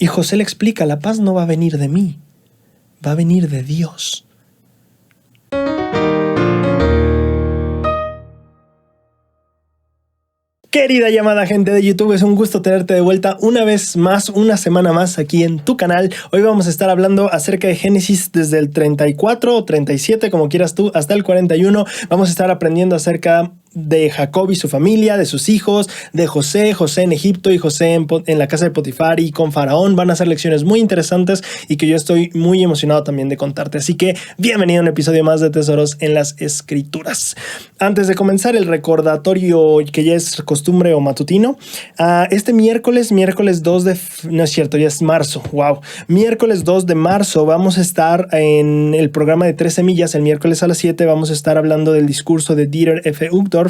Y José le explica, la paz no va a venir de mí, va a venir de Dios. Querida y amada gente de YouTube, es un gusto tenerte de vuelta una vez más, una semana más aquí en tu canal. Hoy vamos a estar hablando acerca de Génesis desde el 34 o 37, como quieras tú, hasta el 41. Vamos a estar aprendiendo acerca de Jacob y su familia, de sus hijos, de José en Egipto y José en la casa de Potifar y con Faraón. Van a ser lecciones muy interesantes y que yo estoy muy emocionado también de contarte. Así que bienvenido a un episodio más de Tesoros en las Escrituras. Antes de comenzar, el recordatorio que ya es costumbre o matutino. Este miércoles 2 de... No es cierto, ya es marzo. Wow. Miércoles 2 de marzo vamos a estar en el programa de 13 millas. El miércoles a las 7 vamos a estar hablando del discurso de Dieter F. Uchtdorf,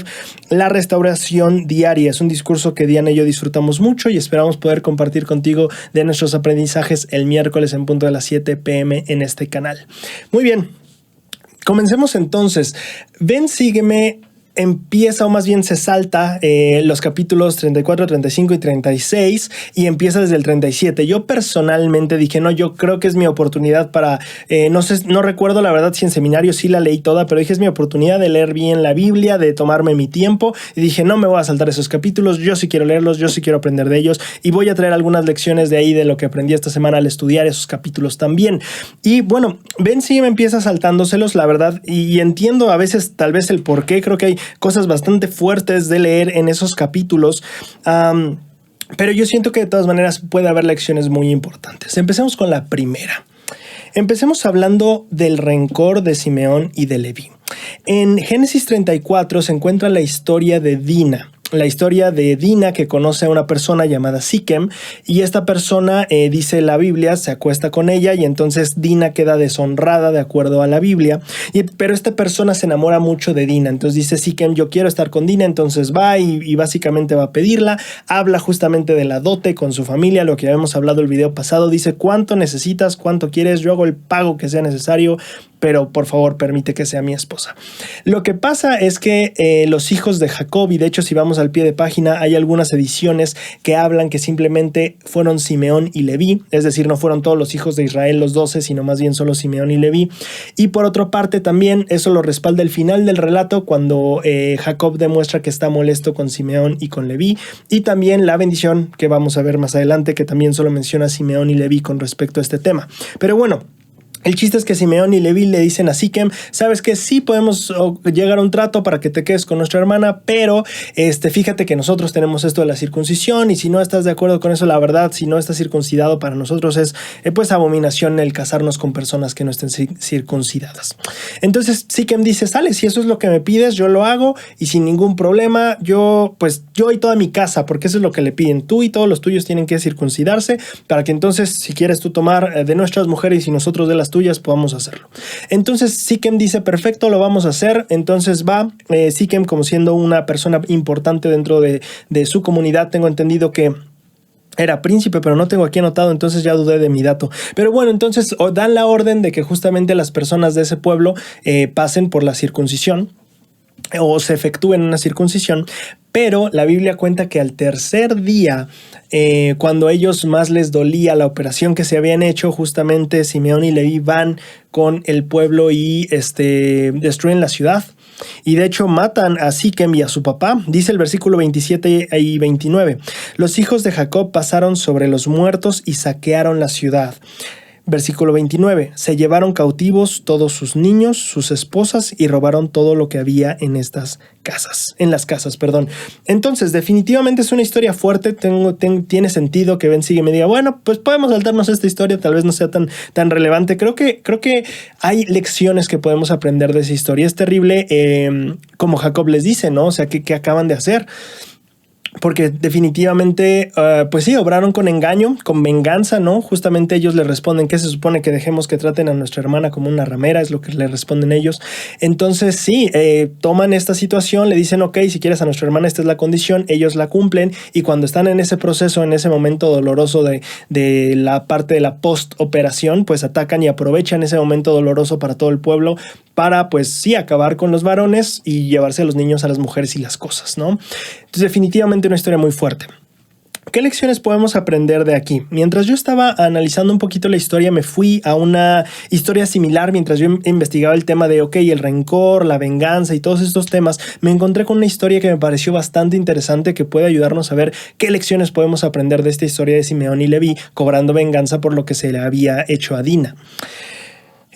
La restauración diaria. Es un discurso que Diana y yo disfrutamos mucho y esperamos poder compartir contigo de nuestros aprendizajes el miércoles en punto de las 7 p.m. en este canal. Muy bien, comencemos entonces. Ven, sígueme. Empieza, o más bien se salta los capítulos 34, 35 y 36 y empieza desde el 37. Yo personalmente dije, no, yo creo que es mi oportunidad para, no recuerdo la verdad si en seminario sí la leí toda, pero dije, es mi oportunidad de leer bien la Biblia, de tomarme mi tiempo, y dije, no me voy a saltar esos capítulos, yo sí quiero leerlos, yo sí quiero aprender de ellos, y voy a traer algunas lecciones de ahí, de lo que aprendí esta semana al estudiar esos capítulos también. Y bueno, ven, sí me empieza saltándoselos, la verdad, y entiendo a veces tal vez el por qué. Creo que hay cosas bastante fuertes de leer en esos capítulos, pero yo siento que de todas maneras puede haber lecciones muy importantes. Empecemos con la primera. Empecemos hablando del rencor de Simeón y de Leví. En Génesis 34 se encuentra la historia de Dina. La historia de Dina, que conoce a una persona llamada Siquem, y esta persona, dice la Biblia, se acuesta con ella y entonces Dina queda deshonrada de acuerdo a la Biblia, pero esta persona se enamora mucho de Dina. Entonces dice Siquem, yo quiero estar con Dina, entonces va y básicamente va a pedirla. Habla justamente de la dote con su familia, lo que habíamos hablado el video pasado. Dice, ¿cuánto necesitas? ¿Cuánto quieres? Yo hago el pago que sea necesario, pero por favor permite que sea mi esposa. Lo que pasa es que los hijos de Jacob, y de hecho si vamos al pie de página hay algunas ediciones que hablan que simplemente fueron Simeón y Leví, es decir, no fueron todos los hijos de Israel los 12, sino más bien solo Simeón y Leví. Y por otra parte también eso lo respalda el final del relato, cuando Jacob demuestra que está molesto con Simeón y con Leví, y también la bendición que vamos a ver más adelante, que también solo menciona Simeón y Leví con respecto a este tema. Pero bueno, el chiste es que Simeón y Leví le dicen a Siquem, sabes que sí podemos llegar a un trato para que te quedes con nuestra hermana, pero fíjate que nosotros tenemos esto de la circuncisión, y si no estás de acuerdo con eso, la verdad, si no estás circuncidado, para nosotros es pues abominación el casarnos con personas que no estén circuncidadas. Entonces Siquem dice, sale, si eso es lo que me pides, yo lo hago y sin ningún problema. Yo y toda mi casa, porque eso es lo que le piden, tú y todos los tuyos tienen que circuncidarse para que entonces, si quieres tú tomar de nuestras mujeres y nosotros de las tuyas, podamos hacerlo. Entonces Siquem dice, perfecto, lo vamos a hacer. Entonces va Siquem, como siendo una persona importante dentro de su comunidad. Tengo entendido que era príncipe, pero no tengo aquí anotado, entonces ya dudé de mi dato. Pero bueno, entonces dan la orden de que justamente las personas de ese pueblo pasen por la circuncisión, o se efectúen una circuncisión. Pero la Biblia cuenta que al tercer día, cuando a ellos más les dolía la operación que se habían hecho, justamente Simeón y Leví van con el pueblo y destruyen la ciudad. Y de hecho matan a Siquem y a su papá. Dice el versículo 27 y 29. Los hijos de Jacob pasaron sobre los muertos y saquearon la ciudad. Versículo 29. Se llevaron cautivos todos sus niños, sus esposas, y robaron todo lo que había en las casas. Entonces, definitivamente es una historia fuerte. Tiene sentido que Ben Sigue me diga, bueno, pues podemos saltarnos esta historia, tal vez no sea tan relevante. Creo que hay lecciones que podemos aprender de esa historia. Es terrible, como Jacob les dice, ¿no? O sea, ¿qué acaban de hacer? Porque definitivamente, pues sí, obraron con engaño, con venganza, ¿no? Justamente ellos le responden que se supone que dejemos que traten a nuestra hermana como una ramera, es lo que le responden ellos. Entonces sí, toman esta situación, le dicen, ok, si quieres a nuestra hermana, esta es la condición, ellos la cumplen, y cuando están en ese proceso, en ese momento doloroso de la parte de la post-operación, pues atacan y aprovechan ese momento doloroso para todo el pueblo, para pues sí, acabar con los varones y llevarse a los niños, a las mujeres y las cosas, ¿no? Entonces definitivamente una historia muy fuerte. ¿Qué lecciones podemos aprender de aquí? Mientras yo estaba analizando un poquito la historia, me fui a una historia similar mientras yo investigaba el tema de, el rencor, la venganza y todos estos temas. Me encontré con una historia que me pareció bastante interesante que puede ayudarnos a ver qué lecciones podemos aprender de esta historia de Simeón y Leví cobrando venganza por lo que se le había hecho a Dina.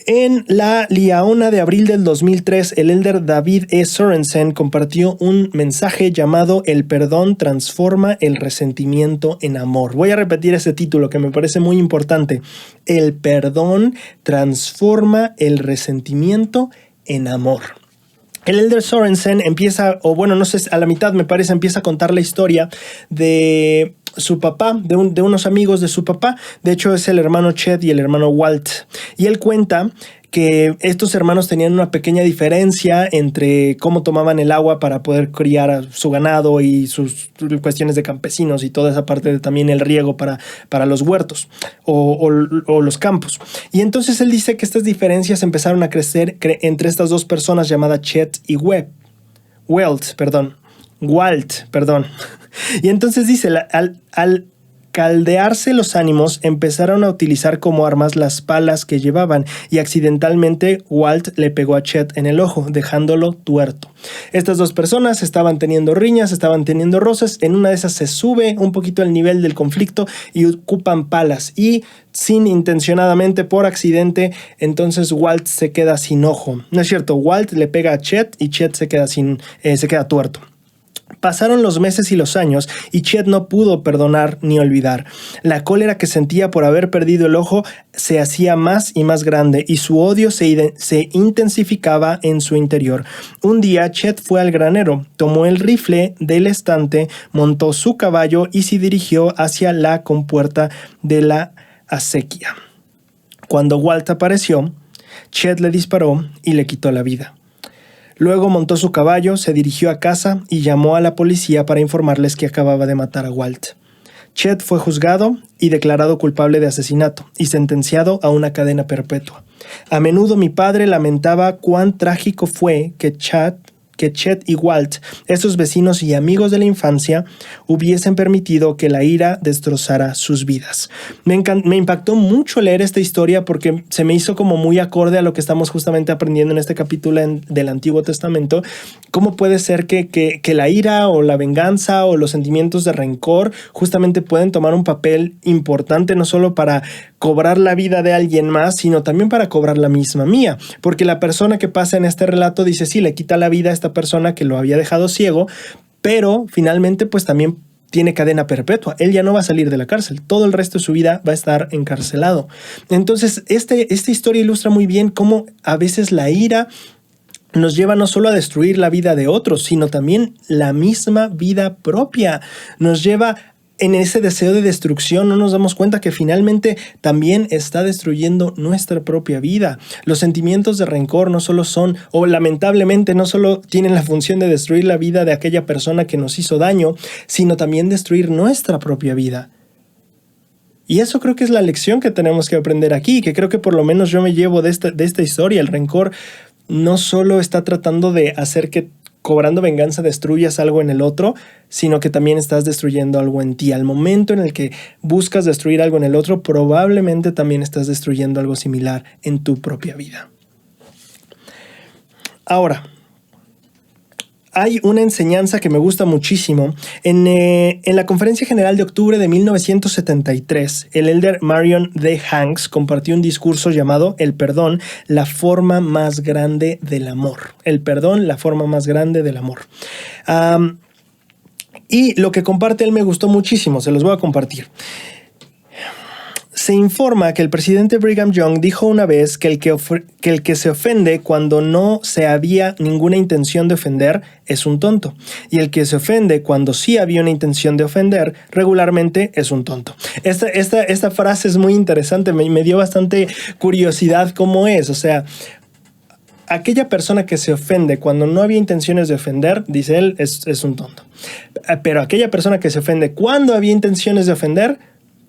En la Liaona de abril del 2003, el elder David E. Sorensen compartió un mensaje llamado El perdón transforma el resentimiento en amor. Voy a repetir ese título que me parece muy importante. El perdón transforma el resentimiento en amor. El elder Sorensen empieza, a la mitad me parece, empieza a contar la historia de su papá, de unos amigos de su papá. De hecho, es el hermano Chet y el hermano Walt. Y él cuenta que estos hermanos tenían una pequeña diferencia entre cómo tomaban el agua para poder criar a su ganado y sus cuestiones de campesinos y toda esa parte de también el riego para los huertos o los campos. Y entonces él dice que estas diferencias empezaron a crecer entre estas dos personas llamadas Chet y Walt. Y entonces dice, al caldearse los ánimos, empezaron a utilizar como armas las palas que llevaban y accidentalmente Walt le pegó a Chet en el ojo, dejándolo tuerto. Estas dos personas estaban teniendo riñas, estaban teniendo roces. En una de esas se sube un poquito el nivel del conflicto y ocupan palas y sin intencionadamente, por accidente, entonces Walt se queda sin ojo. No es cierto, Walt le pega a Chet y Chet se queda tuerto. Pasaron los meses y los años y Chet no pudo perdonar ni olvidar. La cólera que sentía por haber perdido el ojo se hacía más y más grande y su odio se intensificaba en su interior. Un día Chet fue al granero, tomó el rifle del estante, montó su caballo y se dirigió hacia la compuerta de la acequia. Cuando Walt apareció, Chet le disparó y le quitó la vida. Luego montó su caballo, se dirigió a casa y llamó a la policía para informarles que acababa de matar a Walt. Chet fue juzgado y declarado culpable de asesinato y sentenciado a una cadena perpetua. A menudo mi padre lamentaba cuán trágico fue que Chet y Walt, esos vecinos y amigos de la infancia, hubiesen permitido que la ira destrozara sus vidas. Me impactó mucho leer esta historia porque se me hizo como muy acorde a lo que estamos justamente aprendiendo en este capítulo del Antiguo Testamento. ¿Cómo puede ser que la ira o la venganza o los sentimientos de rencor justamente pueden tomar un papel importante no solo para cobrar la vida de alguien más, sino también para cobrar la misma mía? Porque la persona que pasa en este relato dice, sí, le quita la vida a esta persona que lo había dejado ciego, pero finalmente pues también tiene cadena perpetua. Él ya no va a salir de la cárcel. Todo el resto de su vida va a estar encarcelado. Entonces, esta historia ilustra muy bien cómo a veces la ira nos lleva no solo a destruir la vida de otros, sino también la misma vida propia. Nos lleva en ese deseo de destrucción, no nos damos cuenta que finalmente también está destruyendo nuestra propia vida. Los sentimientos de rencor no solo son, o lamentablemente no solo tienen la función de destruir la vida de aquella persona que nos hizo daño, sino también destruir nuestra propia vida. Y eso creo que es la lección que tenemos que aprender aquí, que creo que por lo menos yo me llevo de esta historia. El rencor no solo está tratando de hacer que cobrando venganza destruyas algo en el otro, sino que también estás destruyendo algo en ti. Al momento en el que buscas destruir algo en el otro, probablemente también estás destruyendo algo similar en tu propia vida. Ahora, hay una enseñanza que me gusta muchísimo. En la Conferencia General de octubre de 1973, el elder Marion D. Hanks compartió un discurso llamado El perdón, la forma más grande del amor. El perdón, la forma más grande del amor. Y lo que comparte él me gustó muchísimo, se los voy a compartir. Se informa que el presidente Brigham Young dijo una vez que el que se ofende cuando no se había ninguna intención de ofender es un tonto. Y el que se ofende cuando sí había una intención de ofender regularmente es un tonto. Esta frase es muy interesante, me dio bastante curiosidad cómo es. O sea, aquella persona que se ofende cuando no había intenciones de ofender, dice él, es un tonto. Pero aquella persona que se ofende cuando había intenciones de ofender,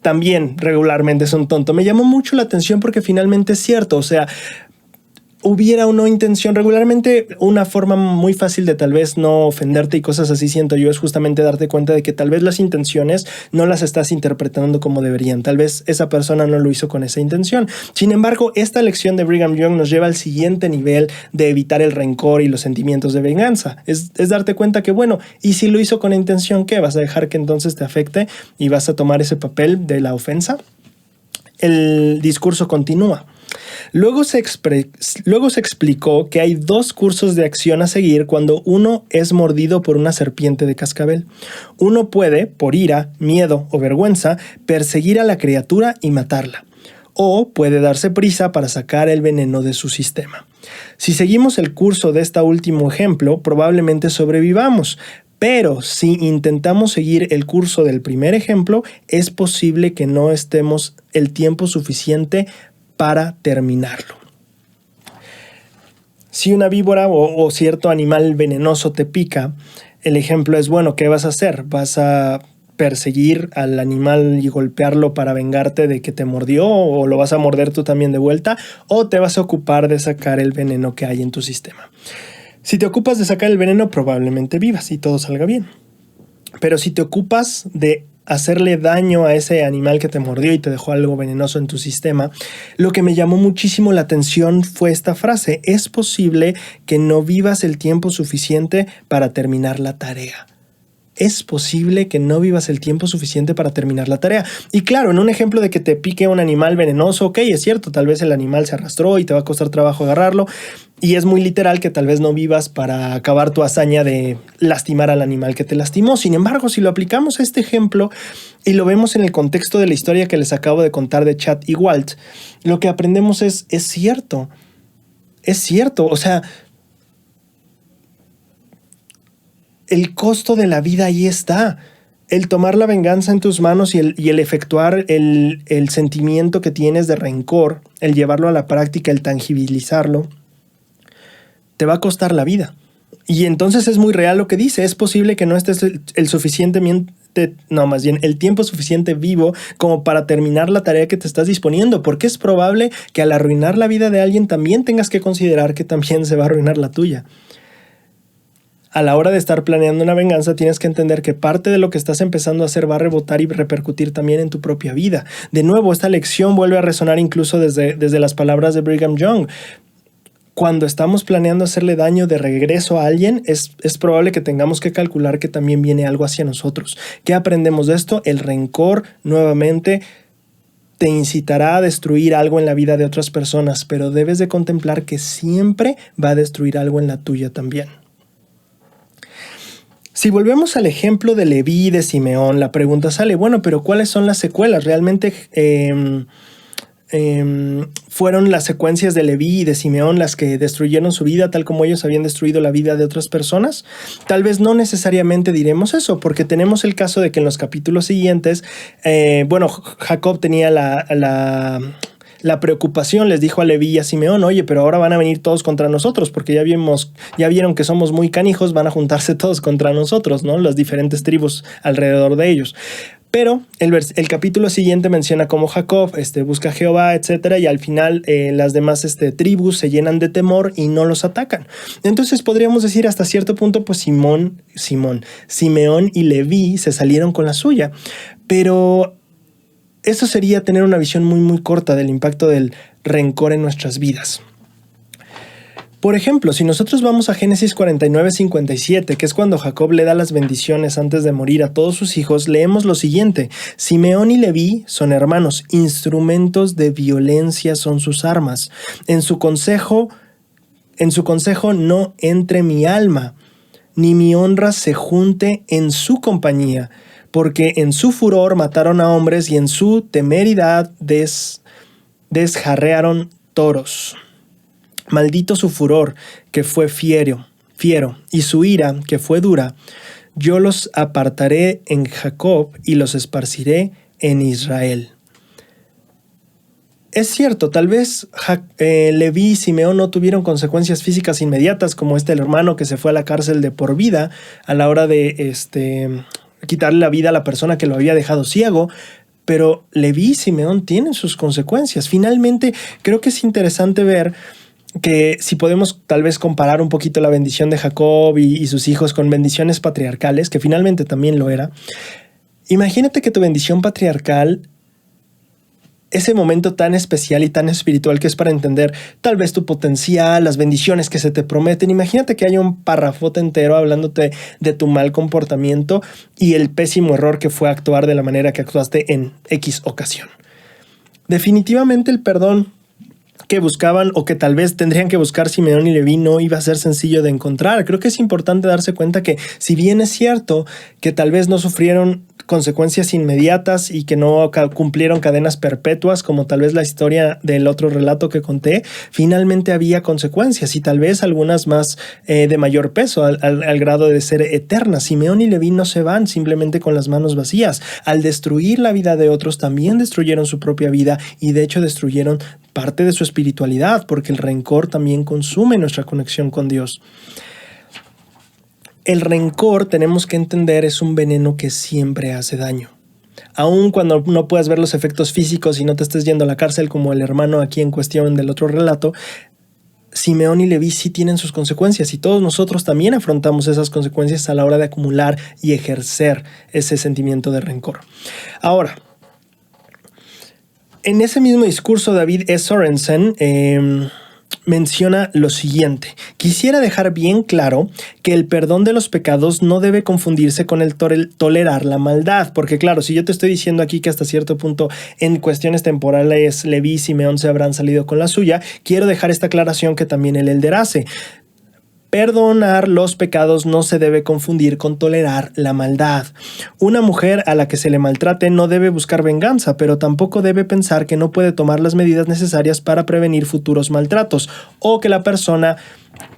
también regularmente es un tonto. Me llamó mucho la atención porque finalmente es cierto. O sea, hubiera o no intención. Regularmente una forma muy fácil de tal vez no ofenderte y cosas así, siento yo, es justamente darte cuenta de que tal vez las intenciones no las estás interpretando como deberían. Tal vez esa persona no lo hizo con esa intención. Sin embargo, esta lección de Brigham Young nos lleva al siguiente nivel de evitar el rencor y los sentimientos de venganza. Es darte cuenta que, bueno, y si lo hizo con intención, ¿qué? ¿Vas a dejar que entonces te afecte y vas a tomar ese papel de la ofensa? El discurso continúa. Luego se explicó que hay dos cursos de acción a seguir cuando uno es mordido por una serpiente de cascabel. Uno puede, por ira, miedo o vergüenza, perseguir a la criatura y matarla. O puede darse prisa para sacar el veneno de su sistema. Si seguimos el curso de este último ejemplo, probablemente sobrevivamos. Pero si intentamos seguir el curso del primer ejemplo, es posible que no estemos el tiempo suficiente para terminarlo. Si una víbora o cierto animal venenoso te pica, el ejemplo es, bueno, ¿qué vas a hacer? ¿Vas a perseguir al animal y golpearlo para vengarte de que te mordió, o lo vas a morder tú también de vuelta, o te vas a ocupar de sacar el veneno que hay en tu sistema? Si te ocupas de sacar el veneno, probablemente vivas y todo salga bien. Pero si te ocupas de hacerle daño a ese animal que te mordió y te dejó algo venenoso en tu sistema, lo que me llamó muchísimo la atención fue esta frase: es posible que no vivas el tiempo suficiente para terminar la tarea. Es posible que no vivas el tiempo suficiente para terminar la tarea. Y claro, en un ejemplo de que te pique un animal venenoso, ok, es cierto, tal vez el animal se arrastró y te va a costar trabajo agarrarlo. Y es muy literal que tal vez no vivas para acabar tu hazaña de lastimar al animal que te lastimó. Sin embargo, si lo aplicamos a este ejemplo y lo vemos en el contexto de la historia que les acabo de contar de Chad y Walt, lo que aprendemos es cierto. Es cierto, o sea, el costo de la vida ahí está. El tomar la venganza en tus manos y el efectuar el sentimiento que tienes de rencor, el llevarlo a la práctica, el tangibilizarlo, te va a costar la vida. Y entonces es muy real lo que dice. Es posible que no estés el tiempo suficiente vivo como para terminar la tarea que te estás disponiendo, porque es probable que al arruinar la vida de alguien también tengas que considerar que también se va a arruinar la tuya. A la hora de estar planeando una venganza, tienes que entender que parte de lo que estás empezando a hacer va a rebotar y repercutir también en tu propia vida. De nuevo, esta lección vuelve a resonar incluso desde las palabras de Brigham Young. Cuando estamos planeando hacerle daño de regreso a alguien, es probable que tengamos que calcular que también viene algo hacia nosotros. ¿Qué aprendemos de esto? El rencor, nuevamente, te incitará a destruir algo en la vida de otras personas, pero debes de contemplar que siempre va a destruir algo en la tuya también. Si volvemos al ejemplo de Leví y de Simeón, la pregunta sale, bueno, pero ¿cuáles son las secuelas? ¿Realmente fueron las secuencias de Leví y de Simeón las que destruyeron su vida tal como ellos habían destruido la vida de otras personas? Tal vez no necesariamente diremos eso, porque tenemos el caso de que en los capítulos siguientes, Jacob tenía la preocupación, les dijo a Leví y a Simeón, oye, pero ahora van a venir todos contra nosotros, porque ya vieron que somos muy canijos, van a juntarse todos contra nosotros, ¿no? Las diferentes tribus alrededor de ellos. Pero el capítulo siguiente menciona cómo Jacob busca a Jehová, etcétera, y al final las demás tribus se llenan de temor y no los atacan. Entonces podríamos decir hasta cierto punto, pues Simeón y Leví se salieron con la suya. Pero eso sería tener una visión muy, muy corta del impacto del rencor en nuestras vidas. Por ejemplo, si nosotros vamos a Génesis 49:57, que es cuando Jacob le da las bendiciones antes de morir a todos sus hijos, leemos lo siguiente: Simeón y Leví son hermanos, instrumentos de violencia son sus armas. En su consejo no entre mi alma, ni mi honra se junte en su compañía, porque en su furor mataron a hombres y en su temeridad desjarrearon toros. Maldito su furor, que fue fiero, y su ira, que fue dura. Yo los apartaré en Jacob y los esparciré en Israel. Es cierto, tal vez Leví y Simeón no tuvieron consecuencias físicas inmediatas, como el hermano que se fue a la cárcel de por vida a la hora de quitarle la vida a la persona que lo había dejado ciego, pero Leví y Simeón tienen sus consecuencias. Finalmente, creo que es interesante ver que si podemos tal vez comparar un poquito la bendición de Jacob y sus hijos con bendiciones patriarcales, que finalmente también lo era, imagínate que tu bendición patriarcal, ese momento tan especial y tan espiritual que es para entender tal vez tu potencial, las bendiciones que se te prometen. Imagínate que hay un párrafote entero hablándote de tu mal comportamiento y el pésimo error que fue actuar de la manera que actuaste en X ocasión. Definitivamente el perdón que buscaban o que tal vez tendrían que buscar Simeón y Leví no iba a ser sencillo de encontrar. Creo que es importante darse cuenta que si bien es cierto que tal vez no sufrieron consecuencias inmediatas y que no cumplieron cadenas perpetuas como tal vez la historia del otro relato que conté, finalmente había consecuencias y tal vez algunas más de mayor peso al grado de ser eternas. Simeón y Leví no se van simplemente con las manos vacías. Al destruir la vida de otros también destruyeron su propia vida y de hecho destruyeron parte de su espiritualidad, porque el rencor también consume nuestra conexión con Dios. El rencor, tenemos que entender, es un veneno que siempre hace daño. Aun cuando no puedas ver los efectos físicos y no te estés yendo a la cárcel como el hermano aquí en cuestión del otro relato, Simeón y Leví sí tienen sus consecuencias y todos nosotros también afrontamos esas consecuencias a la hora de acumular y ejercer ese sentimiento de rencor. Ahora, en ese mismo discurso, David E. Sorensen menciona lo siguiente: quisiera dejar bien claro que el perdón de los pecados no debe confundirse con el tolerar la maldad, porque claro, si yo te estoy diciendo aquí que hasta cierto punto en cuestiones temporales Leví y Simeón se habrán salido con la suya, quiero dejar esta aclaración que también el Elder hace. Perdonar los pecados no se debe confundir con tolerar la maldad. Una mujer a la que se le maltrate no debe buscar venganza, pero tampoco debe pensar que no puede tomar las medidas necesarias para prevenir futuros maltratos o que la persona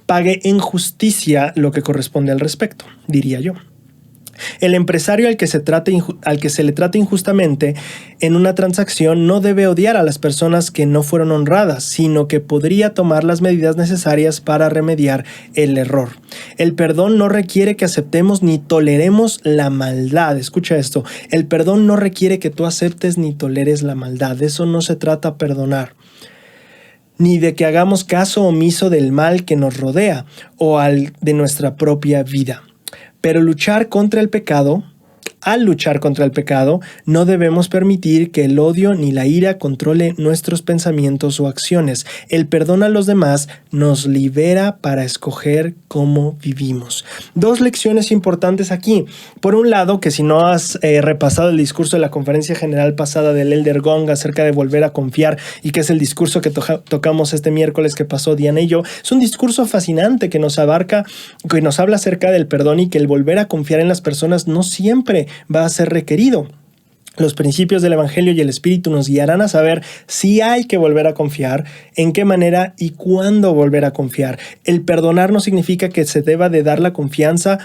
pague en justicia lo que corresponde al respecto, diría yo. El empresario al que se le trate injustamente en una transacción no debe odiar a las personas que no fueron honradas, sino que podría tomar las medidas necesarias para remediar el error. El perdón no requiere que aceptemos ni toleremos la maldad. Escucha esto: el perdón no requiere que tú aceptes ni toleres la maldad. De eso no se trata perdonar. Ni de que hagamos caso omiso del mal que nos rodea o de nuestra propia vida. Pero al luchar contra el pecado, no debemos permitir que el odio ni la ira controle nuestros pensamientos o acciones. El perdón a los demás nos libera para escoger cómo vivimos. Dos lecciones importantes aquí. Por un lado, que si no has repasado el discurso de la conferencia general pasada del Elder Gong acerca de volver a confiar, y que es el discurso que tocamos este miércoles que pasó Diana y yo, es un discurso fascinante que nos abarca, que nos habla acerca del perdón y que el volver a confiar en las personas no siempre va a ser requerido. Los principios del Evangelio y el Espíritu nos guiarán a saber si hay que volver a confiar, en qué manera y cuándo volver a confiar. El perdonar no significa que se deba de dar la confianza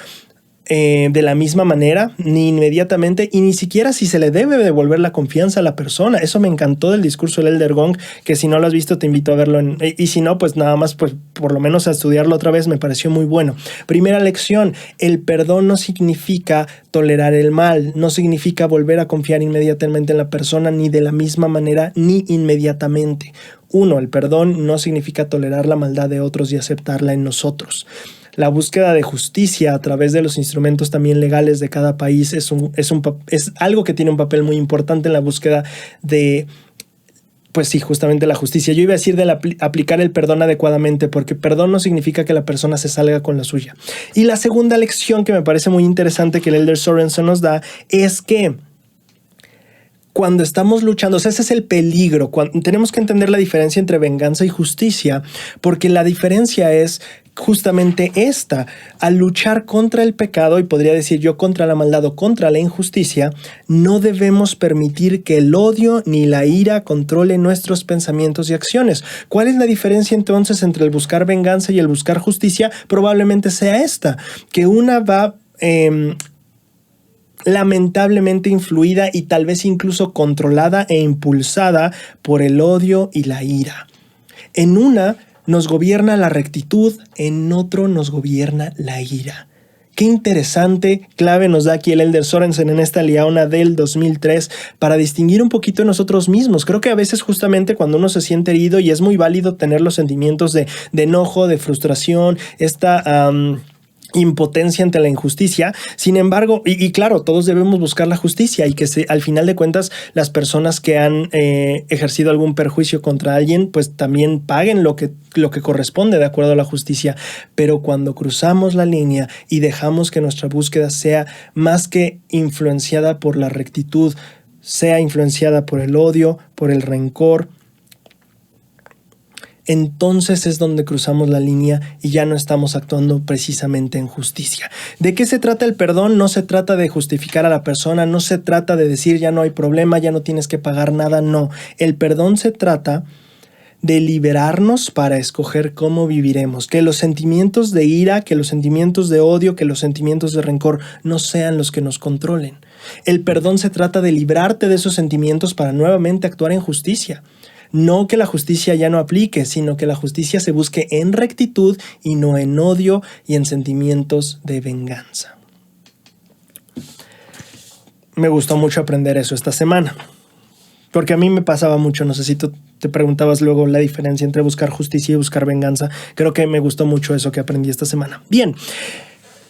de la misma manera, ni inmediatamente, y ni siquiera si se le debe devolver la confianza a la persona. Eso me encantó del discurso del Elder Gong, que si no lo has visto te invito a verlo, y si no, pues nada más, pues por lo menos a estudiarlo otra vez. Me pareció muy bueno. Primera lección: el perdón no significa tolerar el mal, no significa volver a confiar inmediatamente en la persona, ni de la misma manera, ni inmediatamente. El perdón no significa tolerar la maldad de otros y aceptarla en nosotros. La búsqueda de justicia a través de los instrumentos también legales de cada país es algo que tiene un papel muy importante en la búsqueda de, pues sí, justamente la justicia. Yo iba a decir de aplicar el perdón adecuadamente, porque perdón no significa que la persona se salga con la suya. Y la segunda lección que me parece muy interesante que el Elder Sorensen nos da es que cuando estamos luchando, o sea, ese es el peligro. Tenemos que entender la diferencia entre venganza y justicia, porque la diferencia es justamente esta: al luchar contra el pecado, y podría decir yo contra la maldad o contra la injusticia, no debemos permitir que el odio ni la ira controle nuestros pensamientos y acciones. ¿Cuál es la diferencia entonces entre el buscar venganza y el buscar justicia? Probablemente sea esta, que una va lamentablemente influida y tal vez incluso controlada e impulsada por el odio y la ira. En una nos gobierna la rectitud, en otro nos gobierna la ira. Qué interesante clave nos da aquí el Elder Sorensen en esta liaona del 2003 para distinguir un poquito de nosotros mismos. Creo que a veces justamente cuando uno se siente herido, y es muy válido tener los sentimientos de enojo, de frustración, esta impotencia ante la injusticia. Sin embargo, y claro, todos debemos buscar la justicia y que al final de cuentas las personas que han ejercido algún perjuicio contra alguien pues también paguen lo que corresponde de acuerdo a la justicia. Pero cuando cruzamos la línea y dejamos que nuestra búsqueda sea más que influenciada por la rectitud, sea influenciada por el odio, por el rencor, entonces es donde cruzamos la línea y ya no estamos actuando precisamente en justicia. ¿De qué se trata el perdón? No se trata de justificar a la persona, no se trata de decir ya no hay problema, ya no tienes que pagar nada, no. El perdón se trata de liberarnos para escoger cómo viviremos, que los sentimientos de ira, que los sentimientos de odio, que los sentimientos de rencor no sean los que nos controlen. El perdón se trata de librarte de esos sentimientos para nuevamente actuar en justicia. No que la justicia ya no aplique, sino que la justicia se busque en rectitud y no en odio y en sentimientos de venganza. Me gustó mucho aprender eso esta semana, porque a mí me pasaba mucho, no sé si tú te preguntabas luego la diferencia entre buscar justicia y buscar venganza. Creo que me gustó mucho eso que aprendí esta semana. Bien.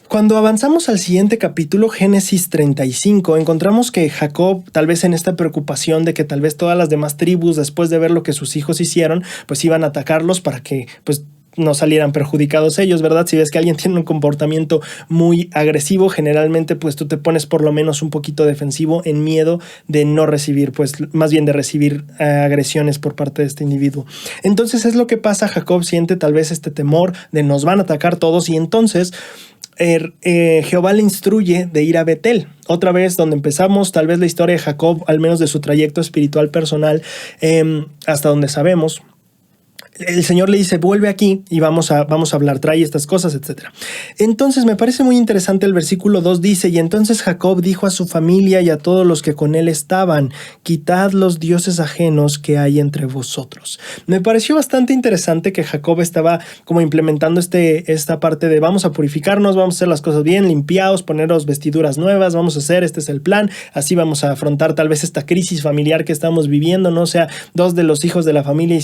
Cuando avanzamos al siguiente capítulo, Génesis 35, encontramos que Jacob, tal vez en esta preocupación de que tal vez todas las demás tribus, después de ver lo que sus hijos hicieron, pues iban a atacarlos para que pues no salieran perjudicados ellos, ¿verdad? Si ves que alguien tiene un comportamiento muy agresivo, generalmente pues tú te pones por lo menos un poquito defensivo en miedo de no recibir, pues más bien de recibir agresiones por parte de este individuo. Entonces es lo que pasa, Jacob siente tal vez este temor de nos van a atacar todos y entonces Jehová le instruye de ir a Betel. Otra vez donde empezamos tal vez la historia de Jacob, al menos de su trayecto espiritual personal, hasta donde sabemos. El Señor le dice, vuelve aquí y vamos a hablar, trae estas cosas, etc. Entonces me parece muy interesante el versículo 2 dice, y entonces Jacob dijo a su familia y a todos los que con él estaban, quitad los dioses ajenos que hay entre vosotros. Me pareció bastante interesante que Jacob estaba como implementando esta parte de vamos a purificarnos, vamos a hacer las cosas bien, limpiados, ponernos vestiduras nuevas, vamos a hacer, este es el plan, así vamos a afrontar tal vez esta crisis familiar que estamos viviendo, ¿no? O sea, dos de los hijos de la familia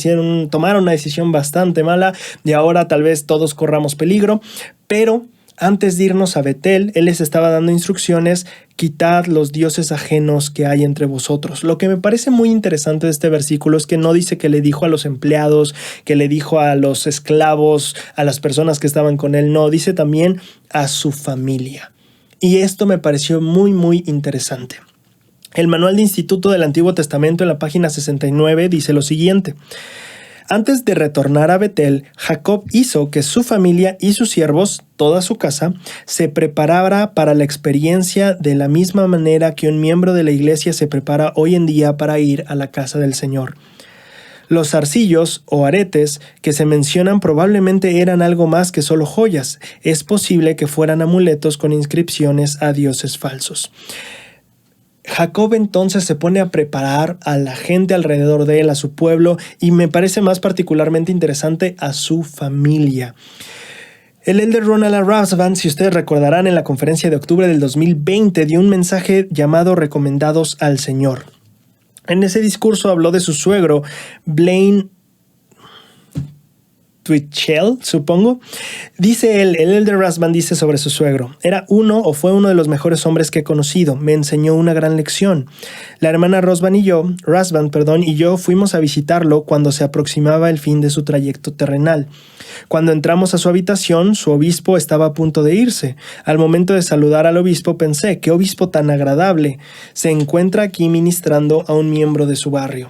tomaron una decisión bastante mala y ahora tal vez todos corramos peligro, pero antes de irnos a Betel, él les estaba dando instrucciones, quitad los dioses ajenos que hay entre vosotros. Lo que me parece muy interesante de este versículo es que no dice que le dijo a los empleados, que le dijo a los esclavos, a las personas que estaban con él, no, dice también a su familia. Y esto me pareció muy, muy interesante. El Manual de Instituto del Antiguo Testamento en la página 69 dice lo siguiente. Antes de retornar a Betel, Jacob hizo que su familia y sus siervos, toda su casa, se preparara para la experiencia de la misma manera que un miembro de la iglesia se prepara hoy en día para ir a la casa del Señor. Los zarcillos o aretes que se mencionan probablemente eran algo más que solo joyas. Es posible que fueran amuletos con inscripciones a dioses falsos. Jacob entonces se pone a preparar a la gente alrededor de él, a su pueblo, y me parece más particularmente interesante a su familia. El elder Ronald A. Rasband, si ustedes recordarán, en la conferencia de octubre del 2020 dio un mensaje llamado Recomendados al Señor. En ese discurso habló de su suegro, Blaine Twitchell, supongo. Dice el elder Rasband dice sobre su suegro, fue uno de los mejores hombres que he conocido, me enseñó una gran lección. La hermana Rasband y yo fuimos a visitarlo cuando se aproximaba el fin de su trayecto terrenal. Cuando entramos a su habitación, su obispo estaba a punto de irse. Al momento de saludar al obispo pensé, qué obispo tan agradable, se encuentra aquí ministrando a un miembro de su barrio.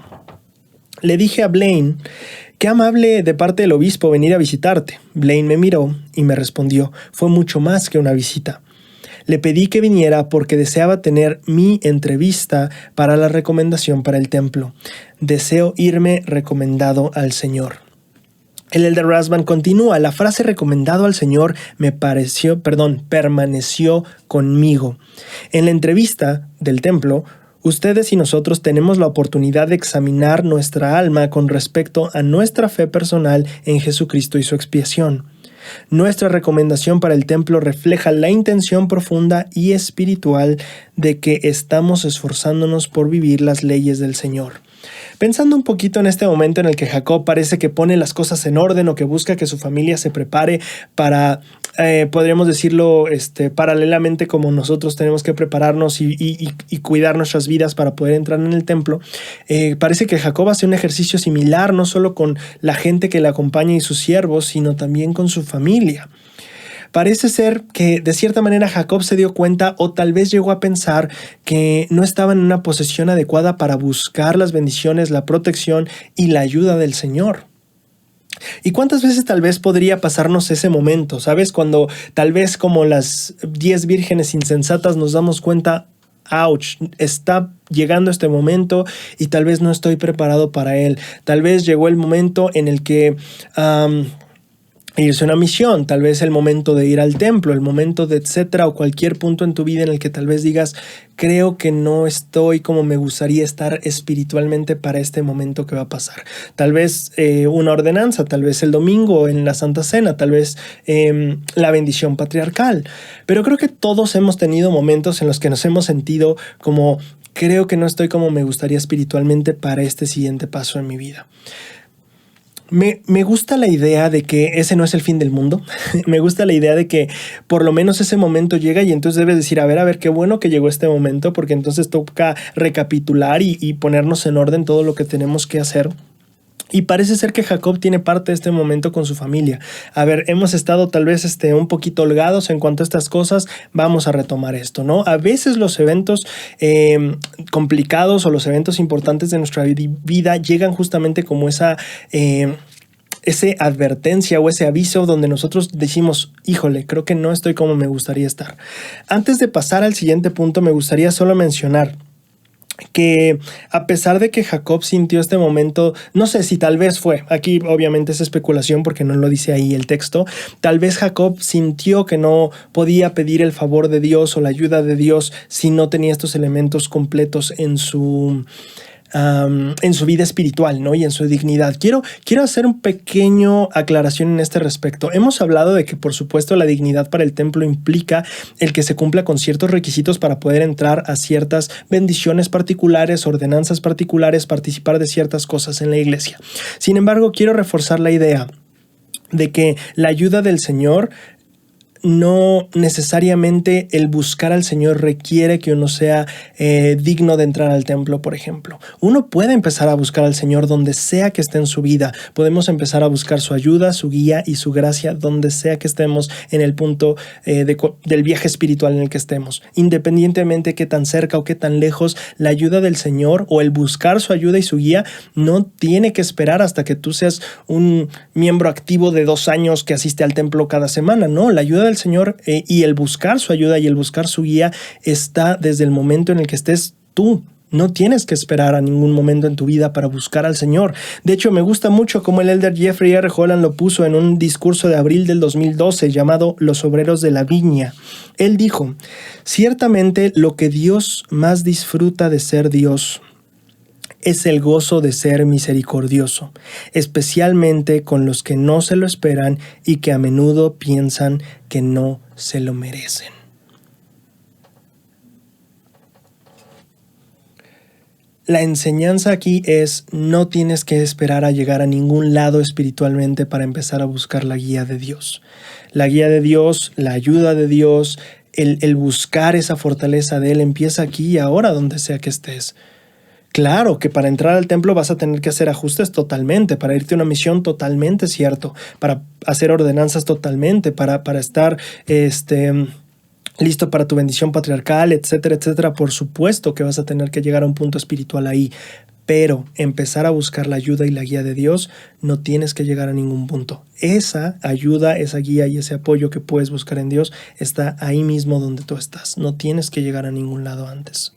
Le dije a Blaine, qué amable de parte del obispo venir a visitarte. Blaine me miró y me respondió, fue mucho más que una visita. Le pedí que viniera porque deseaba tener mi entrevista para la recomendación para el templo. Deseo irme recomendado al Señor. El elder Rasband continúa, la frase recomendado al Señor permaneció conmigo. En la entrevista del templo, ustedes y nosotros tenemos la oportunidad de examinar nuestra alma con respecto a nuestra fe personal en Jesucristo y su expiación. Nuestra recomendación para el templo refleja la intención profunda y espiritual de que estamos esforzándonos por vivir las leyes del Señor. Pensando un poquito en este momento en el que Jacob parece que pone las cosas en orden o que busca que su familia se prepare para, podríamos decirlo, paralelamente como nosotros tenemos que prepararnos y cuidar nuestras vidas para poder entrar en el templo, parece que Jacob hace un ejercicio similar no solo con la gente que le acompaña y sus siervos, sino también con su familia. Parece ser que de cierta manera Jacob se dio cuenta o tal vez llegó a pensar que no estaba en una posición adecuada para buscar las bendiciones, la protección y la ayuda del Señor. ¿Y cuántas veces tal vez podría pasarnos ese momento? ¿Sabes? Cuando tal vez como las 10 vírgenes insensatas nos damos cuenta, ouch, está llegando este momento y tal vez no estoy preparado para él. Tal vez llegó el momento en el que irse a una misión, tal vez el momento de ir al templo, el momento de etcétera, o cualquier punto en tu vida en el que tal vez digas, creo que no estoy como me gustaría estar espiritualmente para este momento que va a pasar. Tal vez una ordenanza, tal vez el domingo en la Santa Cena, tal vez la bendición patriarcal. Pero creo que todos hemos tenido momentos en los que nos hemos sentido como, creo que no estoy como me gustaría espiritualmente para este siguiente paso en mi vida. Me gusta la idea de que ese no es el fin del mundo. Me gusta la idea de que por lo menos ese momento llega y entonces debes decir, a ver, qué bueno que llegó este momento, porque entonces toca recapitular y ponernos en orden todo lo que tenemos que hacer. Y parece ser que Jacob tiene parte de este momento con su familia. A ver, hemos estado tal vez un poquito holgados en cuanto a estas cosas, vamos a retomar esto, ¿no? A veces los eventos complicados o los eventos importantes de nuestra vida llegan justamente como esa advertencia o ese aviso donde nosotros decimos, híjole, creo que no estoy como me gustaría estar. Antes de pasar al siguiente punto, me gustaría solo mencionar que a pesar de que Jacob sintió este momento, no sé si tal vez fue, aquí obviamente es especulación porque no lo dice ahí el texto, tal vez Jacob sintió que no podía pedir el favor de Dios o la ayuda de Dios si no tenía estos elementos completos en su vida espiritual, ¿no? Y en su dignidad. Quiero hacer un pequeño aclaración en este respecto. Hemos hablado de que, por supuesto, la dignidad para el templo implica el que se cumpla con ciertos requisitos para poder entrar a ciertas bendiciones particulares, ordenanzas particulares, participar de ciertas cosas en la iglesia. Sin embargo, quiero reforzar la idea de que la ayuda del Señor no necesariamente el buscar al Señor requiere que uno sea digno de entrar al templo, por ejemplo. Uno puede empezar a buscar al Señor donde sea que esté en su vida. Podemos empezar a buscar su ayuda, su guía y su gracia donde sea que estemos en el punto del viaje espiritual en el que estemos. Independientemente qué tan cerca o qué tan lejos, la ayuda del Señor o el buscar su ayuda y su guía no tiene que esperar hasta que tú seas un miembro activo de 2 años que asiste al templo cada semana. No, la ayuda del Señor y el buscar su ayuda y el buscar su guía está desde el momento en el que estés tú. No tienes que esperar a ningún momento en tu vida para buscar al Señor. De hecho, me gusta mucho cómo el elder Jeffrey R. Holland lo puso en un discurso de abril del 2012 llamado Los obreros de la viña. Él dijo, ciertamente lo que Dios más disfruta de ser Dios es el gozo de ser misericordioso, especialmente con los que no se lo esperan y que a menudo piensan que no se lo merecen. La enseñanza aquí es, no tienes que esperar a llegar a ningún lado espiritualmente para empezar a buscar la guía de Dios. La guía de Dios, la ayuda de Dios, el buscar esa fortaleza de Él empieza aquí y ahora donde sea que estés. Claro que para entrar al templo vas a tener que hacer ajustes totalmente, para irte a una misión totalmente cierto, para hacer ordenanzas totalmente, para estar listo para tu bendición patriarcal, etcétera, etcétera. Por supuesto que vas a tener que llegar a un punto espiritual ahí, pero empezar a buscar la ayuda y la guía de Dios, no tienes que llegar a ningún punto. Esa ayuda, esa guía y ese apoyo que puedes buscar en Dios está ahí mismo donde tú estás. No tienes que llegar a ningún lado antes.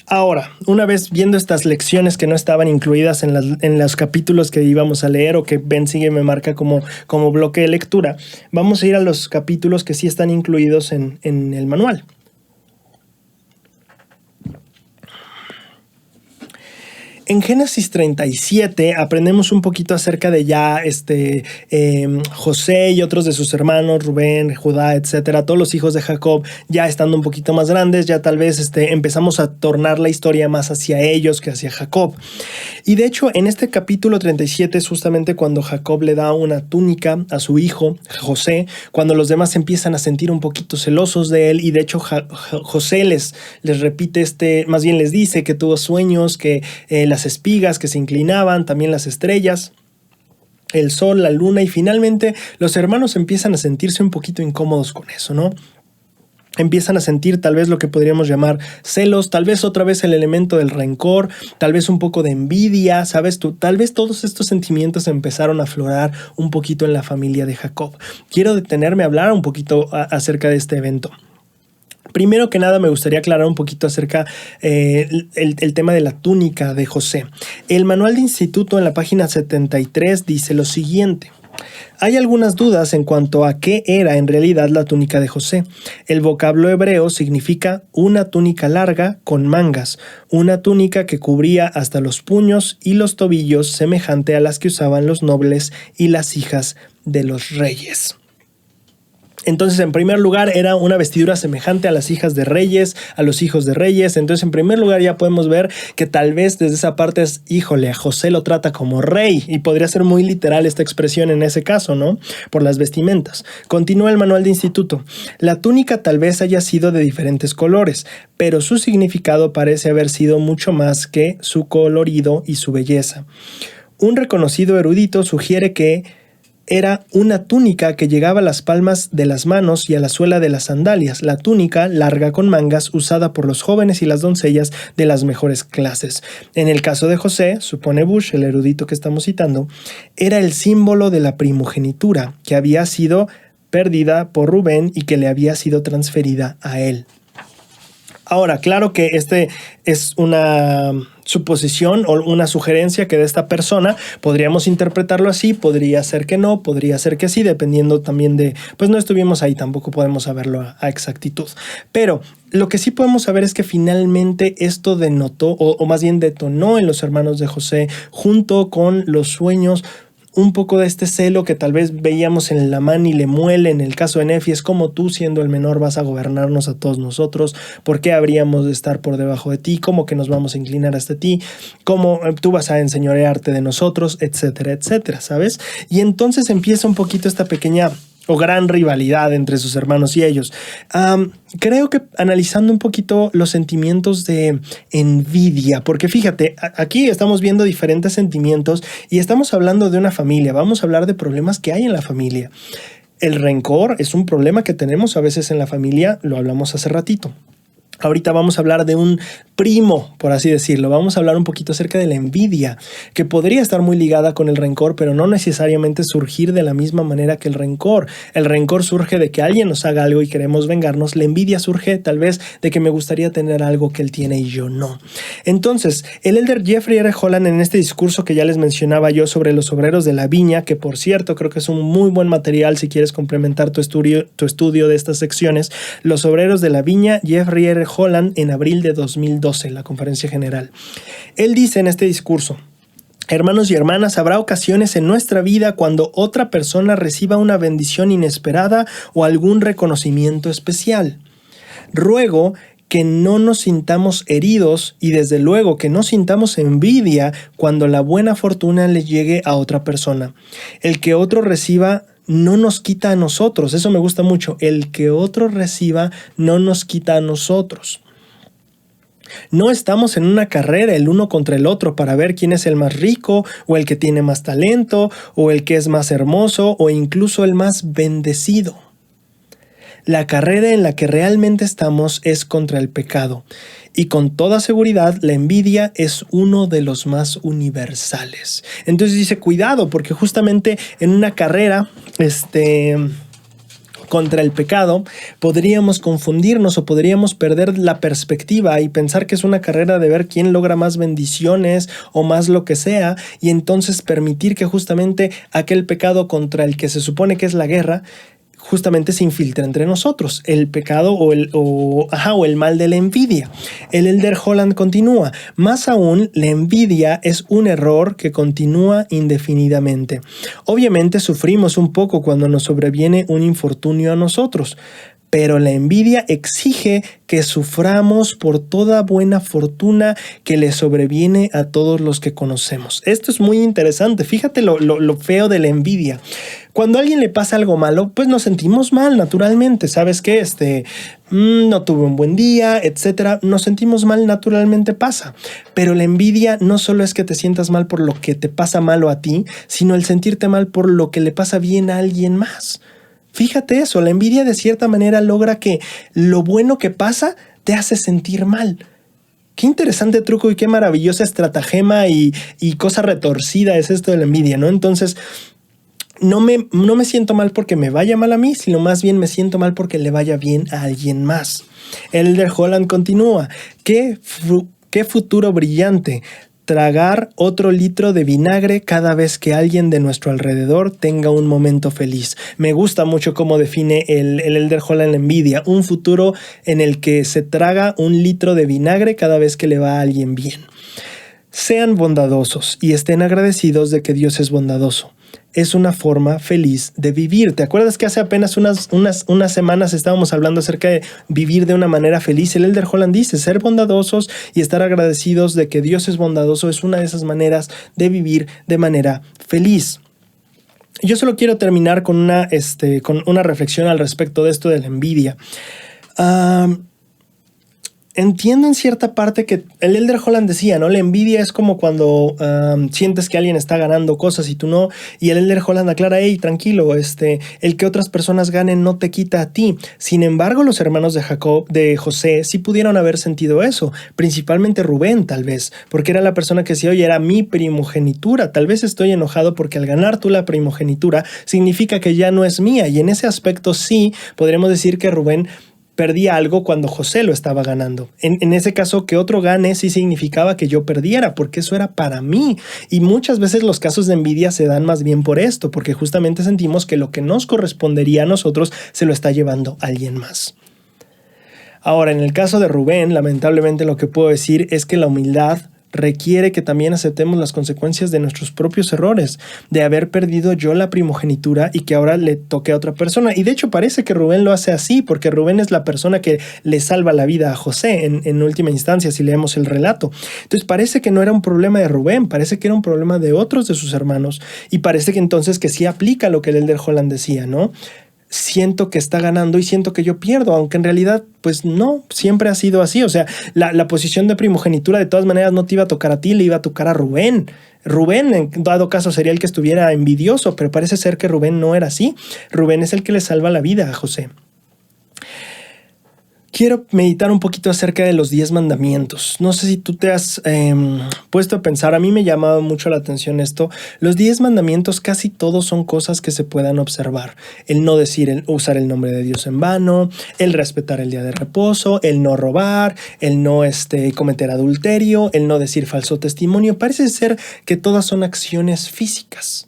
Ahora, una vez viendo estas lecciones que no estaban incluidas en los capítulos que íbamos a leer o que Ben Sigue me marca como bloque de lectura, vamos a ir a los capítulos que sí están incluidos en el manual. En Génesis 37 aprendemos un poquito acerca de ya José y otros de sus hermanos, Rubén, Judá, etcétera, todos los hijos de Jacob ya estando un poquito más grandes, ya tal vez empezamos a tornar la historia más hacia ellos que hacia Jacob. Y de hecho en este capítulo 37 es justamente cuando Jacob le da una túnica a su hijo José, cuando los demás empiezan a sentir un poquito celosos de él, y de hecho José les repite, más bien les dice que tuvo sueños, que las espigas que se inclinaban, también las estrellas, el sol, la luna, y finalmente los hermanos empiezan a sentirse un poquito incómodos con eso, ¿no? Empiezan a sentir tal vez lo que podríamos llamar celos, tal vez otra vez el elemento del rencor, tal vez un poco de envidia, ¿sabes tú? Tal vez todos estos sentimientos empezaron a aflorar un poquito en la familia de Jacob. Quiero detenerme a hablar un poquito acerca de este evento. Primero que nada me gustaría aclarar un poquito acerca el tema de la túnica de José. El manual de instituto en la página 73 dice lo siguiente. Hay algunas dudas en cuanto a qué era en realidad la túnica de José. El vocablo hebreo significa una túnica larga con mangas, una túnica que cubría hasta los puños y los tobillos, semejante a las que usaban los nobles y las hijas de los reyes. Entonces, en primer lugar, era una vestidura semejante a las hijas de reyes, a los hijos de reyes. Entonces, en primer lugar, ya podemos ver que tal vez desde esa parte es, híjole, a José lo trata como rey. Y podría ser muy literal esta expresión en ese caso, ¿no? Por las vestimentas. Continúa el manual de instituto. La túnica tal vez haya sido de diferentes colores, pero su significado parece haber sido mucho más que su colorido y su belleza. Un reconocido erudito sugiere que era una túnica que llegaba a las palmas de las manos y a la suela de las sandalias, la túnica larga con mangas usada por los jóvenes y las doncellas de las mejores clases. En el caso de José, supone Bush, el erudito que estamos citando, era el símbolo de la primogenitura que había sido perdida por Rubén y que le había sido transferida a él. Ahora, claro que es una suposición o una sugerencia que de esta persona podríamos interpretarlo así, podría ser que no, podría ser que sí, dependiendo también de, pues no estuvimos ahí, tampoco podemos saberlo a exactitud. Pero lo que sí podemos saber es que finalmente esto denotó, o más bien detonó en los hermanos de José, junto con los sueños, un poco de este celo que tal vez veíamos en Lamán y Lemuel en el caso de Nefi. Es como tú, siendo el menor, vas a gobernarnos a todos nosotros. ¿Por qué habríamos de estar por debajo de ti? ¿Cómo que nos vamos a inclinar hasta ti? ¿Cómo tú vas a enseñorearte de nosotros? Etcétera, etcétera, ¿sabes? Y entonces empieza un poquito esta pequeña o gran rivalidad entre sus hermanos y ellos. Creo que analizando un poquito los sentimientos de envidia, porque fíjate, aquí estamos viendo diferentes sentimientos y estamos hablando de una familia, vamos a hablar de problemas que hay en la familia. El rencor es un problema que tenemos a veces en la familia, lo hablamos hace ratito. Ahorita vamos a hablar de un primo, por así decirlo. Vamos a hablar un poquito acerca de la envidia, que podría estar muy ligada con el rencor, pero no necesariamente surgir de la misma manera que el rencor. El rencor surge de que alguien nos haga algo y queremos vengarnos. La envidia surge tal vez de que me gustaría tener algo que él tiene y yo no. Entonces, el elder Jeffrey R. Holland, en este discurso que ya les mencionaba yo sobre los obreros de la viña, que por cierto creo que es un muy buen material si quieres complementar tu estudio de estas secciones, los obreros de la viña, Jeffrey R. Holland, en abril de 2012, en la conferencia general. Él dice en este discurso: hermanos y hermanas, habrá ocasiones en nuestra vida cuando otra persona reciba una bendición inesperada o algún reconocimiento especial. Ruego que no nos sintamos heridos y desde luego que no sintamos envidia cuando la buena fortuna le llegue a otra persona. El que otro reciba no nos quita a nosotros. Eso me gusta mucho. El que otro reciba no nos quita a nosotros. No estamos en una carrera el uno contra el otro para ver quién es el más rico o el que tiene más talento o el que es más hermoso o incluso el más bendecido. La carrera en la que realmente estamos es contra el pecado. Y con toda seguridad, la envidia es uno de los más universales. Entonces dice, cuidado, porque justamente en una carrera, contra el pecado, podríamos confundirnos o podríamos perder la perspectiva y pensar que es una carrera de ver quién logra más bendiciones o más lo que sea, y entonces permitir que justamente aquel pecado contra el que se supone que es la guerra, justamente se infiltra entre nosotros, el pecado o el mal de la envidia. El Elder Holland continúa, más aún, la envidia es un error que continúa indefinidamente. Obviamente sufrimos un poco cuando nos sobreviene un infortunio a nosotros, pero la envidia exige que suframos por toda buena fortuna que le sobreviene a todos los que conocemos. Esto es muy interesante. Fíjate lo feo de la envidia. Cuando a alguien le pasa algo malo, pues nos sentimos mal naturalmente. ¿Sabes qué? No tuve un buen día, etcétera. Nos sentimos mal, naturalmente pasa. Pero la envidia no solo es que te sientas mal por lo que te pasa malo a ti, sino el sentirte mal por lo que le pasa bien a alguien más. Fíjate eso, la envidia de cierta manera logra que lo bueno que pasa te hace sentir mal. Qué interesante truco y qué maravillosa estratagema y cosa retorcida es esto de la envidia, ¿no? Entonces, no me siento mal porque me vaya mal a mí, sino más bien me siento mal porque le vaya bien a alguien más. Elder Holland continúa, qué futuro brillante. Tragar otro litro de vinagre cada vez que alguien de nuestro alrededor tenga un momento feliz. Me gusta mucho cómo define el Elder Holland la envidia. Un futuro en el que se traga un litro de vinagre cada vez que le va a alguien bien. Sean bondadosos y estén agradecidos de que Dios es bondadoso. Es una forma feliz de vivir. ¿Te acuerdas que hace apenas unas semanas estábamos hablando acerca de vivir de una manera feliz? El Elder Holland dice, ser bondadosos y estar agradecidos de que Dios es bondadoso es una de esas maneras de vivir de manera feliz. Yo solo quiero terminar con una reflexión al respecto de esto de la envidia. Entiendo en cierta parte que el Elder Holland decía, ¿no? La envidia es como cuando sientes que alguien está ganando cosas y tú no. Y el Elder Holland aclara, hey, tranquilo, el que otras personas ganen no te quita a ti. Sin embargo, los hermanos de José sí pudieron haber sentido eso. Principalmente Rubén, tal vez. Porque era la persona que decía, oye, era mi primogenitura. Tal vez estoy enojado porque al ganar tú la primogenitura significa que ya no es mía. Y en ese aspecto sí, podremos decir que Rubén perdía algo cuando José lo estaba ganando. En ese caso, que otro gane sí significaba que yo perdiera, porque eso era para mí. Y muchas veces los casos de envidia se dan más bien por esto, porque justamente sentimos que lo que nos correspondería a nosotros se lo está llevando alguien más. Ahora, en el caso de Rubén, lamentablemente lo que puedo decir es que la humildad requiere que también aceptemos las consecuencias de nuestros propios errores, de haber perdido yo la primogenitura y que ahora le toque a otra persona. Y de hecho parece que Rubén lo hace así, porque Rubén es la persona que le salva la vida a José en última instancia, si leemos el relato. Entonces parece que no era un problema de Rubén, parece que era un problema de otros de sus hermanos, y parece que entonces que sí aplica lo que el Elder Holland decía, ¿no? Siento que está ganando y siento que yo pierdo, aunque en realidad pues no, siempre ha sido así. O sea, la posición de primogenitura de todas maneras no te iba a tocar a ti, le iba a tocar a Rubén. Rubén en dado caso sería el que estuviera envidioso, pero parece ser que Rubén no era así. Rubén es el que le salva la vida a José. Quiero meditar un poquito acerca de los 10 mandamientos. No sé si tú te has puesto a pensar, a mí me llamaba mucho la atención esto. Los 10 mandamientos casi todos son cosas que se puedan observar. El no usar el nombre de Dios en vano, el respetar el día de reposo, el no robar, el no cometer adulterio, el no decir falso testimonio. Parece ser que todas son acciones físicas.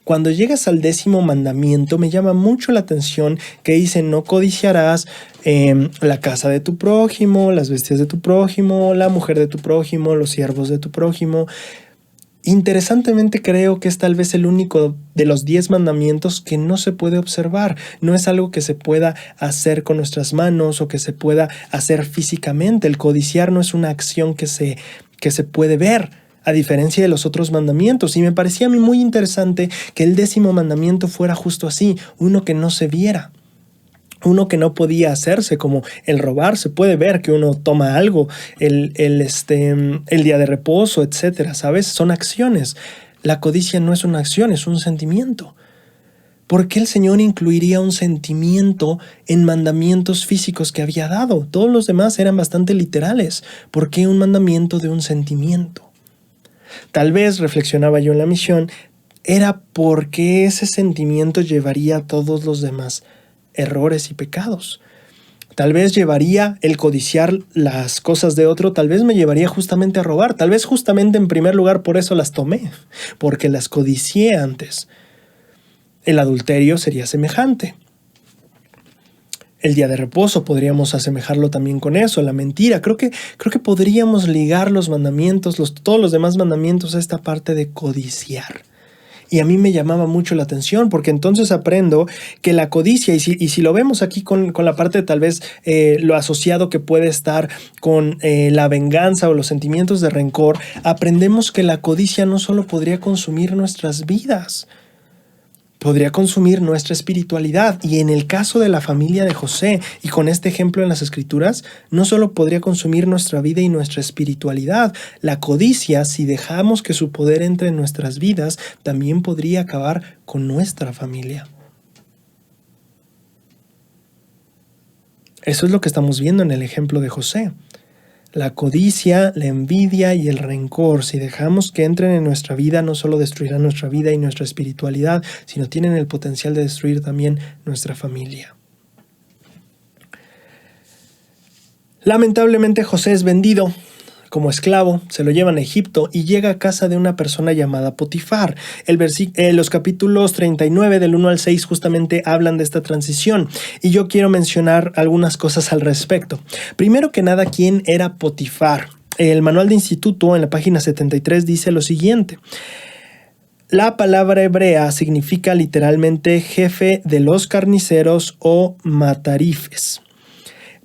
Cuando llegas al 10º mandamiento, me llama mucho la atención que dice: no codiciarás la casa de tu prójimo, las bestias de tu prójimo, la mujer de tu prójimo, los siervos de tu prójimo. Interesantemente, creo que es tal vez el único de los 10 mandamientos que no se puede observar. No es algo que se pueda hacer con nuestras manos o que se pueda hacer físicamente. El codiciar no es una acción que se puede ver, a diferencia de los otros mandamientos. Y me parecía a mí muy interesante que el 10º mandamiento fuera justo así, uno que no se viera, uno que no podía hacerse, como el robar. Se puede ver que uno toma algo, el día de reposo, etcétera, ¿sabes? Son acciones. La codicia no es una acción, es un sentimiento. ¿Por qué el Señor incluiría un sentimiento en mandamientos físicos que había dado? Todos los demás eran bastante literales. ¿Por qué un mandamiento de un sentimiento? Tal vez, reflexionaba yo en la misión, era porque ese sentimiento llevaría a todos los demás errores y pecados. Tal vez llevaría el codiciar las cosas de otro, tal vez me llevaría justamente a robar, tal vez justamente en primer lugar por eso las tomé, porque las codicié antes. El adulterio sería semejante. El día de reposo podríamos asemejarlo también con eso, la mentira. Creo que podríamos ligar los mandamientos, todos los demás mandamientos a esta parte de codiciar. Y a mí me llamaba mucho la atención porque entonces aprendo que la codicia, y si lo vemos aquí con la parte tal vez lo asociado que puede estar con la venganza o los sentimientos de rencor, aprendemos que la codicia no solo podría consumir nuestras vidas, podría consumir nuestra espiritualidad. Y en el caso de la familia de José, y con este ejemplo en las Escrituras, no solo podría consumir nuestra vida y nuestra espiritualidad, la codicia, si dejamos que su poder entre en nuestras vidas, también podría acabar con nuestra familia. Eso es lo que estamos viendo en el ejemplo de José. La codicia, la envidia y el rencor, si dejamos que entren en nuestra vida, no solo destruirán nuestra vida y nuestra espiritualidad, sino tienen el potencial de destruir también nuestra familia. Lamentablemente José es vendido como esclavo, se lo llevan a Egipto y llega a casa de una persona llamada Potifar. Los capítulos 39 del 1 al 6 justamente hablan de esta transición y yo quiero mencionar algunas cosas al respecto. Primero que nada, ¿quién era Potifar? El manual de instituto en la página 73 dice lo siguiente. La palabra hebrea significa literalmente jefe de los carniceros o matarifes.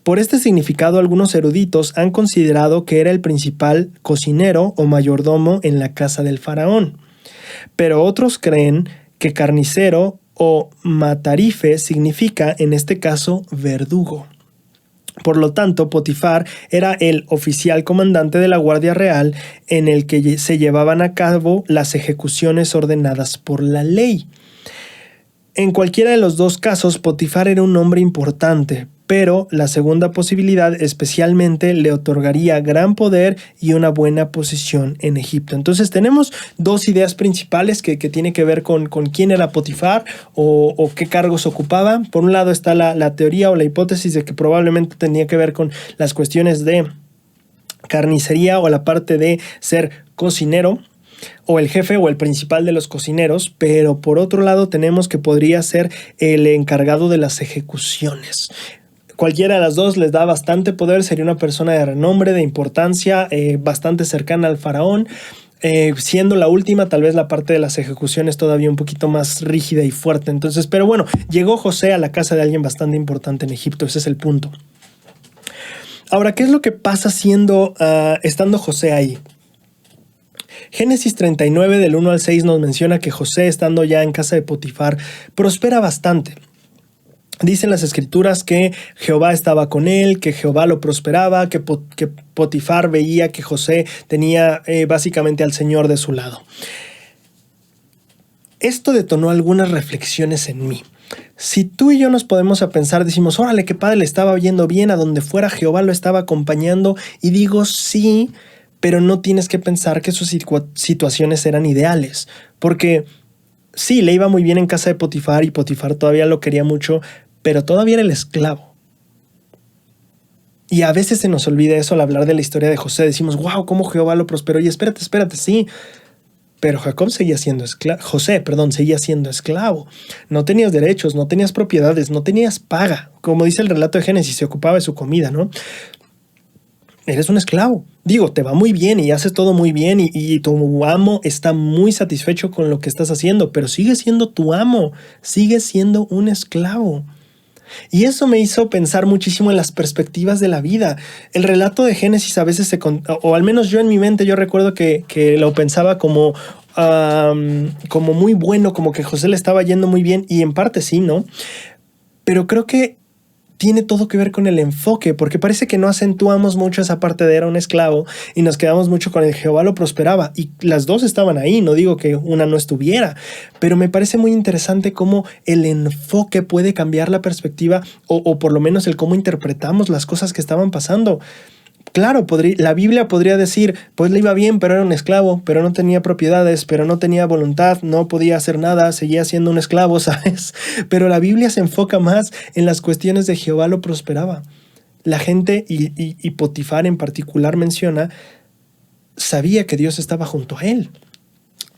Por este significado, algunos eruditos han considerado que era el principal cocinero o mayordomo en la casa del faraón. Pero otros creen que carnicero o matarife significa, en este caso, verdugo. Por lo tanto, Potifar era el oficial comandante de la Guardia Real en el que se llevaban a cabo las ejecuciones ordenadas por la ley. En cualquiera de los dos casos, Potifar era un hombre importante, pero la segunda posibilidad especialmente le otorgaría gran poder y una buena posición en Egipto. Entonces tenemos dos ideas principales que tienen que ver con quién era Potifar o qué cargos ocupaba. Por un lado está la teoría o la hipótesis de que probablemente tenía que ver con las cuestiones de carnicería o la parte de ser cocinero, o el jefe o el principal de los cocineros, pero por otro lado tenemos que podría ser el encargado de las ejecuciones. Cualquiera de las dos les da bastante poder, sería una persona de renombre, de importancia, bastante cercana al faraón, siendo la última tal vez la parte de las ejecuciones todavía un poquito más rígida y fuerte. Entonces, pero bueno, llegó José a la casa de alguien bastante importante en Egipto, ese es el punto. Ahora, ¿qué es lo que pasa estando José ahí? Génesis 39 del 1 al 6 nos menciona que José, estando ya en casa de Potifar, prospera bastante. Dicen las escrituras que Jehová estaba con él, que Jehová lo prosperaba, que Potifar veía que José tenía básicamente al Señor de su lado. Esto detonó algunas reflexiones en mí. Si tú y yo nos podemos a pensar, decimos, órale, qué padre, le estaba yendo bien, a donde fuera Jehová lo estaba acompañando, y digo sí, pero no tienes que pensar que sus situaciones eran ideales, porque sí, le iba muy bien en casa de Potifar y Potifar todavía lo quería mucho, pero todavía era el esclavo. Y a veces se nos olvida eso al hablar de la historia de José. Decimos, wow, cómo Jehová lo prosperó. Y espérate, sí. Pero seguía siendo esclavo. No tenías derechos, no tenías propiedades, no tenías paga. Como dice el relato de Génesis, se ocupaba de su comida, ¿no? Eres un esclavo. Digo, te va muy bien y haces todo muy bien y tu amo está muy satisfecho con lo que estás haciendo, pero sigue siendo tu amo, sigue siendo un esclavo. Y eso me hizo pensar muchísimo en las perspectivas de la vida. El relato de Génesis a veces o al menos yo en mi mente, yo recuerdo que lo pensaba como muy bueno, como que José le estaba yendo muy bien, y en parte sí, ¿no? Pero creo que tiene todo que ver con el enfoque, porque parece que no acentuamos mucho esa parte de era un esclavo y nos quedamos mucho con el Jehová lo prosperaba, y las dos estaban ahí, no digo que una no estuviera, pero me parece muy interesante cómo el enfoque puede cambiar la perspectiva o por lo menos el cómo interpretamos las cosas que estaban pasando. Claro, la Biblia podría decir, pues le iba bien, pero era un esclavo, pero no tenía propiedades, pero no tenía voluntad, no podía hacer nada, seguía siendo un esclavo, ¿sabes? Pero la Biblia se enfoca más en las cuestiones de Jehová lo prosperaba. La gente, y Potifar en particular menciona, sabía que Dios estaba junto a él.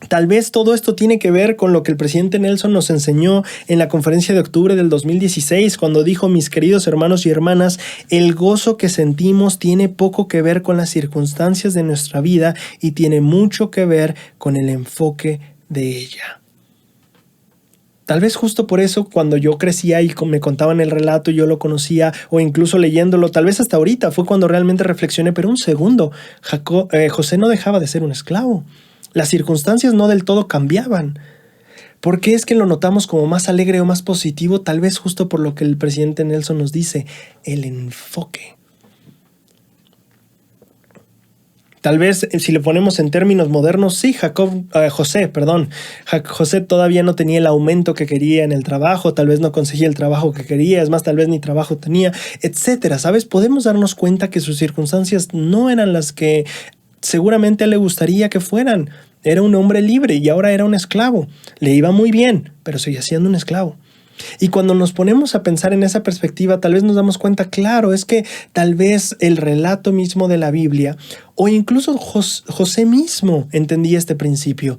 Tal vez todo esto tiene que ver con lo que el presidente Nelson nos enseñó en la conferencia de octubre del 2016, cuando dijo: mis queridos hermanos y hermanas, el gozo que sentimos tiene poco que ver con las circunstancias de nuestra vida y tiene mucho que ver con el enfoque de ella. Tal vez justo por eso, cuando yo crecía y me contaban el relato, yo lo conocía, o incluso leyéndolo, tal vez hasta ahorita fue cuando realmente reflexioné, pero un segundo, José no dejaba de ser un esclavo. Las circunstancias no del todo cambiaban. ¿Por qué es que lo notamos como más alegre o más positivo? Tal vez justo por lo que el presidente Nelson nos dice: el enfoque. Tal vez si le ponemos en términos modernos, sí, José todavía no tenía el aumento que quería en el trabajo, tal vez no conseguía el trabajo que quería, es más, tal vez ni trabajo tenía, etcétera. ¿Sabes? Podemos darnos cuenta que sus circunstancias no eran las que seguramente a él le gustaría que fueran. Era un hombre libre y ahora era un esclavo. Le iba muy bien, pero seguía siendo un esclavo. Y cuando nos ponemos a pensar en esa perspectiva, tal vez nos damos cuenta, claro, es que tal vez el relato mismo de la Biblia, o incluso José mismo entendía este principio.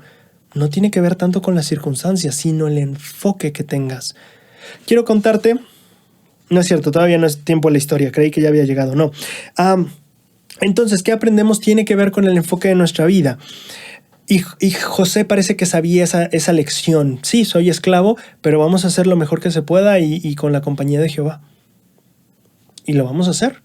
No tiene que ver tanto con las circunstancias, sino el enfoque que tengas. Quiero contarte, no es cierto, todavía no es tiempo de la historia, creí que ya había llegado, no. Entonces, ¿qué aprendemos? Tiene que ver con el enfoque de nuestra vida. Y José parece que sabía esa lección. Sí, soy esclavo, pero vamos a hacer lo mejor que se pueda y con la compañía de Jehová. Y lo vamos a hacer.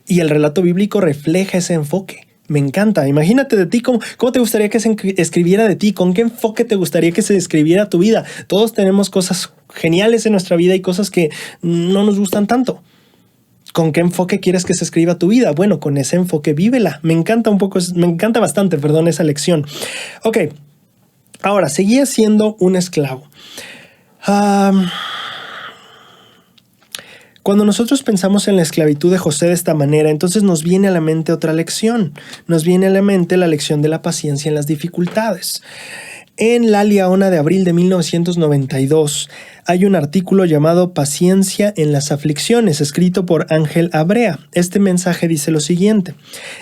Y el relato bíblico refleja ese enfoque. Me encanta. Imagínate de ti, ¿cómo te gustaría que se escribiera de ti? ¿Con qué enfoque te gustaría que se describiera tu vida? Todos tenemos cosas geniales en nuestra vida y cosas que no nos gustan tanto. ¿Con qué enfoque quieres que se escriba tu vida? Bueno, con ese enfoque vívela. Me encanta bastante, esa lección. Ok, ahora, seguía siendo un esclavo. Cuando nosotros pensamos en la esclavitud de José de esta manera, entonces nos viene a la mente otra lección. Nos viene a la mente la lección de la paciencia en las dificultades. En La Liaona de abril de 1992 hay un artículo llamado Paciencia en las aflicciones, escrito por Ángel Abrea. Este mensaje dice lo siguiente: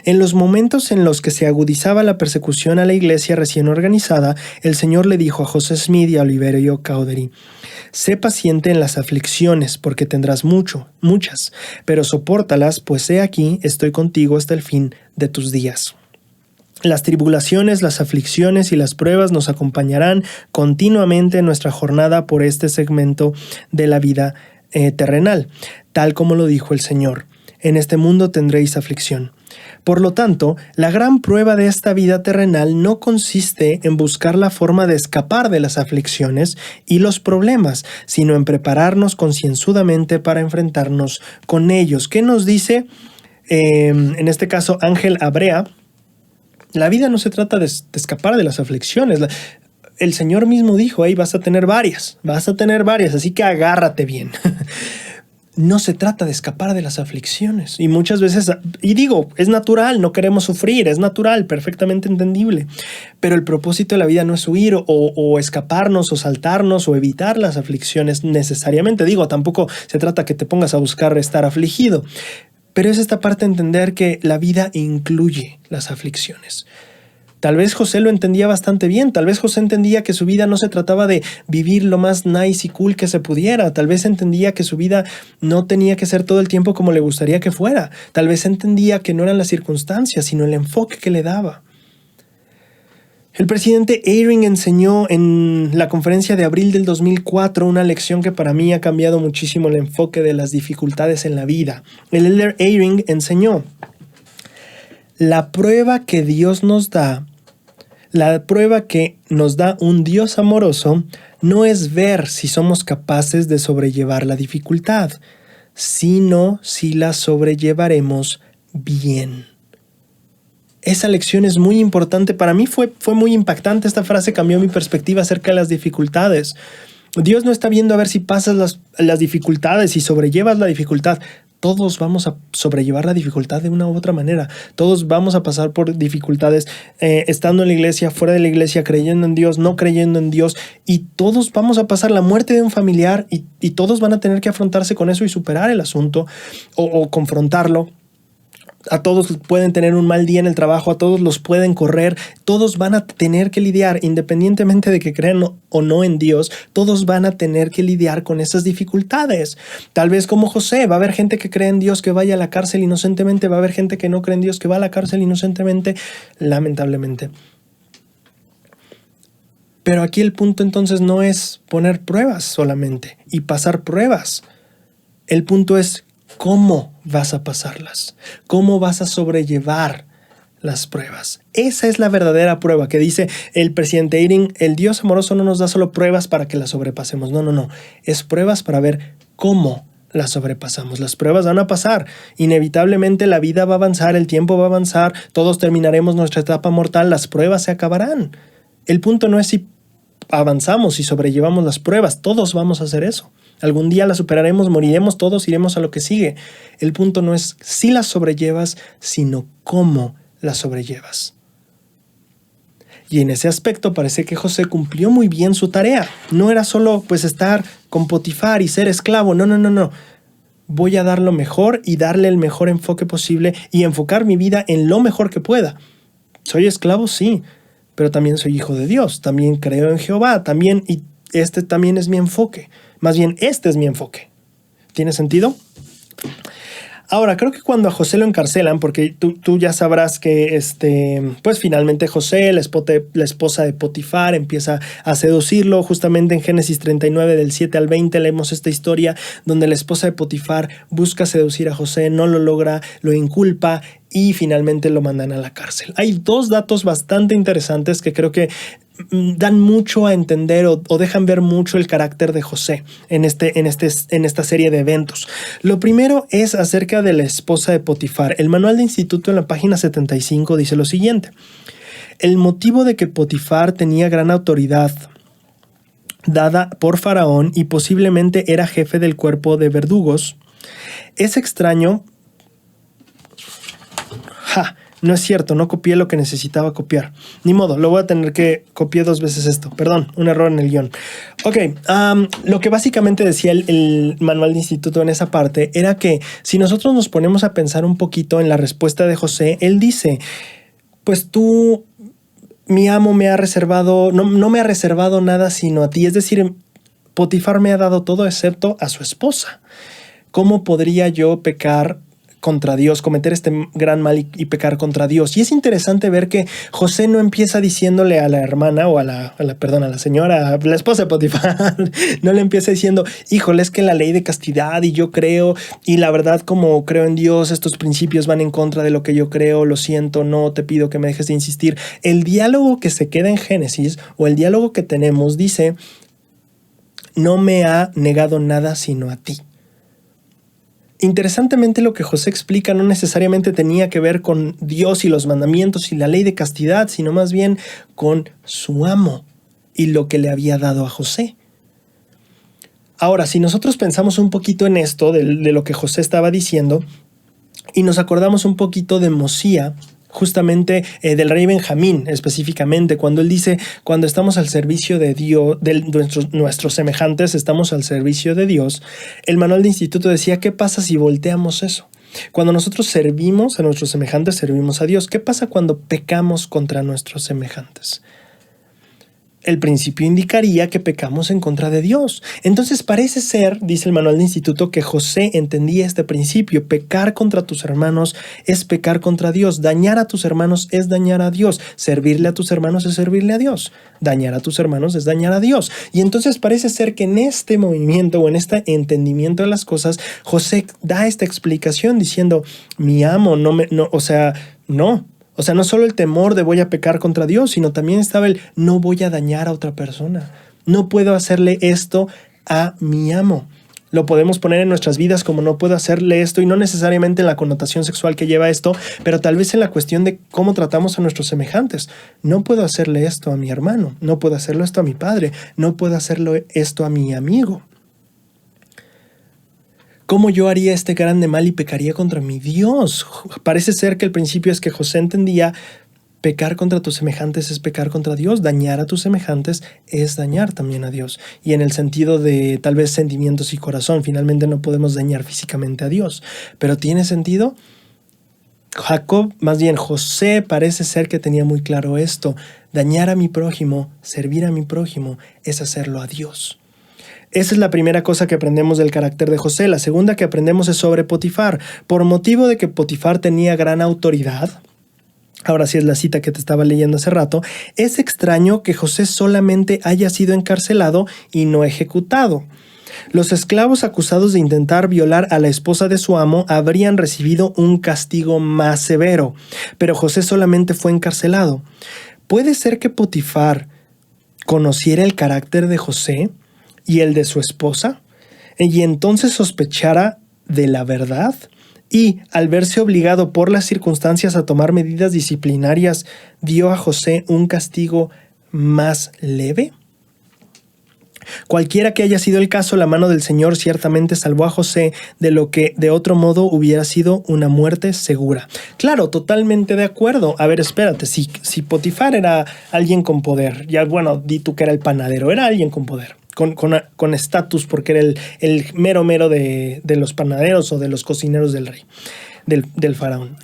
en los momentos en los que se agudizaba la persecución a la iglesia recién organizada, el Señor le dijo a José Smith y a Oliverio Cowdery: sé paciente en las aflicciones, porque tendrás muchas, pero sopórtalas, pues he aquí, estoy contigo hasta el fin de tus días. Las tribulaciones, las aflicciones y las pruebas nos acompañarán continuamente en nuestra jornada por este segmento de la vida terrenal, tal como lo dijo el Señor. En este mundo tendréis aflicción. Por lo tanto, la gran prueba de esta vida terrenal no consiste en buscar la forma de escapar de las aflicciones y los problemas, sino en prepararnos concienzudamente para enfrentarnos con ellos. ¿Qué nos dice, en este caso, Ángel Abrea? La vida no se trata de escapar de las aflicciones. El Señor mismo dijo: hey, vas a tener varias, así que agárrate bien. No se trata de escapar de las aflicciones. Y muchas veces, es natural, no queremos sufrir, es natural, perfectamente entendible. Pero el propósito de la vida no es huir o escaparnos o saltarnos o evitar las aflicciones necesariamente. Tampoco se trata que te pongas a buscar estar afligido. Pero es esta parte de entender que la vida incluye las aflicciones. Tal vez José lo entendía bastante bien. Tal vez José entendía que su vida no se trataba de vivir lo más nice y cool que se pudiera. Tal vez entendía que su vida no tenía que ser todo el tiempo como le gustaría que fuera. Tal vez entendía que no eran las circunstancias, sino el enfoque que le daba. El presidente Eyring enseñó en la conferencia de abril del 2004 una lección que para mí ha cambiado muchísimo el enfoque de las dificultades en la vida. El elder Eyring enseñó: la prueba que nos da un Dios amoroso no es ver si somos capaces de sobrellevar la dificultad, sino si la sobrellevaremos bien. Esa lección es muy importante. Para mí fue muy impactante. Esta frase cambió mi perspectiva acerca de las dificultades. Dios no está viendo a ver si pasas las dificultades y sobrellevas la dificultad. Todos vamos a sobrellevar la dificultad de una u otra manera. Todos vamos a pasar por dificultades estando en la iglesia, fuera de la iglesia, creyendo en Dios, no creyendo en Dios. Y todos vamos a pasar la muerte de un familiar y todos van a tener que afrontarse con eso y superar el asunto o confrontarlo. A todos pueden tener un mal día en el trabajo, a todos los pueden correr, todos van a tener que lidiar, independientemente de que crean o no en Dios, todos van a tener que lidiar con esas dificultades. Tal vez como José, va a haber gente que cree en Dios que vaya a la cárcel inocentemente, va a haber gente que no cree en Dios que va a la cárcel inocentemente, lamentablemente. Pero aquí el punto entonces no es poner pruebas solamente y pasar pruebas. El punto es cómo vas a pasarlas, cómo vas a sobrellevar las pruebas. Esa es la verdadera prueba que dice el presidente Eyring: el Dios amoroso no nos da solo pruebas para que las sobrepasemos. No. Es pruebas para ver cómo las sobrepasamos. Las pruebas van a pasar. Inevitablemente la vida va a avanzar, el tiempo va a avanzar, todos terminaremos nuestra etapa mortal, las pruebas se acabarán. El punto no es si avanzamos y sobrellevamos las pruebas, todos vamos a hacer eso. Algún día las superaremos, moriremos, todos iremos a lo que sigue. El punto no es si las sobrellevas, sino cómo las sobrellevas. Y en ese aspecto parece que José cumplió muy bien su tarea. No era solo pues estar con Potifar y ser esclavo, no. Voy a dar lo mejor y darle el mejor enfoque posible y enfocar mi vida en lo mejor que pueda. Soy esclavo, sí, pero también soy hijo de Dios, también creo en Jehová, y este también es mi enfoque. Más bien, este es mi enfoque. ¿Tiene sentido? Ahora, creo que cuando a José lo encarcelan, porque tú ya sabrás que pues finalmente José, la esposa de Potifar, empieza a seducirlo. Justamente en Génesis 39, del 7 al 20, leemos esta historia donde la esposa de Potifar busca seducir a José, no lo logra, lo inculpa y finalmente lo mandan a la cárcel. Hay dos datos bastante interesantes que creo que dan mucho a entender o dejan ver mucho el carácter de José en esta serie de eventos. Lo primero es acerca de la esposa de Potifar. El manual de instituto en la página 75 dice lo siguiente: el motivo de que Potifar tenía gran autoridad dada por Faraón y posiblemente era jefe del cuerpo de verdugos es extraño. No es cierto, no copié lo que necesitaba copiar. Ni modo, lo voy a tener que copiar 2 veces esto. Perdón, un error en el guión. Ok, lo que básicamente decía el manual de instituto en esa parte era que si nosotros nos ponemos a pensar un poquito en la respuesta de José, él dice, pues tú, mi amo me ha reservado, no me ha reservado nada sino a ti. Es decir, Potifar me ha dado todo excepto a su esposa. ¿Cómo podría yo pecar contra Dios, cometer este gran mal y pecar contra Dios? Y es interesante ver que José no empieza diciéndole a la hermana o a la señora, a la esposa de Potifar, no le empieza diciendo, híjole, es que la ley de castidad y yo creo, y la verdad como creo en Dios, estos principios van en contra de lo que yo creo, lo siento, no, te pido que me dejes de insistir. El diálogo que se queda en Génesis, o el diálogo que tenemos, dice, no me ha negado nada sino a ti. Interesantemente, lo que José explica no necesariamente tenía que ver con Dios y los mandamientos y la ley de castidad, sino más bien con su amo y lo que le había dado a José. Ahora, si nosotros pensamos un poquito en esto, de lo que José estaba diciendo, y nos acordamos un poquito de Mosía, justamente del rey Benjamín específicamente, cuando él dice, cuando estamos al servicio de Dios, de nuestros semejantes, estamos al servicio de Dios, el manual de instituto decía, ¿qué pasa si volteamos eso? Cuando nosotros servimos a nuestros semejantes, servimos a Dios. ¿Qué pasa cuando pecamos contra nuestros semejantes? El principio indicaría que pecamos en contra de Dios. Entonces parece ser, dice el manual de instituto, que José entendía este principio. Pecar contra tus hermanos es pecar contra Dios. Dañar a tus hermanos es dañar a Dios. Servirle a tus hermanos es servirle a Dios. Dañar a tus hermanos es dañar a Dios. Y entonces parece ser que en este movimiento o en este entendimiento de las cosas, José da esta explicación diciendo, mi amo, no. O sea, no solo el temor de voy a pecar contra Dios, sino también estaba el no voy a dañar a otra persona. No puedo hacerle esto a mi amo. Lo podemos poner en nuestras vidas como no puedo hacerle esto, y no necesariamente en la connotación sexual que lleva esto, pero tal vez en la cuestión de cómo tratamos a nuestros semejantes. No puedo hacerle esto a mi hermano, no puedo hacerlo esto a mi padre, no puedo hacerlo esto a mi amigo. ¿Cómo yo haría este grande mal y pecaría contra mi Dios? Parece ser que el principio es que José entendía pecar contra tus semejantes es pecar contra Dios, dañar a tus semejantes es dañar también a Dios. Y en el sentido de tal vez sentimientos y corazón, finalmente no podemos dañar físicamente a Dios. ¿Pero tiene sentido? José parece ser que tenía muy claro esto. Dañar a mi prójimo, servir a mi prójimo, es hacerlo a Dios. Esa es la primera cosa que aprendemos del carácter de José. La segunda que aprendemos es sobre Potifar. Por motivo de que Potifar tenía gran autoridad, ahora sí es la cita que te estaba leyendo hace rato, es extraño que José solamente haya sido encarcelado y no ejecutado. Los esclavos acusados de intentar violar a la esposa de su amo habrían recibido un castigo más severo, pero José solamente fue encarcelado. ¿Puede ser que Potifar conociera el carácter de José y el de su esposa, y entonces sospechara de la verdad? Y, al verse obligado por las circunstancias a tomar medidas disciplinarias, dio a José un castigo más leve. Cualquiera que haya sido el caso, la mano del Señor ciertamente salvó a José de lo que de otro modo hubiera sido una muerte segura. Claro, totalmente de acuerdo. A ver, espérate, si Potifar era alguien con poder, ya bueno, di tú que era el panadero, era alguien con poder, con estatus, porque era el mero de los panaderos o de los cocineros del rey, del faraón.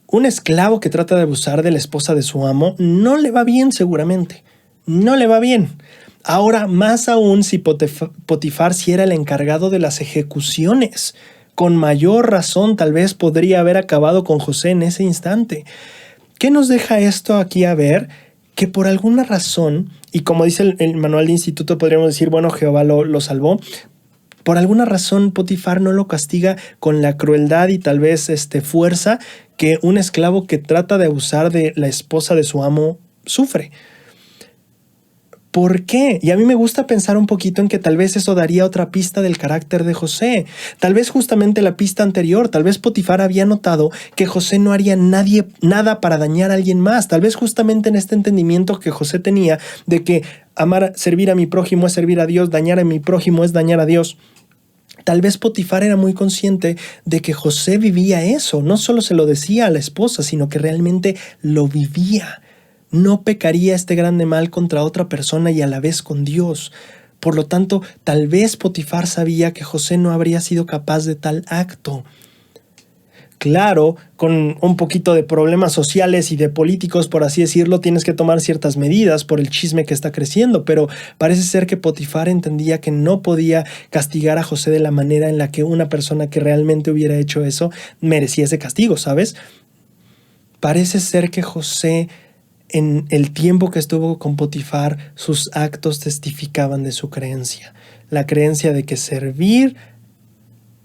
Un esclavo que trata de abusar de la esposa de su amo no le va bien seguramente. No le va bien. Ahora, más aún si Potifar si era el encargado de las ejecuciones. Con mayor razón tal vez podría haber acabado con José en ese instante. ¿Qué nos deja esto aquí a ver? Que por alguna razón, y como dice el manual de instituto, podríamos decir, bueno, Jehová lo salvó. Por alguna razón Potifar no lo castiga con la crueldad y tal vez fuerza que un esclavo que trata de abusar de la esposa de su amo sufre. ¿Por qué? Y a mí me gusta pensar un poquito en que tal vez eso daría otra pista del carácter de José. Tal vez justamente la pista anterior, tal vez Potifar había notado que José no haría nada para dañar a alguien más. Tal vez justamente en este entendimiento que José tenía de que servir a mi prójimo es servir a Dios, dañar a mi prójimo es dañar a Dios. Tal vez Potifar era muy consciente de que José vivía eso. No solo se lo decía a la esposa, sino que realmente lo vivía. No pecaría este grande mal contra otra persona y a la vez con Dios. Por lo tanto, tal vez Potifar sabía que José no habría sido capaz de tal acto. Claro, con un poquito de problemas sociales y de políticos, por así decirlo, tienes que tomar ciertas medidas por el chisme que está creciendo, pero parece ser que Potifar entendía que no podía castigar a José de la manera en la que una persona que realmente hubiera hecho eso merecía ese castigo, ¿sabes? Parece ser que José, en el tiempo que estuvo con Potifar, sus actos testificaban de su creencia. La creencia de que servir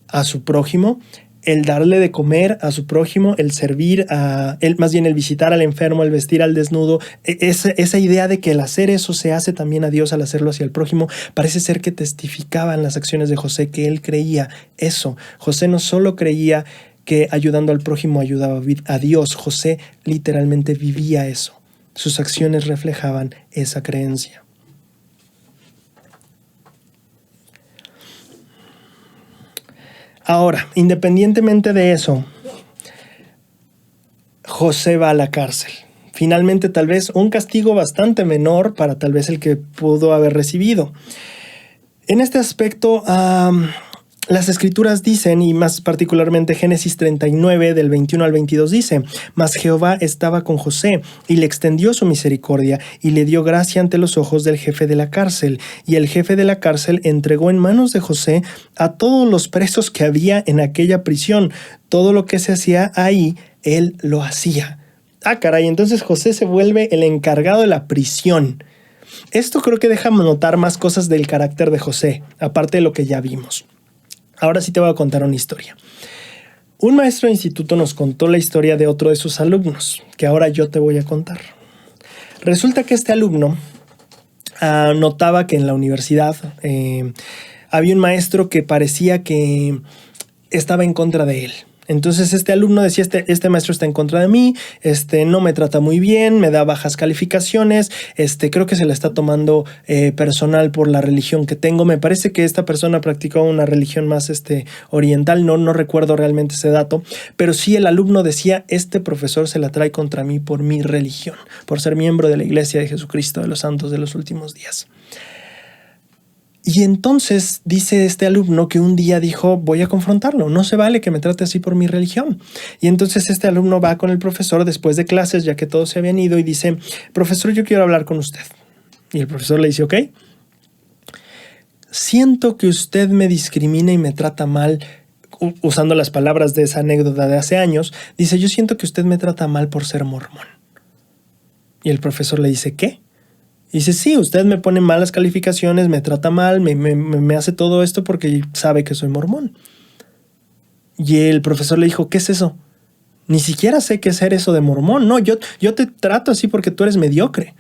a su prójimo, el darle de comer a su prójimo, el servir el visitar al enfermo, el vestir al desnudo, esa idea de que el hacer eso se hace también a Dios al hacerlo hacia el prójimo, parece ser que testificaban las acciones de José que él creía eso. José no solo creía que ayudando al prójimo ayudaba a Dios, José literalmente vivía eso. Sus acciones reflejaban esa creencia. Ahora, independientemente de eso, José va a la cárcel. Finalmente, tal vez un castigo bastante menor para tal vez el que pudo haber recibido. En este aspecto, las escrituras dicen, y más particularmente Génesis 39 del 21 al 22 dice: mas Jehová estaba con José y le extendió su misericordia y le dio gracia ante los ojos del jefe de la cárcel. Y el jefe de la cárcel entregó en manos de José a todos los presos que había en aquella prisión. Todo lo que se hacía ahí, él lo hacía. Ah, caray, entonces José se vuelve el encargado de la prisión. Esto creo que deja notar más cosas del carácter de José, aparte de lo que ya vimos. Ahora sí te voy a contar una historia. Un maestro de instituto nos contó la historia de otro de sus alumnos, que ahora yo te voy a contar. Resulta que este alumno notaba que en la universidad había un maestro que parecía que estaba en contra de él. Entonces este alumno decía, este maestro está en contra de mí, no me trata muy bien, me da bajas calificaciones, creo que se la está tomando personal por la religión que tengo. Me parece que esta persona practicaba una religión más oriental, no recuerdo realmente ese dato, pero sí el alumno decía, este profesor se la trae contra mí por mi religión, por ser miembro de la Iglesia de Jesucristo de los Santos de los Últimos Días. Y entonces dice este alumno que un día dijo, voy a confrontarlo, no se vale que me trate así por mi religión. Y entonces este alumno va con el profesor después de clases, ya que todos se habían ido, y dice, profesor, yo quiero hablar con usted. Y el profesor le dice, ok, siento que usted me discrimina y me trata mal, usando las palabras de esa anécdota de hace años, dice, yo siento que usted me trata mal por ser mormón. Y el profesor le dice, ¿qué? Y dice, sí, usted me pone malas calificaciones, me trata mal, me hace todo esto porque sabe que soy mormón. Y el profesor le dijo, ¿qué es eso? Ni siquiera sé qué es ser eso de mormón. No, yo te trato así porque tú eres mediocre.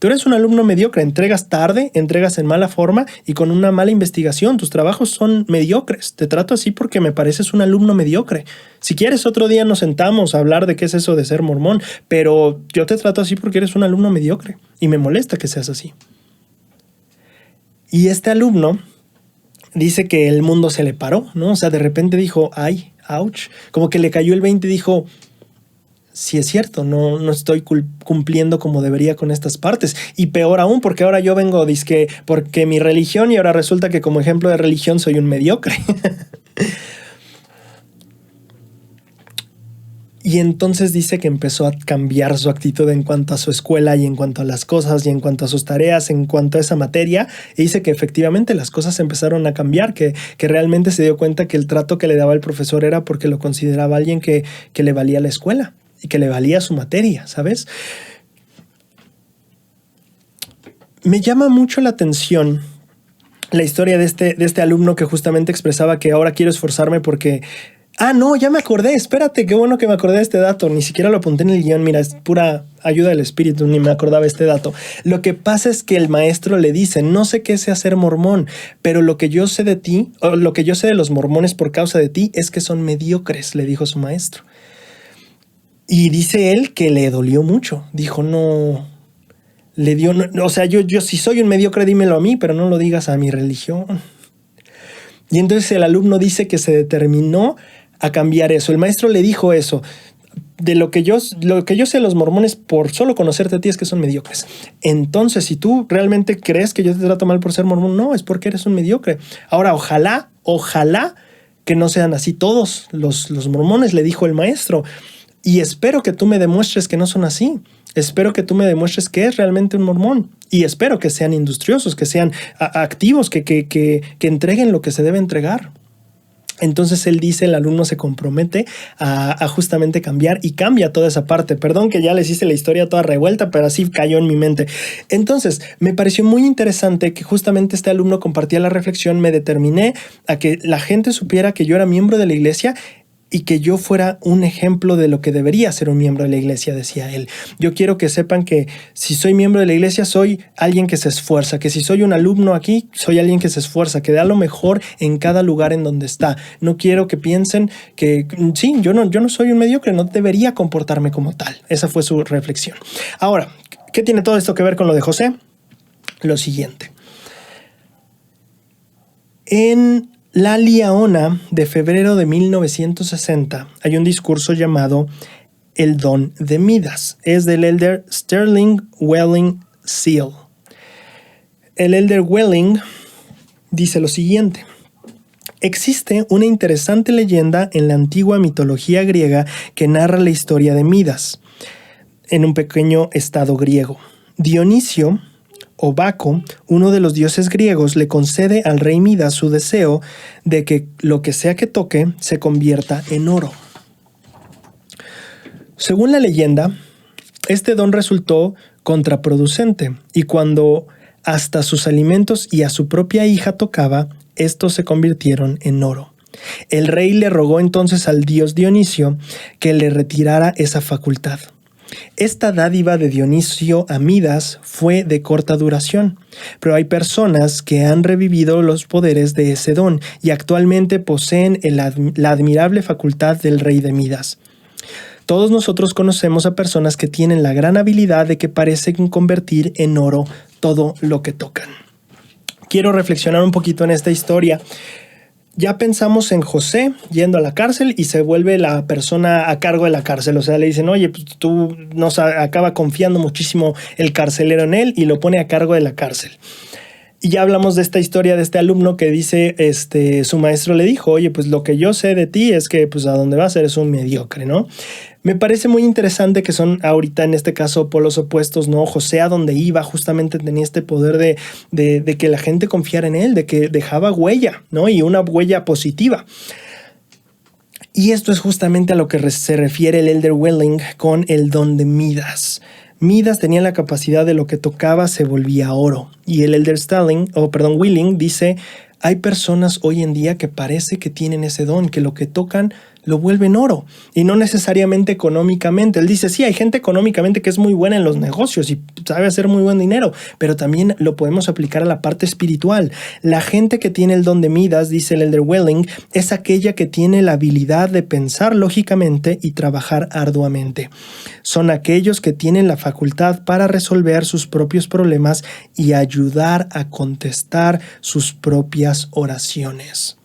Tú eres un alumno mediocre, entregas tarde, entregas en mala forma y con una mala investigación. Tus trabajos son mediocres. Te trato así porque me pareces un alumno mediocre. Si quieres, otro día nos sentamos a hablar de qué es eso de ser mormón, pero yo te trato así porque eres un alumno mediocre y me molesta que seas así. Y este alumno dice que el mundo se le paró, ¿no? O sea, de repente dijo, ay, ouch, como que le cayó el 20 y dijo, sí es cierto, no estoy cumpliendo como debería con estas partes. Y peor aún, porque ahora yo vengo, dizque, porque mi religión, y ahora resulta que como ejemplo de religión soy un mediocre. Y entonces dice que empezó a cambiar su actitud en cuanto a su escuela y en cuanto a las cosas y en cuanto a sus tareas, en cuanto a esa materia. Y dice que efectivamente las cosas empezaron a cambiar, que realmente se dio cuenta que el trato que le daba el profesor era porque lo consideraba alguien que le valía la escuela y que le valía su materia, ¿sabes? Me llama mucho la atención la historia de este alumno que justamente expresaba que ahora quiero esforzarme porque... Ah, no, ya me acordé, espérate, qué bueno que me acordé de este dato, ni siquiera lo apunté en el guión, mira, es pura ayuda del espíritu, ni me acordaba este dato. Lo que pasa es que el maestro le dice, no sé qué sea ser mormón, pero lo que yo sé de ti, o lo que yo sé de los mormones por causa de ti, es que son mediocres, le dijo su maestro. Y dice él que le dolió mucho, dijo, no, le dio, no, o sea, yo si soy un mediocre, dímelo a mí, pero no lo digas a mi religión. Y entonces el alumno dice que se determinó a cambiar eso. El maestro le dijo eso. De lo que yo sé de los mormones por solo conocerte a ti es que son mediocres. Entonces, si tú realmente crees que yo te trato mal por ser mormón, no, es porque eres un mediocre. Ahora, ojalá que no sean así todos los mormones, le dijo el maestro. Y espero que tú me demuestres que no son así. Espero que tú me demuestres que es realmente un mormón. Y espero que sean industriosos, que sean activos, que entreguen lo que se debe entregar. Entonces él dice, el alumno se compromete a justamente cambiar y cambia toda esa parte. Perdón que ya les hice la historia toda revuelta, pero así cayó en mi mente. Entonces me pareció muy interesante que justamente este alumno compartía la reflexión. Me determiné a que la gente supiera que yo era miembro de la iglesia y que yo fuera un ejemplo de lo que debería ser un miembro de la iglesia, decía él. Yo quiero que sepan que si soy miembro de la iglesia, soy alguien que se esfuerza, que si soy un alumno aquí, soy alguien que se esfuerza, que da lo mejor en cada lugar en donde está. No quiero que piensen que, sí, yo no soy un mediocre, no debería comportarme como tal. Esa fue su reflexión. Ahora, ¿qué tiene todo esto que ver con lo de José? Lo siguiente. En La Liahona de febrero de 1960 hay un discurso llamado El Don de Midas. Es del elder Sterling Welling Seal. El elder Welling dice lo siguiente. Existe una interesante leyenda en la antigua mitología griega que narra la historia de Midas en un pequeño estado griego. Dionisio o Baco, uno de los dioses griegos, le concede al rey Midas su deseo de que lo que sea que toque se convierta en oro. Según la leyenda, este don resultó contraproducente y cuando hasta sus alimentos y a su propia hija tocaba, estos se convirtieron en oro. El rey le rogó entonces al dios Dionisio que le retirara esa facultad. Esta dádiva de Dionisio a Midas fue de corta duración, pero hay personas que han revivido los poderes de ese don y actualmente poseen la admirable facultad del rey de Midas. Todos nosotros conocemos a personas que tienen la gran habilidad de que parecen convertir en oro todo lo que tocan. Quiero reflexionar un poquito en esta historia. Ya pensamos en José yendo a la cárcel y se vuelve la persona a cargo de la cárcel. O sea, le dicen, oye, pues tú nos acaba confiando muchísimo el carcelero en él y lo pone a cargo de la cárcel. Y ya hablamos de esta historia de este alumno que dice, su maestro le dijo, oye, pues lo que yo sé de ti es que pues a donde vas eres un mediocre, ¿no? Me parece muy interesante que son ahorita en este caso polos opuestos, ¿no? José a donde iba justamente tenía este poder de que la gente confiara en él, de que dejaba huella, ¿no? Y una huella positiva. Y esto es justamente a lo que se refiere el Elder Welling con el don de Midas. Midas tenía la capacidad de lo que tocaba se volvía oro. Y el Elder Willing dice, hay personas hoy en día que parece que tienen ese don, que lo que tocan lo vuelven oro. Y no necesariamente económicamente. Él dice, sí, hay gente económicamente que es muy buena en los negocios y sabe hacer muy buen dinero, pero también lo podemos aplicar a la parte espiritual. La gente que tiene el don de Midas, dice el Elder Welling, es aquella que tiene la habilidad de pensar lógicamente y trabajar arduamente. Son aquellos que tienen la facultad para resolver sus propios problemas y ayudar a contestar sus propias oraciones.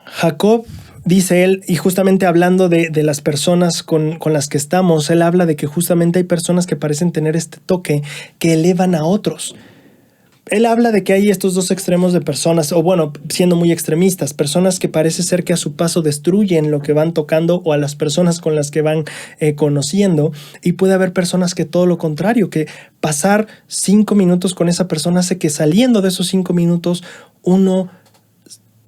Jacob, dice él, y justamente hablando de las personas con las que estamos, él habla de que justamente hay personas que parecen tener este toque que elevan a otros. Él habla de que hay estos dos extremos de personas, o bueno, siendo muy extremistas, personas que parece ser que a su paso destruyen lo que van tocando o a las personas con las que van conociendo, y puede haber personas que todo lo contrario, que pasar 5 minutos con esa persona hace que saliendo de esos 5 minutos uno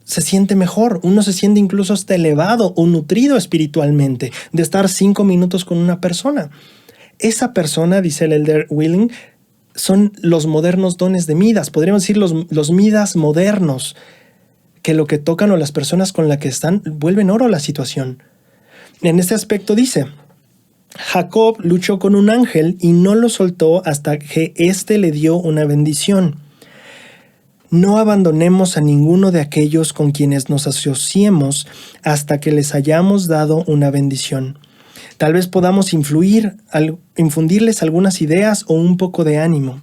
se siente mejor, uno se siente incluso hasta elevado o nutrido espiritualmente de estar 5 minutos con una persona. Esa persona, dice el Elder Willing, son los modernos dones de Midas, podríamos decir los Midas modernos, que lo que tocan o las personas con las que están vuelven oro la situación. En este aspecto dice, Jacob luchó con un ángel y no lo soltó hasta que éste le dio una bendición. No abandonemos a ninguno de aquellos con quienes nos asociemos hasta que les hayamos dado una bendición. Tal vez podamos infundirles algunas ideas o un poco de ánimo.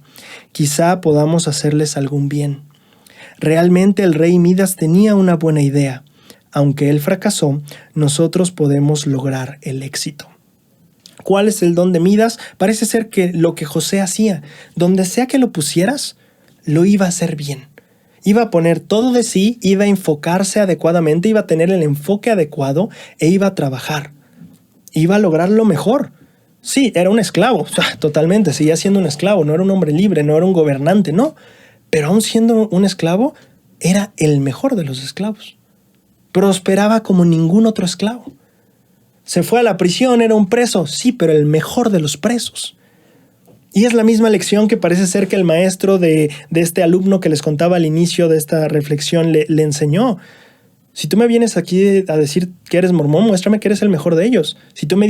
Quizá podamos hacerles algún bien. Realmente el rey Midas tenía una buena idea. Aunque él fracasó, nosotros podemos lograr el éxito. ¿Cuál es el don de Midas? Parece ser que lo que José hacía, donde sea que lo pusieras, lo iba a hacer bien. Iba a poner todo de sí, iba a enfocarse adecuadamente, iba a tener el enfoque adecuado e iba a trabajar. Iba a lograr lo mejor. Sí, era un esclavo, totalmente, seguía siendo un esclavo, no era un hombre libre, no era un gobernante, no. Pero aún siendo un esclavo, era el mejor de los esclavos. Prosperaba como ningún otro esclavo. Se fue a la prisión, era un preso, sí, pero el mejor de los presos. Y es la misma lección que parece ser que el maestro de este alumno que les contaba al inicio de esta reflexión le enseñó. Si tú me vienes aquí a decir que eres mormón, muéstrame que eres el mejor de ellos. Si tú me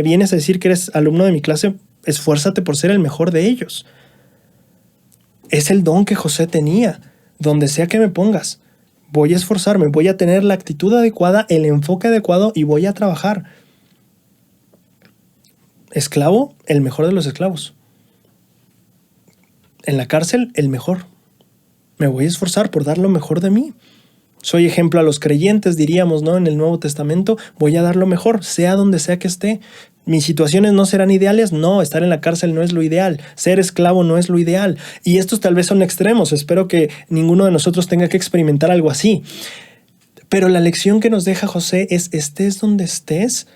vienes a decir que eres alumno de mi clase, esfuérzate por ser el mejor de ellos. Es el don que José tenía. Donde sea que me pongas, voy a esforzarme, voy a tener la actitud adecuada, el enfoque adecuado y voy a trabajar. Esclavo, el mejor de los esclavos. En la cárcel, el mejor. Me voy a esforzar por dar lo mejor de mí. Soy ejemplo a los creyentes, diríamos, ¿no? En el Nuevo Testamento, voy a dar lo mejor, sea donde sea que esté. ¿Mis situaciones no serán ideales? No, estar en la cárcel no es lo ideal. Ser esclavo no es lo ideal. Y estos tal vez son extremos. Espero que ninguno de nosotros tenga que experimentar algo así. Pero la lección que nos deja José es, estés donde estés,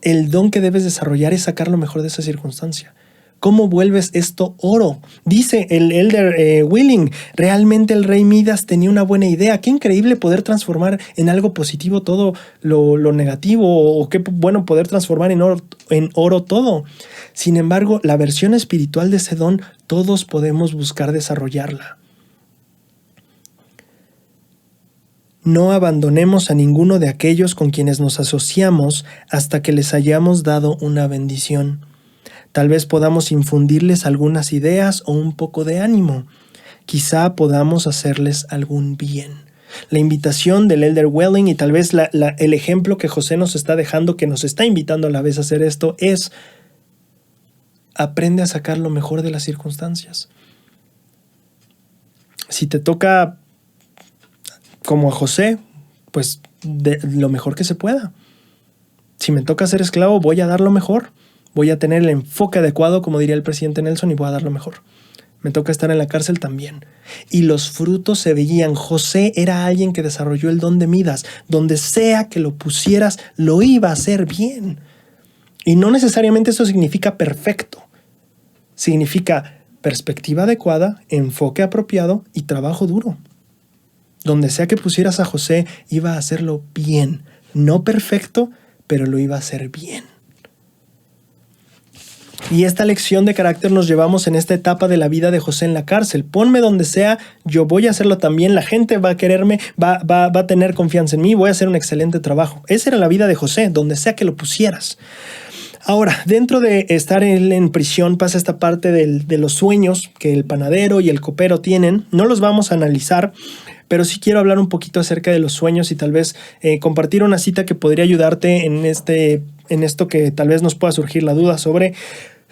el don que debes desarrollar es sacar lo mejor de esa circunstancia. ¿Cómo vuelves esto oro? Dice el Elder Willing, realmente el rey Midas tenía una buena idea. Qué increíble poder transformar en algo positivo todo lo negativo, o qué bueno poder transformar en oro todo. Sin embargo, la versión espiritual de ese don, todos podemos buscar desarrollarla. No abandonemos a ninguno de aquellos con quienes nos asociamos hasta que les hayamos dado una bendición. Tal vez podamos infundirles algunas ideas o un poco de ánimo. Quizá podamos hacerles algún bien. La invitación del Elder Welling y tal vez el ejemplo que José nos está dejando, que nos está invitando a la vez a hacer esto, es aprende a sacar lo mejor de las circunstancias. Si te toca como a José, pues de lo mejor que se pueda. Si me toca ser esclavo, voy a dar lo mejor. Voy a tener el enfoque adecuado, como diría el presidente Nelson, y voy a dar lo mejor. Me toca estar en la cárcel también. Y los frutos se veían. José era alguien que desarrolló el don de Midas. Donde sea que lo pusieras, lo iba a hacer bien. Y no necesariamente eso significa perfecto. Significa perspectiva adecuada, enfoque apropiado y trabajo duro. Donde sea que pusieras a José, iba a hacerlo bien. No perfecto, pero lo iba a hacer bien. Y esta lección de carácter nos llevamos en esta etapa de la vida de José en la cárcel. Ponme donde sea, yo voy a hacerlo también. La gente va a quererme, va a tener confianza en mí, voy a hacer un excelente trabajo. Esa era la vida de José, donde sea que lo pusieras. Ahora, dentro de estar en prisión pasa esta parte de los sueños que el panadero y el copero tienen. No los vamos a analizar, pero sí quiero hablar un poquito acerca de los sueños y tal vez compartir una cita que podría ayudarte en esto que tal vez nos pueda surgir la duda sobre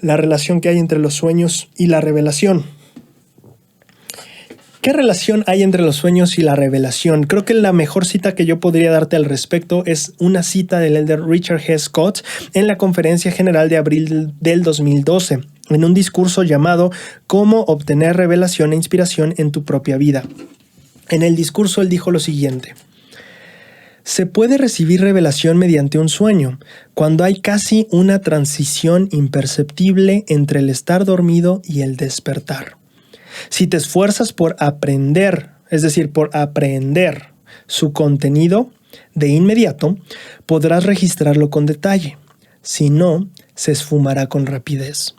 la relación que hay entre los sueños y la revelación. ¿Qué relación hay entre los sueños y la revelación? Creo que la mejor cita que yo podría darte al respecto es una cita del elder Richard G. Scott en la Conferencia General de abril del 2012, en un discurso llamado «Cómo obtener revelación e inspiración en tu propia vida». En el discurso él dijo lo siguiente: se puede recibir revelación mediante un sueño, cuando hay casi una transición imperceptible entre el estar dormido y el despertar. Si te esfuerzas por aprender, es decir, por aprehender su contenido de inmediato, podrás registrarlo con detalle. Si no, se esfumará con rapidez.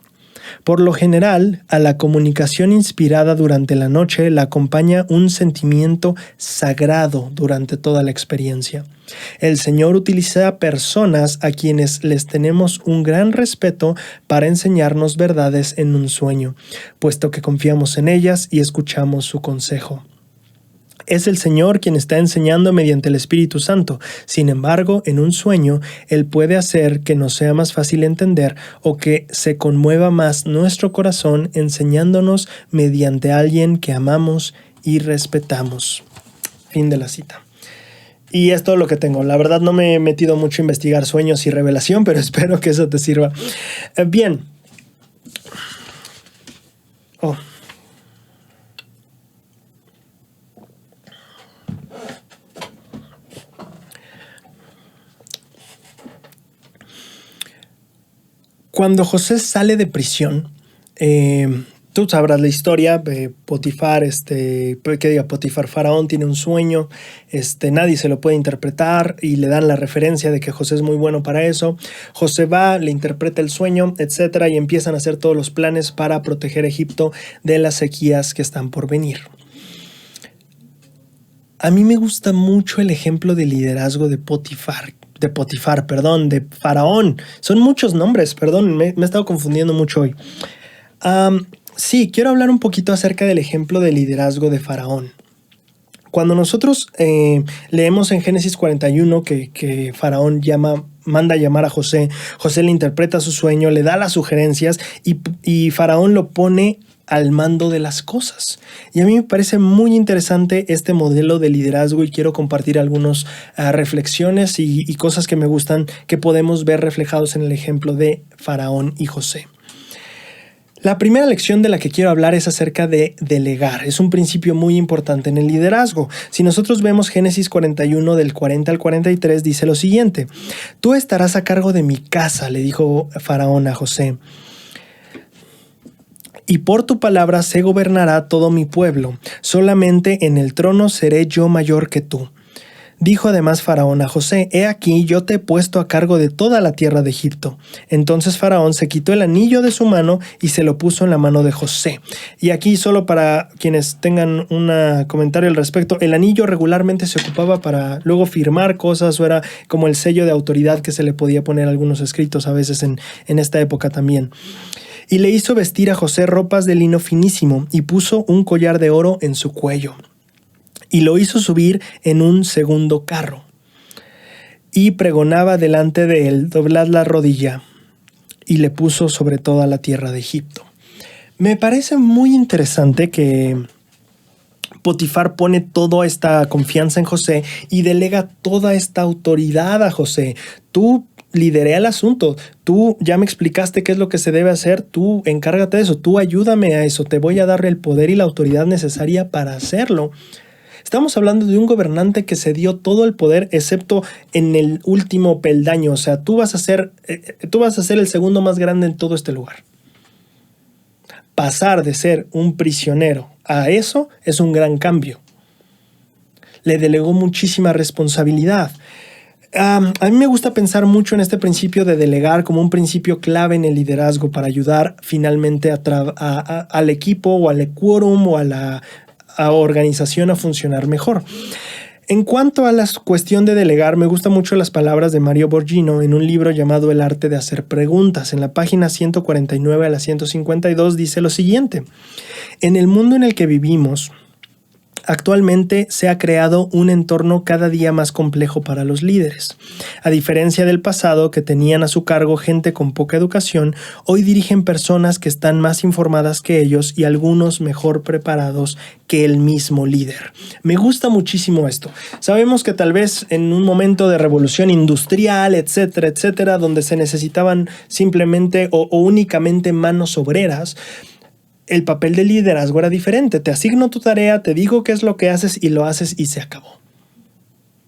Por lo general, a la comunicación inspirada durante la noche la acompaña un sentimiento sagrado durante toda la experiencia. El Señor utiliza personas a quienes les tenemos un gran respeto para enseñarnos verdades en un sueño, puesto que confiamos en ellas y escuchamos su consejo. Es el Señor quien está enseñando mediante el Espíritu Santo. Sin embargo, en un sueño, Él puede hacer que nos sea más fácil entender o que se conmueva más nuestro corazón enseñándonos mediante alguien que amamos y respetamos. Fin de la cita. Y es todo lo que tengo. La verdad no me he metido mucho a investigar sueños y revelación, pero espero que eso te sirva. Bien. Cuando José sale de prisión, tú sabrás la historia. Potifar, Faraón tiene un sueño, nadie se lo puede interpretar y le dan la referencia de que José es muy bueno para eso. José va, le interpreta el sueño, etcétera, y empiezan a hacer todos los planes para proteger a Egipto de las sequías que están por venir. A mí me gusta mucho el ejemplo de liderazgo de Faraón. Son muchos nombres, perdón, me he estado confundiendo mucho hoy. Sí, quiero hablar un poquito acerca del ejemplo de liderazgo de Faraón. Cuando nosotros leemos en Génesis 41 que Faraón manda llamar a José, José le interpreta su sueño, le da las sugerencias y Faraón lo pone al mando de las cosas. Y a mí me parece muy interesante este modelo de liderazgo y quiero compartir algunas reflexiones y cosas que me gustan que podemos ver reflejados en el ejemplo de Faraón y José. La primera lección de la que quiero hablar es acerca de delegar. Es un principio muy importante en el liderazgo. Si nosotros vemos Génesis 41 del 40 al 43, dice lo siguiente: tú estarás a cargo de mi casa, le dijo Faraón a José, y por tu palabra se gobernará todo mi pueblo. Solamente en el trono seré yo mayor que tú. Dijo además Faraón a José: he aquí, yo te he puesto a cargo de toda la tierra de Egipto. Entonces Faraón se quitó el anillo de su mano y se lo puso en la mano de José. Y aquí, solo para quienes tengan un comentario al respecto, el anillo regularmente se ocupaba para luego firmar cosas, o era como el sello de autoridad que se le podía poner a algunos escritos a veces en esta época también. Y le hizo vestir a José ropas de lino finísimo y puso un collar de oro en su cuello. Y lo hizo subir en un segundo carro. Y pregonaba delante de él: doblad la rodilla. Y le puso sobre toda la tierra de Egipto. Me parece muy interesante que Potifar pone toda esta confianza en José y delega toda esta autoridad a José. Tú lideré el asunto, tú ya me explicaste qué es lo que se debe hacer, tú encárgate de eso, tú ayúdame a eso, te voy a dar el poder y la autoridad necesaria para hacerlo. Estamos hablando de un gobernante que se dio todo el poder excepto en el último peldaño. O sea, tú vas a ser el segundo más grande en todo este lugar. Pasar de ser un prisionero a eso es un gran cambio. Le delegó muchísima responsabilidad. A mí me gusta pensar mucho en este principio de delegar como un principio clave en el liderazgo para ayudar finalmente al equipo o al quórum o a la organización a funcionar mejor. En cuanto a la cuestión de delegar, me gustan mucho las palabras de Mario Borghino en un libro llamado El arte de hacer preguntas. En la página 149 a la 152 dice lo siguiente: en el mundo en el que vivimos, actualmente se ha creado un entorno cada día más complejo para los líderes. A diferencia del pasado, que tenían a su cargo gente con poca educación, hoy dirigen personas que están más informadas que ellos y algunos mejor preparados que el mismo líder. Me gusta muchísimo esto. Sabemos que tal vez en un momento de revolución industrial, etcétera, etcétera, donde se necesitaban simplemente o únicamente manos obreras, el papel de liderazgo era diferente. Te asigno tu tarea, te digo qué es lo que haces y lo haces y se acabó.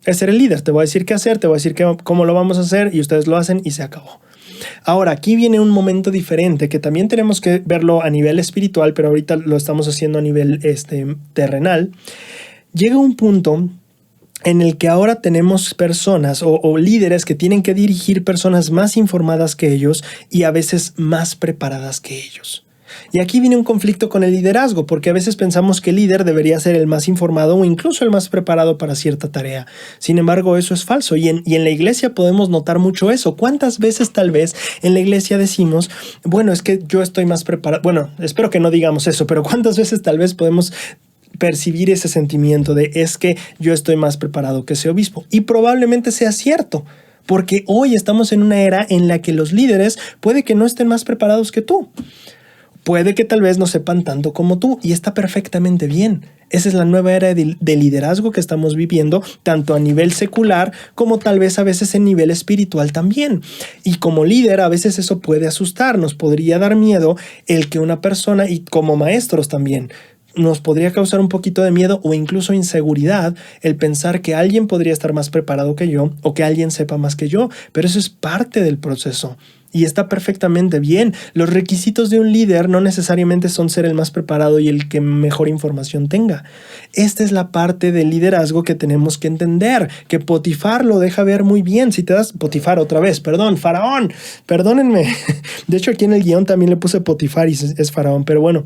Ese era el líder. Te voy a decir qué hacer, te voy a decir cómo lo vamos a hacer y ustedes lo hacen y se acabó. Ahora, aquí viene un momento diferente que también tenemos que verlo a nivel espiritual, pero ahorita lo estamos haciendo a nivel terrenal. Llega un punto en el que ahora tenemos personas o líderes que tienen que dirigir personas más informadas que ellos y a veces más preparadas que ellos. Y aquí viene un conflicto con el liderazgo, porque a veces pensamos que el líder debería ser el más informado o incluso el más preparado para cierta tarea. Sin embargo, eso es falso y en la iglesia podemos notar mucho eso. ¿Cuántas veces tal vez en la iglesia decimos, bueno, es que yo estoy más preparado? Bueno, espero que no digamos eso, pero ¿cuántas veces tal vez podemos percibir ese sentimiento de es que yo estoy más preparado que ese obispo? Y probablemente sea cierto, porque hoy estamos en una era en la que los líderes puede que no estén más preparados que tú. Puede que tal vez no sepan tanto como tú y está perfectamente bien. Esa es la nueva era de liderazgo que estamos viviendo, tanto a nivel secular como tal vez a veces en nivel espiritual también. Y como líder a veces eso puede asustarnos, podría dar miedo el que una persona, y como maestros también, nos podría causar un poquito de miedo o incluso inseguridad el pensar que alguien podría estar más preparado que yo o que alguien sepa más que yo, pero eso es parte del proceso. Y está perfectamente bien. Los requisitos de un líder no necesariamente son ser el más preparado y el que mejor información tenga. Esta es la parte del liderazgo que tenemos que entender, que Potifar lo deja ver muy bien. Si te das Potifar otra vez, Faraón, perdónenme. De hecho, aquí en el guión también le puse Potifar y es Faraón, pero bueno.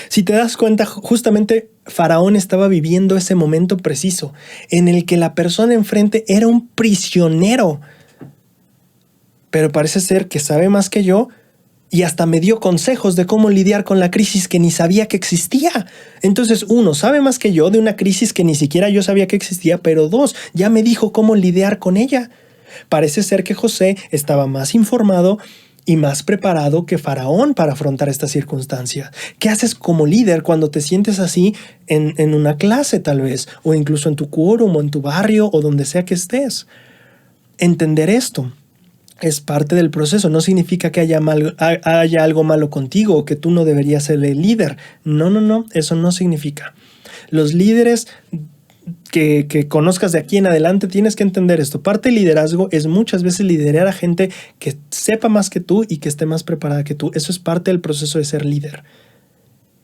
Si te das cuenta, justamente Faraón estaba viviendo ese momento preciso en el que la persona enfrente era un prisionero. Pero parece ser que sabe más que yo y hasta me dio consejos de cómo lidiar con la crisis que ni sabía que existía. Entonces, 1, sabe más que yo de una crisis que ni siquiera yo sabía que existía, pero 2, ya me dijo cómo lidiar con ella. Parece ser que José estaba más informado y más preparado que Faraón para afrontar esta circunstancia. ¿Qué haces como líder cuando te sientes así en una clase tal vez, o incluso en tu quórum o en tu barrio o donde sea que estés? Entender esto es parte del proceso. No significa que haya algo malo contigo o que tú no deberías ser el líder. No, eso no significa. Los líderes que conozcas de aquí en adelante tienes que entender esto. Parte del liderazgo es muchas veces liderar a gente que sepa más que tú y que esté más preparada que tú. Eso es parte del proceso de ser líder.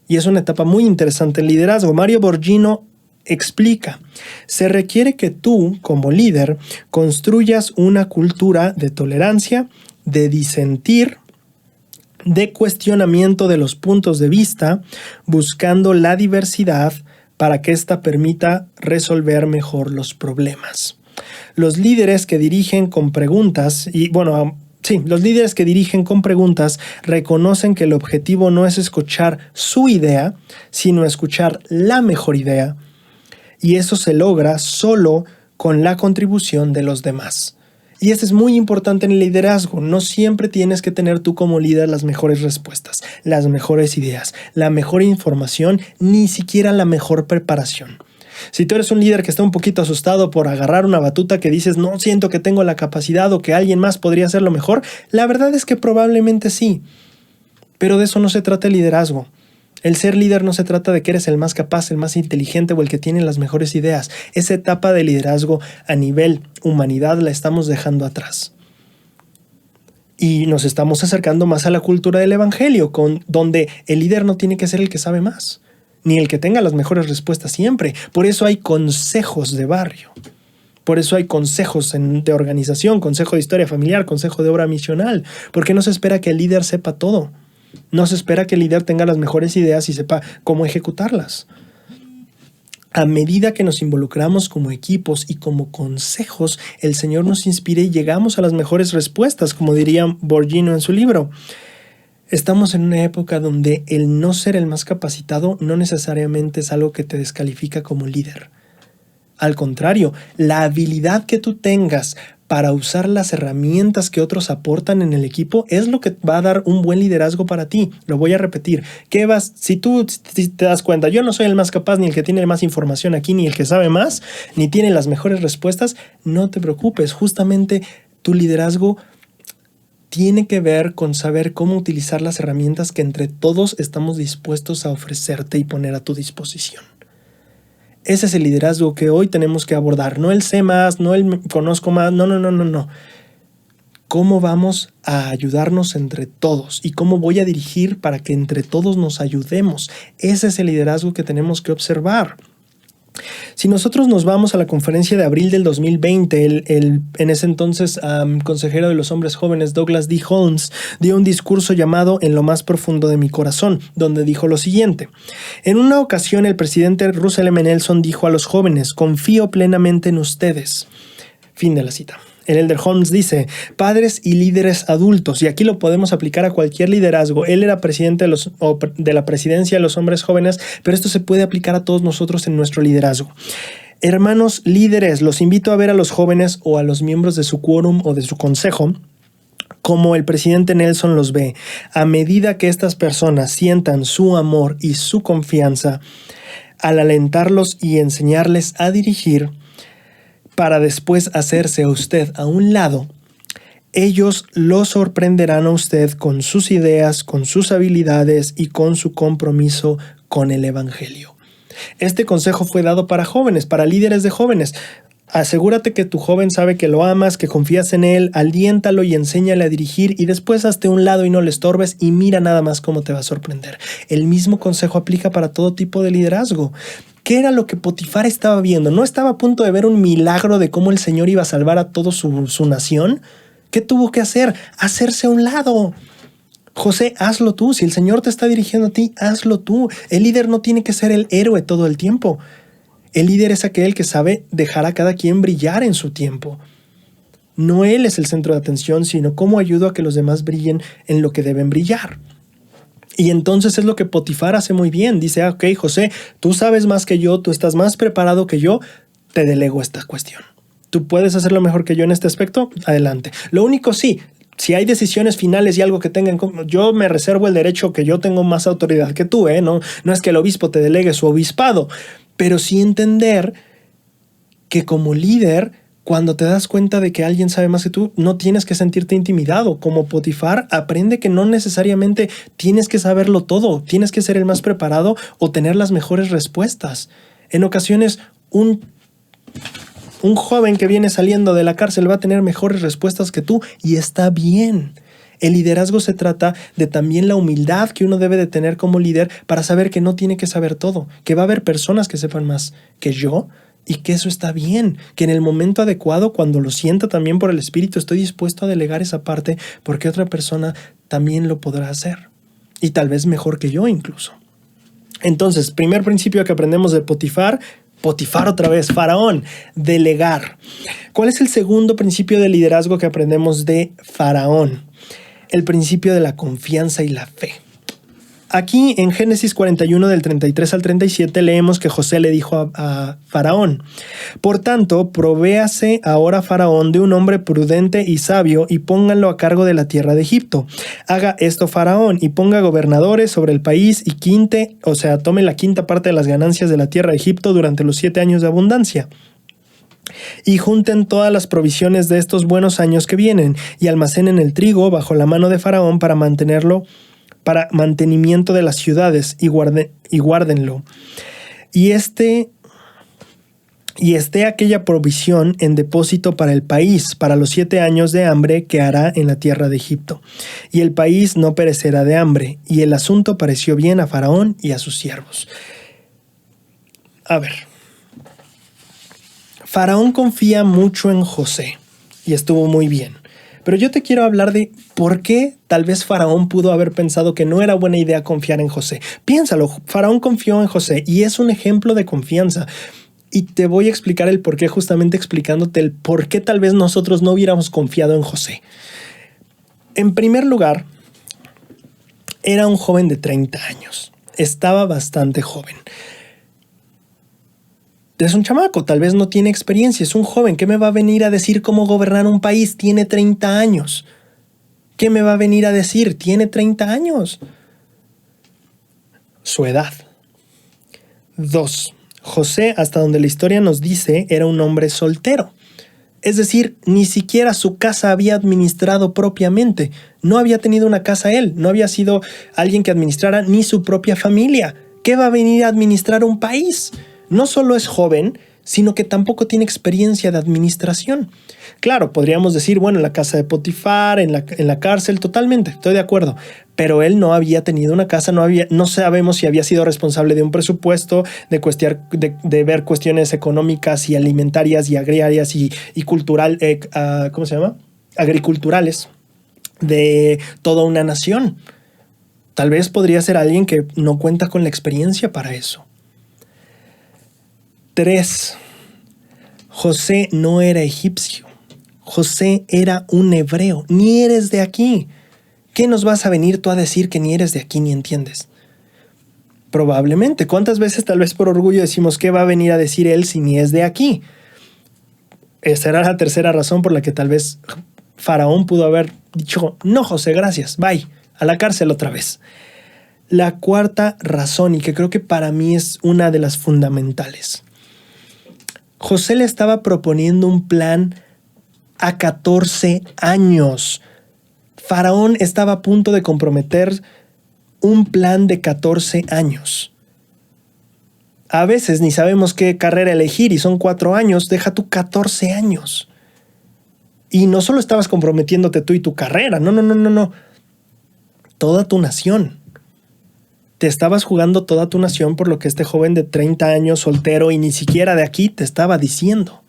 Y es una etapa muy interesante el liderazgo. Mario Borghino explica: se requiere que tú, como líder, construyas una cultura de tolerancia, de disentir, de cuestionamiento de los puntos de vista, buscando la diversidad para que ésta permita resolver mejor los problemas. Los líderes que dirigen con preguntas, los líderes que dirigen con preguntas reconocen que el objetivo no es escuchar su idea, sino escuchar la mejor idea. Y eso se logra solo con la contribución de los demás. Y esto es muy importante en el liderazgo. No siempre tienes que tener tú como líder las mejores respuestas, las mejores ideas, la mejor información, ni siquiera la mejor preparación. Si tú eres un líder que está un poquito asustado por agarrar una batuta que dices, no siento que tengo la capacidad o que alguien más podría hacerlo mejor, la verdad es que probablemente sí. Pero de eso no se trata el liderazgo. El ser líder no se trata de que eres el más capaz, el más inteligente o el que tiene las mejores ideas. Esa etapa de liderazgo a nivel humanidad la estamos dejando atrás. Y nos estamos acercando más a la cultura del evangelio, donde el líder no tiene que ser el que sabe más, ni el que tenga las mejores respuestas siempre. Por eso hay consejos de barrio. Por eso hay consejos de organización, consejo de historia familiar, consejo de obra misional, porque no se espera que el líder sepa todo. No se espera que el líder tenga las mejores ideas y sepa cómo ejecutarlas. A medida que nos involucramos como equipos y como consejos, el Señor nos inspira y llegamos a las mejores respuestas, como diría Borgino en su libro. Estamos en una época donde el no ser el más capacitado no necesariamente es algo que te descalifica como líder. Al contrario, la habilidad que tú tengas para usar las herramientas que otros aportan en el equipo es lo que va a dar un buen liderazgo para ti. Lo voy a repetir. Si tú te das cuenta, yo no soy el más capaz, ni el que tiene más información aquí, ni el que sabe más, ni tiene las mejores respuestas, no te preocupes. Justamente tu liderazgo tiene que ver con saber cómo utilizar las herramientas que entre todos estamos dispuestos a ofrecerte y poner a tu disposición. Ese es el liderazgo que hoy tenemos que abordar. No el sé más, no el conozco más, no. ¿Cómo vamos a ayudarnos entre todos? ¿Y cómo voy a dirigir para que entre todos nos ayudemos? Ese es el liderazgo que tenemos que observar. Si nosotros nos vamos a la conferencia de abril del 2020, en ese entonces consejero de los hombres jóvenes Douglas D. Holmes dio un discurso llamado En lo más profundo de mi corazón, donde dijo lo siguiente. En una ocasión el presidente Russell M. Nelson dijo a los jóvenes, confío plenamente en ustedes. Fin de la cita. El Elder Holmes dice, padres y líderes adultos, y aquí lo podemos aplicar a cualquier liderazgo. Él era presidente de la presidencia de los hombres jóvenes, pero esto se puede aplicar a todos nosotros en nuestro liderazgo. Hermanos líderes, los invito a ver a los jóvenes o a los miembros de su quórum o de su consejo como el presidente Nelson los ve. A medida que estas personas sientan su amor y su confianza, al alentarlos y enseñarles a dirigir, para después hacerse a usted a un lado, ellos lo sorprenderán a usted con sus ideas, con sus habilidades y con su compromiso con el evangelio. Este consejo fue dado para jóvenes, para líderes de jóvenes. Asegúrate que tu joven sabe que lo amas, que confías en él, aliéntalo y enséñale a dirigir y después hazte a un lado y no le estorbes y mira nada más cómo te va a sorprender. El mismo consejo aplica para todo tipo de liderazgo. ¿Qué era lo que Potifar estaba viendo? ¿No estaba a punto de ver un milagro de cómo el Señor iba a salvar a toda su nación? ¿Qué tuvo que hacer? Hacerse a un lado. José, hazlo tú. Si el Señor te está dirigiendo a ti, hazlo tú. El líder no tiene que ser el héroe todo el tiempo. El líder es aquel que sabe dejar a cada quien brillar en su tiempo. No él es el centro de atención, sino cómo ayudo a que los demás brillen en lo que deben brillar. Y entonces es lo que Potifar hace muy bien. Dice, ok, José, tú sabes más que yo, tú estás más preparado que yo, te delego esta cuestión. ¿Tú puedes hacerlo mejor que yo en este aspecto? Adelante. Lo único sí, si hay decisiones finales y algo que tengan, yo me reservo el derecho que yo tengo más autoridad que tú, No es que el obispo te delegue su obispado, pero sí entender que como líder, cuando te das cuenta de que alguien sabe más que tú, no tienes que sentirte intimidado. Como Potifar, aprende que no necesariamente tienes que saberlo todo, tienes que ser el más preparado o tener las mejores respuestas. En ocasiones, un joven que viene saliendo de la cárcel va a tener mejores respuestas que tú y está bien. El liderazgo se trata de también la humildad que uno debe de tener como líder para saber que no tiene que saber todo, que va a haber personas que sepan más que yo, y que eso está bien, que en el momento adecuado, cuando lo sienta también por el Espíritu, estoy dispuesto a delegar esa parte porque otra persona también lo podrá hacer. Y tal vez mejor que yo incluso. Entonces, primer principio que aprendemos de Potifar otra vez, Faraón, delegar. ¿Cuál es el segundo principio de liderazgo que aprendemos de Faraón? El principio de la confianza y la fe. Aquí en Génesis 41 del 33 al 37 leemos que José le dijo a Faraón: por tanto, provéase ahora Faraón de un hombre prudente y sabio y pónganlo a cargo de la tierra de Egipto. Haga esto Faraón y ponga gobernadores sobre el país y tome la quinta parte de las ganancias de la tierra de Egipto durante los 7 años de abundancia. Y junten todas las provisiones de estos buenos años que vienen y almacenen el trigo bajo la mano de Faraón para mantenimiento de las ciudades y guárdenlo. Y esté aquella provisión en depósito para el país, para los 7 años de hambre que hará en la tierra de Egipto. Y el país no perecerá de hambre. Y el asunto pareció bien a Faraón y a sus siervos. A ver. Faraón confía mucho en José y estuvo muy bien. Pero yo te quiero hablar de por qué tal vez Faraón pudo haber pensado que no era buena idea confiar en José. Piénsalo, Faraón confió en José y es un ejemplo de confianza. Y te voy a explicar el por qué, justamente explicándote el por qué tal vez nosotros no hubiéramos confiado en José. En primer lugar, era un joven de 30 años. Estaba bastante joven. Es un chamaco, tal vez no tiene experiencia, es un joven. ¿Qué me va a venir a decir cómo gobernar un país? Tiene 30 años. ¿Qué me va a venir a decir? Tiene 30 años. Su edad. 2. José, hasta donde la historia nos dice, era un hombre soltero. Es decir, ni siquiera su casa había administrado propiamente. No había tenido una casa él. No había sido alguien que administrara ni su propia familia. ¿Qué va a venir a administrar un país? No solo es joven, sino que tampoco tiene experiencia de administración. Claro, podríamos decir, bueno, en la casa de Potifar, en la cárcel, totalmente, estoy de acuerdo. Pero él no había tenido una casa, no sabemos si había sido responsable de un presupuesto, de ver cuestiones económicas y alimentarias y agrarias y cultural, ¿cómo se llama? Agriculturales de toda una nación. Tal vez podría ser alguien que no cuenta con la experiencia para eso. 3. José no era egipcio. José era un hebreo. Ni eres de aquí. ¿Qué nos vas a venir tú a decir que ni eres de aquí ni entiendes? Probablemente. ¿Cuántas veces tal vez por orgullo decimos qué va a venir a decir él si ni es de aquí? Esa era la tercera razón por la que tal vez Faraón pudo haber dicho: no, José, gracias, bye, a la cárcel otra vez. La cuarta razón, y que creo que para mí es una de las fundamentales. José le estaba proponiendo un plan a 14 años. Faraón estaba a punto de comprometer un plan de 14 años. A veces ni sabemos qué carrera elegir y son 4 años, deja tú 14 años. Y no solo estabas comprometiéndote tú y tu carrera, no. Toda tu nación. Te estabas jugando toda tu nación por lo que este joven de 30 años, soltero y ni siquiera de aquí, te estaba diciendo.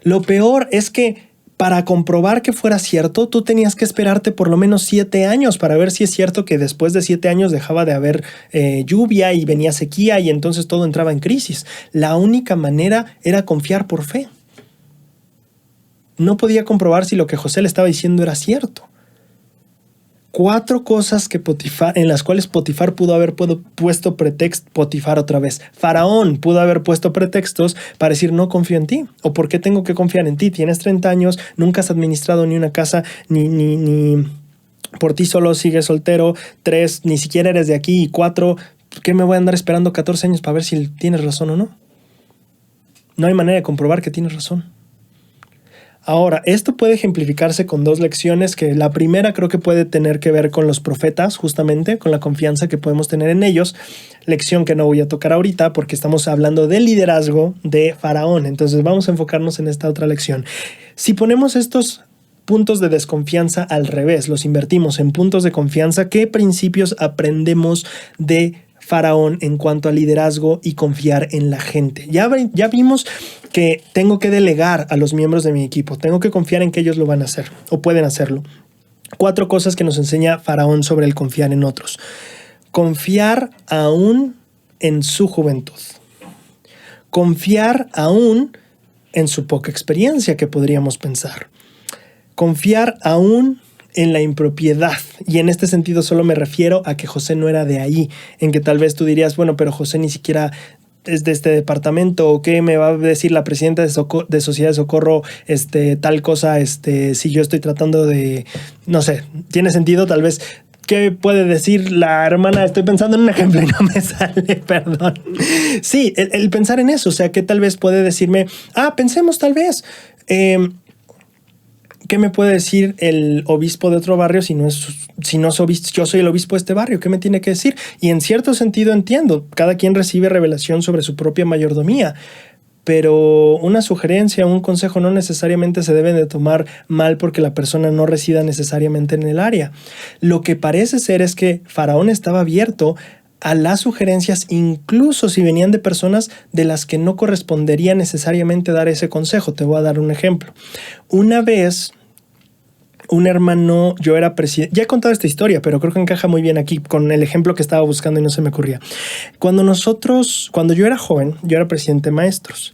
Lo peor es que para comprobar que fuera cierto, tú tenías que esperarte por lo menos 7 años para ver si es cierto que después de 7 años dejaba de haber lluvia y venía sequía y entonces todo entraba en crisis. La única manera era confiar por fe. No podía comprobar si lo que José le estaba diciendo era cierto. 4 cosas en las cuales Potifar pudo haber puesto pretextos. Faraón pudo haber puesto pretextos para decir: no confío en ti. ¿O por qué tengo que confiar en ti? Tienes 30 años, nunca has administrado ni una casa, ni por ti solo sigues soltero. 3, ni siquiera eres de aquí. Y 4, ¿qué me voy a andar esperando 14 años para ver si tienes razón o no? No hay manera de comprobar que tienes razón. Ahora, esto puede ejemplificarse con 2 lecciones, que la primera creo que puede tener que ver con los profetas, justamente, con la confianza que podemos tener en ellos. Lección que no voy a tocar ahorita porque estamos hablando del liderazgo de Faraón. Entonces vamos a enfocarnos en esta otra lección. Si ponemos estos puntos de desconfianza al revés, los invertimos en puntos de confianza, ¿qué principios aprendemos de Faraón en cuanto a liderazgo y confiar en la gente? Ya vimos que tengo que delegar a los miembros de mi equipo, tengo que confiar en que ellos lo van a hacer o pueden hacerlo. 4 cosas que nos enseña Faraón sobre el confiar en otros. Confiar aún en su juventud. Confiar aún en su poca experiencia, que podríamos pensar. Confiar aún en la impropiedad. Y en este sentido solo me refiero a que José no era de ahí, en que tal vez tú dirías, bueno, pero José ni siquiera es de este departamento, o qué me va a decir la presidenta de Sociedad de Socorro, tal cosa, si yo estoy tratando de, no sé, ¿tiene sentido? Tal vez, ¿qué puede decir la hermana? Estoy pensando en un ejemplo y no me sale, perdón. Sí, el pensar en eso, o sea, que tal vez puede decirme, pensemos tal vez, ¿qué me puede decir el obispo de otro barrio si no es obispo? Yo soy el obispo de este barrio, ¿qué me tiene que decir? Y en cierto sentido entiendo, cada quien recibe revelación sobre su propia mayordomía, pero una sugerencia, un consejo no necesariamente se deben de tomar mal porque la persona no resida necesariamente en el área. Lo que parece ser es que Faraón estaba abierto a las sugerencias, incluso si venían de personas de las que no correspondería necesariamente dar ese consejo. Te voy a dar un ejemplo. Una vez, un hermano, yo era presidente, ya he contado esta historia, pero creo que encaja muy bien aquí con el ejemplo que estaba buscando y no se me ocurría. Cuando yo era joven, yo era presidente de maestros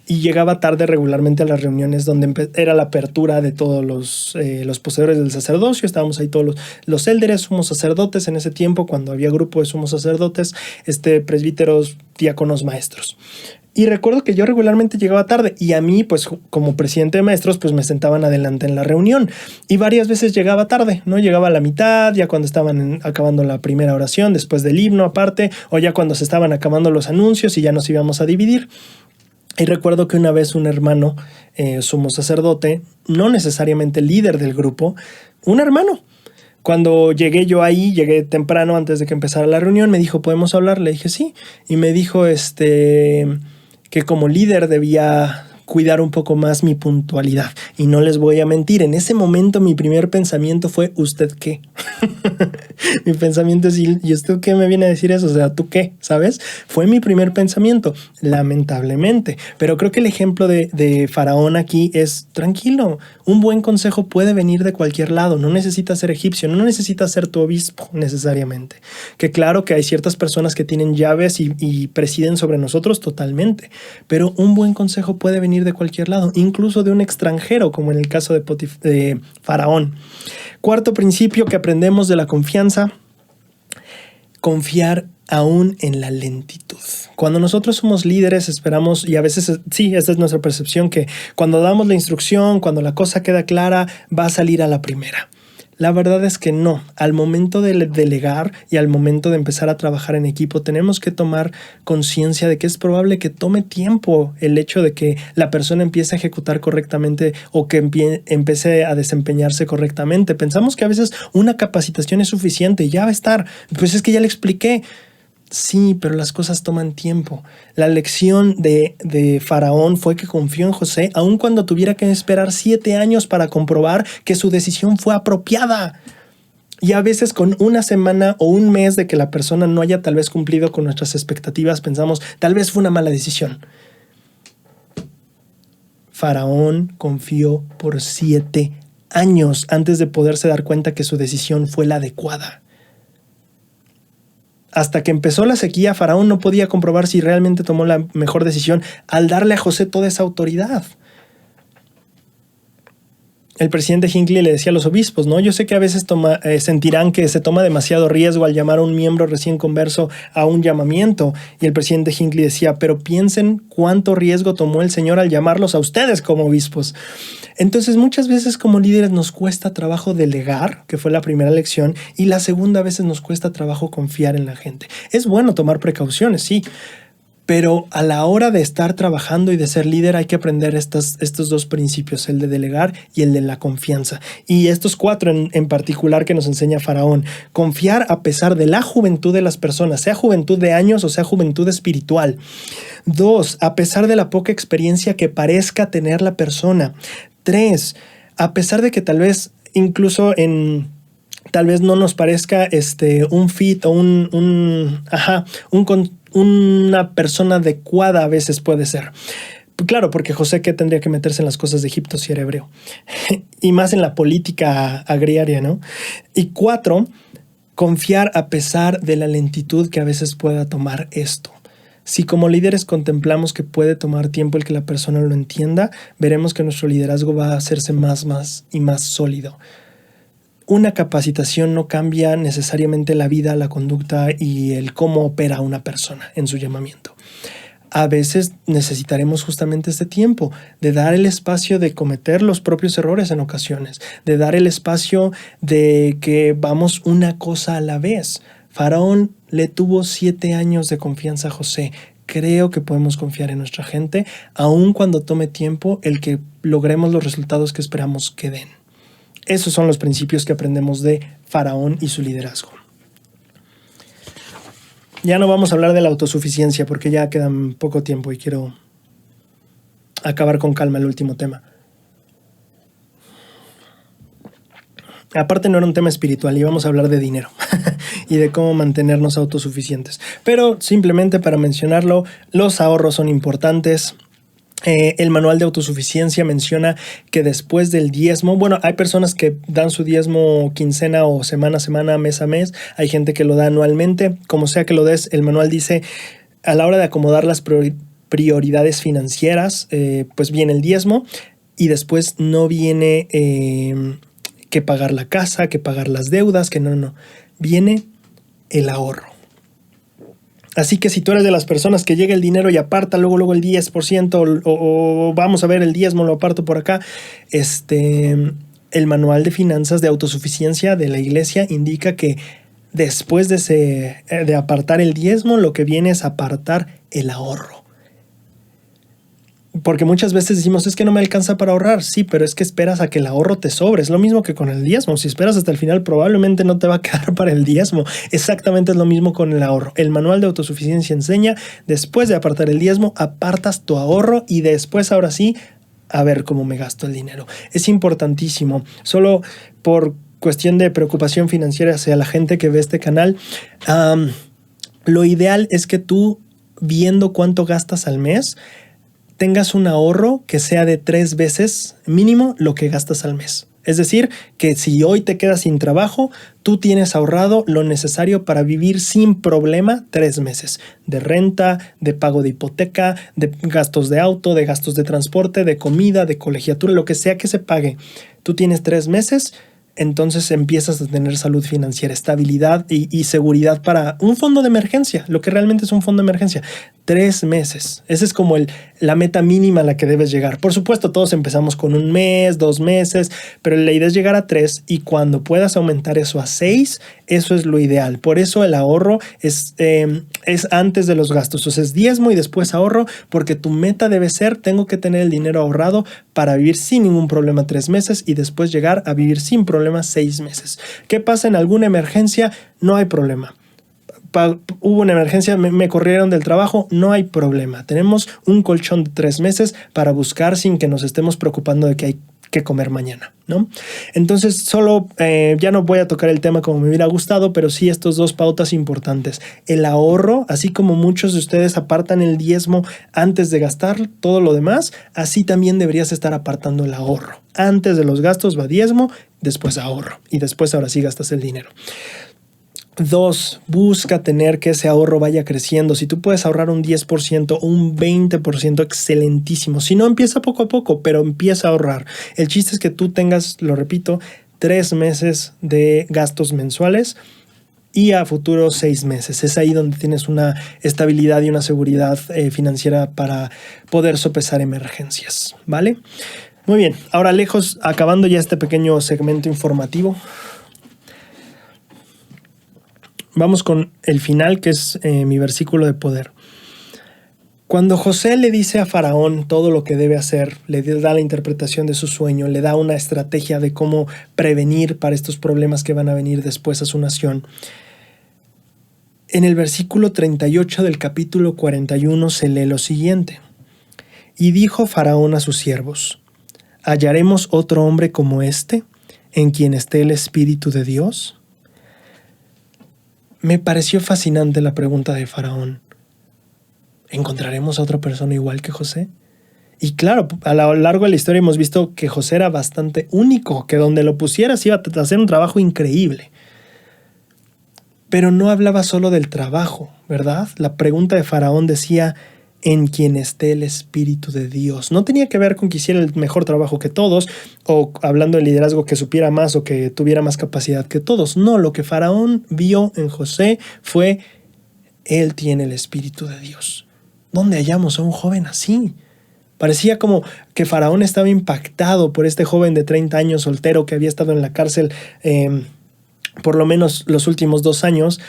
y llegaba tarde regularmente a las reuniones donde era la apertura de todos los poseedores del sacerdocio. Estábamos ahí todos los élderes, sumos sacerdotes en ese tiempo, cuando había grupo de sumos sacerdotes, presbíteros, diáconos, maestros. Y recuerdo que yo regularmente llegaba tarde y a mí, pues como presidente de maestros, pues me sentaban adelante en la reunión y varias veces llegaba tarde, ¿no? Llegaba a la mitad, ya cuando estaban acabando la primera oración, después del himno aparte, o ya cuando se estaban acabando los anuncios y ya nos íbamos a dividir. Y recuerdo que una vez un hermano, sumo sacerdote, no necesariamente líder del grupo, un hermano, cuando llegué temprano antes de que empezara la reunión, me dijo, ¿podemos hablar? Le dije, sí. Y me dijo, que como líder debía cuidar un poco más mi puntualidad. Y no les voy a mentir, en ese momento mi primer pensamiento fue, ¿usted qué? Mi pensamiento es, ¿y usted qué me viene a decir eso? O sea, ¿tú qué? ¿Sabes? Fue mi primer pensamiento, lamentablemente. Pero creo que el ejemplo de Faraón aquí es, tranquilo, un buen consejo puede venir de cualquier lado. No necesitas ser egipcio, no necesitas ser tu obispo necesariamente. Que claro que hay ciertas personas que tienen llaves y presiden sobre nosotros totalmente. Pero un buen consejo puede venir de cualquier lado, incluso de un extranjero, como en el caso de Faraón. Cuarto principio que aprendemos de la confianza: confiar aún en la lentitud. Cuando nosotros somos líderes esperamos, y a veces sí, esta es nuestra percepción, que cuando damos la instrucción, cuando la cosa queda clara, va a salir a la primera. La verdad es que no. Al momento de delegar y al momento de empezar a trabajar en equipo, tenemos que tomar conciencia de que es probable que tome tiempo el hecho de que la persona empiece a ejecutar correctamente o que empiece a desempeñarse correctamente. Pensamos que a veces una capacitación es suficiente y ya va a estar. Pues es que ya le expliqué. Sí, pero las cosas toman tiempo. La lección de Faraón fue que confió en José, aun cuando tuviera que esperar 7 años para comprobar que su decisión fue apropiada. Y a veces con una semana o un mes de que la persona no haya tal vez cumplido con nuestras expectativas, pensamos, tal vez fue una mala decisión. Faraón confió por 7 años antes de poderse dar cuenta que su decisión fue la adecuada. Hasta que empezó la sequía, Faraón no podía comprobar si realmente tomó la mejor decisión al darle a José toda esa autoridad. El presidente Hinckley le decía a los obispos, ¿no? Yo sé que a veces sentirán que se toma demasiado riesgo al llamar a un miembro recién converso a un llamamiento. Y el presidente Hinckley decía, pero piensen cuánto riesgo tomó el Señor al llamarlos a ustedes como obispos. Entonces muchas veces como líderes nos cuesta trabajo delegar, que fue la primera lección, y la segunda veces nos cuesta trabajo confiar en la gente. Es bueno tomar precauciones, sí, pero a la hora de estar trabajando y de ser líder hay que aprender estos 2 principios, el de delegar y el de la confianza. Y estos 4 en particular que nos enseña Faraón. Confiar a pesar de la juventud de las personas, sea juventud de años o sea juventud espiritual. 2, a pesar de la poca experiencia que parezca tener la persona. 3, a pesar de que tal vez incluso tal vez no nos parezca un fit o una persona adecuada a veces puede ser. Claro, porque José, ¿qué tendría que meterse en las cosas de Egipto si era hebreo? Y más en la política agraria, ¿no? Y 4, confiar a pesar de la lentitud que a veces pueda tomar esto. Si como líderes contemplamos que puede tomar tiempo el que la persona lo entienda, veremos que nuestro liderazgo va a hacerse más y más sólido. una capacitación no cambia necesariamente la vida, la conducta y el cómo opera una persona en su llamamiento. A veces necesitaremos justamente este tiempo de dar el espacio de cometer los propios errores en ocasiones, de dar el espacio de que vamos una cosa a la vez. Faraón le tuvo 7 años de confianza a José. Creo que podemos confiar en nuestra gente, aun cuando tome tiempo el que logremos los resultados que esperamos que den. Esos son los principios que aprendemos de Faraón y su liderazgo. Ya no vamos a hablar de la autosuficiencia porque ya queda poco tiempo y quiero acabar con calma el último tema. Aparte no era un tema espiritual, íbamos a hablar de dinero y de cómo mantenernos autosuficientes. Pero simplemente para mencionarlo, los ahorros son importantes. El manual de autosuficiencia menciona que después del diezmo, bueno, hay personas que dan su diezmo quincena o semana a semana, mes a mes. Hay gente que lo da anualmente. Como sea que lo des, el manual dice a la hora de acomodar las prioridades financieras, pues viene el diezmo y después no viene que pagar la casa, que pagar las deudas, que no. Viene el ahorro. Así que si tú eres de las personas que llega el dinero y aparta luego el 10% o vamos a ver el diezmo, lo aparto por acá, el manual de finanzas de autosuficiencia de la iglesia indica que después de apartar el diezmo, lo que viene es apartar el ahorro. Porque muchas veces decimos, es que no me alcanza para ahorrar. Sí, pero es que esperas a que el ahorro te sobre. Es lo mismo que con el diezmo. Si esperas hasta el final, probablemente no te va a quedar para el diezmo. Exactamente es lo mismo con el ahorro. El manual de autosuficiencia enseña, después de apartar el diezmo, apartas tu ahorro y después, ahora sí, a ver cómo me gasto el dinero. Es importantísimo. Solo por cuestión de preocupación financiera hacia la gente que ve este canal, lo ideal es que tú, viendo cuánto gastas al mes, tengas un ahorro que sea de 3 veces mínimo lo que gastas al mes. Es decir, que si hoy te quedas sin trabajo, tú tienes ahorrado lo necesario para vivir sin problema 3 meses. De renta, de pago de hipoteca, de gastos de auto, de gastos de transporte, de comida, de colegiatura, lo que sea que se pague. Tú tienes 3 meses, entonces empiezas a tener salud financiera, estabilidad y seguridad para un fondo de emergencia, lo que realmente es un fondo de emergencia. 3 meses. Esa es como la meta mínima a la que debes llegar. Por supuesto, todos empezamos con 1 mes, 2 meses, pero la idea es llegar a 3 y cuando puedas aumentar eso a 6, eso es lo ideal. Por eso el ahorro es antes de los gastos. O sea, es diezmo y después ahorro, porque tu meta debe ser, tengo que tener el dinero ahorrado para vivir sin ningún problema 3 meses y después llegar a vivir sin problema 6 meses. ¿Qué pasa en alguna emergencia? No hay problema. Hubo una emergencia, me corrieron del trabajo, no hay problema. Tenemos un colchón de 3 meses para buscar sin que nos estemos preocupando de que hay que comer mañana, ¿no? Entonces, solo ya no voy a tocar el tema como me hubiera gustado, pero sí estos 2 pautas importantes. El ahorro, así como muchos de ustedes apartan el diezmo antes de gastar todo lo demás, así también deberías estar apartando el ahorro. Antes de los gastos va diezmo, después ahorro y después ahora sí gastas el dinero. 2, busca tener que ese ahorro vaya creciendo. Si tú puedes ahorrar un 10% o un 20%, excelentísimo. Si no, empieza poco a poco, pero empieza a ahorrar. El chiste es que tú tengas, lo repito, 3 meses de gastos mensuales y a futuro 6 meses. Es ahí donde tienes una estabilidad y una seguridad financiera para poder sopesar emergencias, ¿vale? Muy bien, ahora acabando ya este pequeño segmento informativo, vamos con el final, que es mi versículo de poder. Cuando José le dice a Faraón todo lo que debe hacer, le da la interpretación de su sueño, le da una estrategia de cómo prevenir para estos problemas que van a venir después a su nación. En el versículo 38 del capítulo 41 se lee lo siguiente. Y dijo Faraón a sus siervos, ¿hallaremos otro hombre como este, en quien esté el Espíritu de Dios? Me pareció fascinante la pregunta de Faraón. ¿Encontraremos a otra persona igual que José? Y claro, a lo largo de la historia hemos visto que José era bastante único, que donde lo pusieras iba a hacer un trabajo increíble. Pero no hablaba solo del trabajo, ¿verdad? La pregunta de Faraón decía, en quien esté el Espíritu de Dios. No tenía que ver con que hiciera el mejor trabajo que todos, o hablando de liderazgo, que supiera más o que tuviera más capacidad que todos. No, lo que Faraón vio en José fue: él tiene el Espíritu de Dios. ¿Dónde hallamos a un joven así? Parecía como que Faraón estaba impactado por este joven de 30 años soltero que había estado en la cárcel por lo menos los últimos 2 años,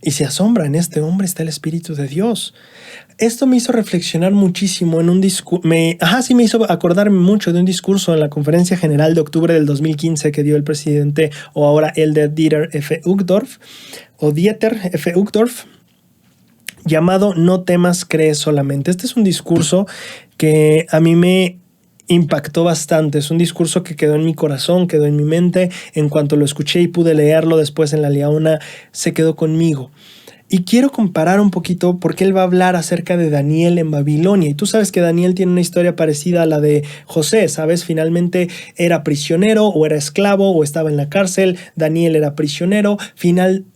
y se asombra: en este hombre está el Espíritu de Dios. Esto me hizo reflexionar muchísimo en un discurso. Me hizo acordarme mucho de un discurso en la Conferencia General de octubre del 2015 que dio el presidente, o ahora Elder Dieter F. Uchtdorf, llamado "No temas, cree solamente". Este es un discurso que a mí me impactó bastante. Es un discurso que quedó en mi corazón, quedó en mi mente. En cuanto lo escuché y pude leerlo después en la Liaona, se quedó conmigo. Y quiero comparar un poquito porque él va a hablar acerca de Daniel en Babilonia. Y tú sabes que Daniel tiene una historia parecida a la de José, ¿sabes? Finalmente era prisionero, o era esclavo, o estaba en la cárcel. Daniel era prisionero. Finalmente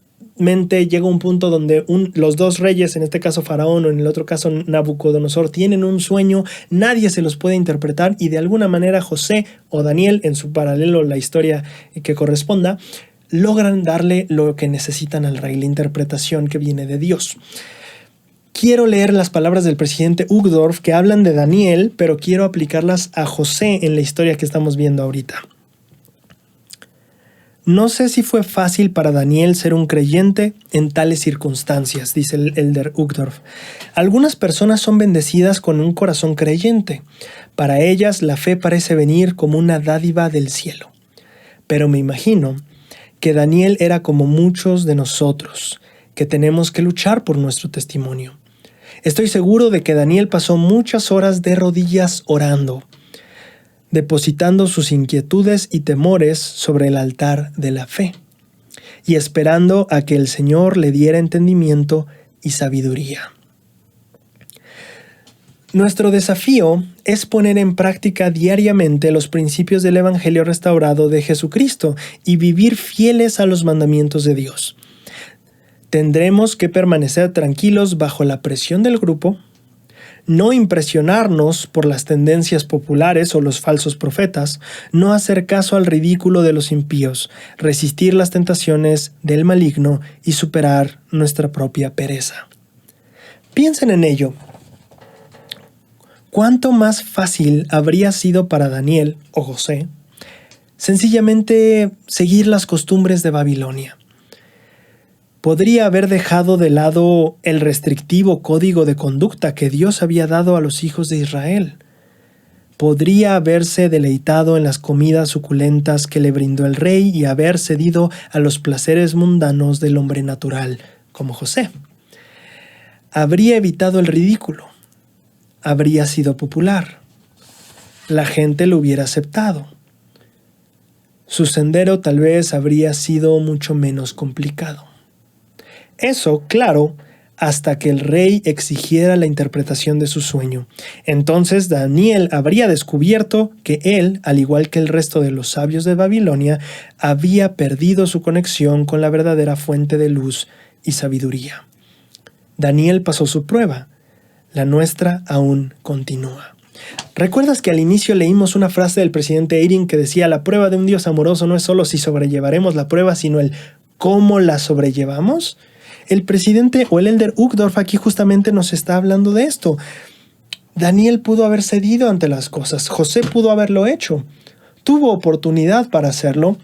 llega un punto donde los dos reyes, en este caso Faraón o en el otro caso Nabucodonosor, tienen un sueño, nadie se los puede interpretar, y de alguna manera José o Daniel, en su paralelo, la historia que corresponda, logran darle lo que necesitan al rey, la interpretación que viene de Dios. Quiero leer las palabras del presidente Uchtdorf que hablan de Daniel, pero quiero aplicarlas a José en la historia que estamos viendo ahorita. No sé si fue fácil para Daniel ser un creyente en tales circunstancias, dice el Elder Uchtdorf. Algunas personas son bendecidas con un corazón creyente. Para ellas la fe parece venir como una dádiva del cielo. Pero me imagino que Daniel era como muchos de nosotros, que tenemos que luchar por nuestro testimonio. Estoy seguro de que Daniel pasó muchas horas de rodillas orando, depositando sus inquietudes y temores sobre el altar de la fe, y esperando a que el Señor le diera entendimiento y sabiduría. Nuestro desafío es poner en práctica diariamente los principios del Evangelio restaurado de Jesucristo y vivir fieles a los mandamientos de Dios. Tendremos que permanecer tranquilos bajo la presión del grupo, no impresionarnos por las tendencias populares o los falsos profetas, no hacer caso al ridículo de los impíos, resistir las tentaciones del maligno y superar nuestra propia pereza. Piensen en ello. ¿Cuánto más fácil habría sido para Daniel o José sencillamente seguir las costumbres de Babilonia? Podría haber dejado de lado el restrictivo código de conducta que Dios había dado a los hijos de Israel. Podría haberse deleitado en las comidas suculentas que le brindó el rey y haber cedido a los placeres mundanos del hombre natural, como José. Habría evitado el ridículo. Habría sido popular. La gente lo hubiera aceptado. Su sendero tal vez habría sido mucho menos complicado. Eso, claro, hasta que el rey exigiera la interpretación de su sueño. Entonces Daniel habría descubierto que él, al igual que el resto de los sabios de Babilonia, había perdido su conexión con la verdadera fuente de luz y sabiduría. Daniel pasó su prueba. La nuestra aún continúa. ¿Recuerdas que al inicio leímos una frase del presidente Eyring que decía: la prueba de un Dios amoroso no es solo si sobrellevaremos la prueba, sino el cómo la sobrellevamos? El presidente o el Elder Uchtdorf aquí justamente nos está hablando de esto. Daniel pudo haber cedido ante las cosas. José pudo haberlo hecho. Tuvo oportunidad para hacerlo.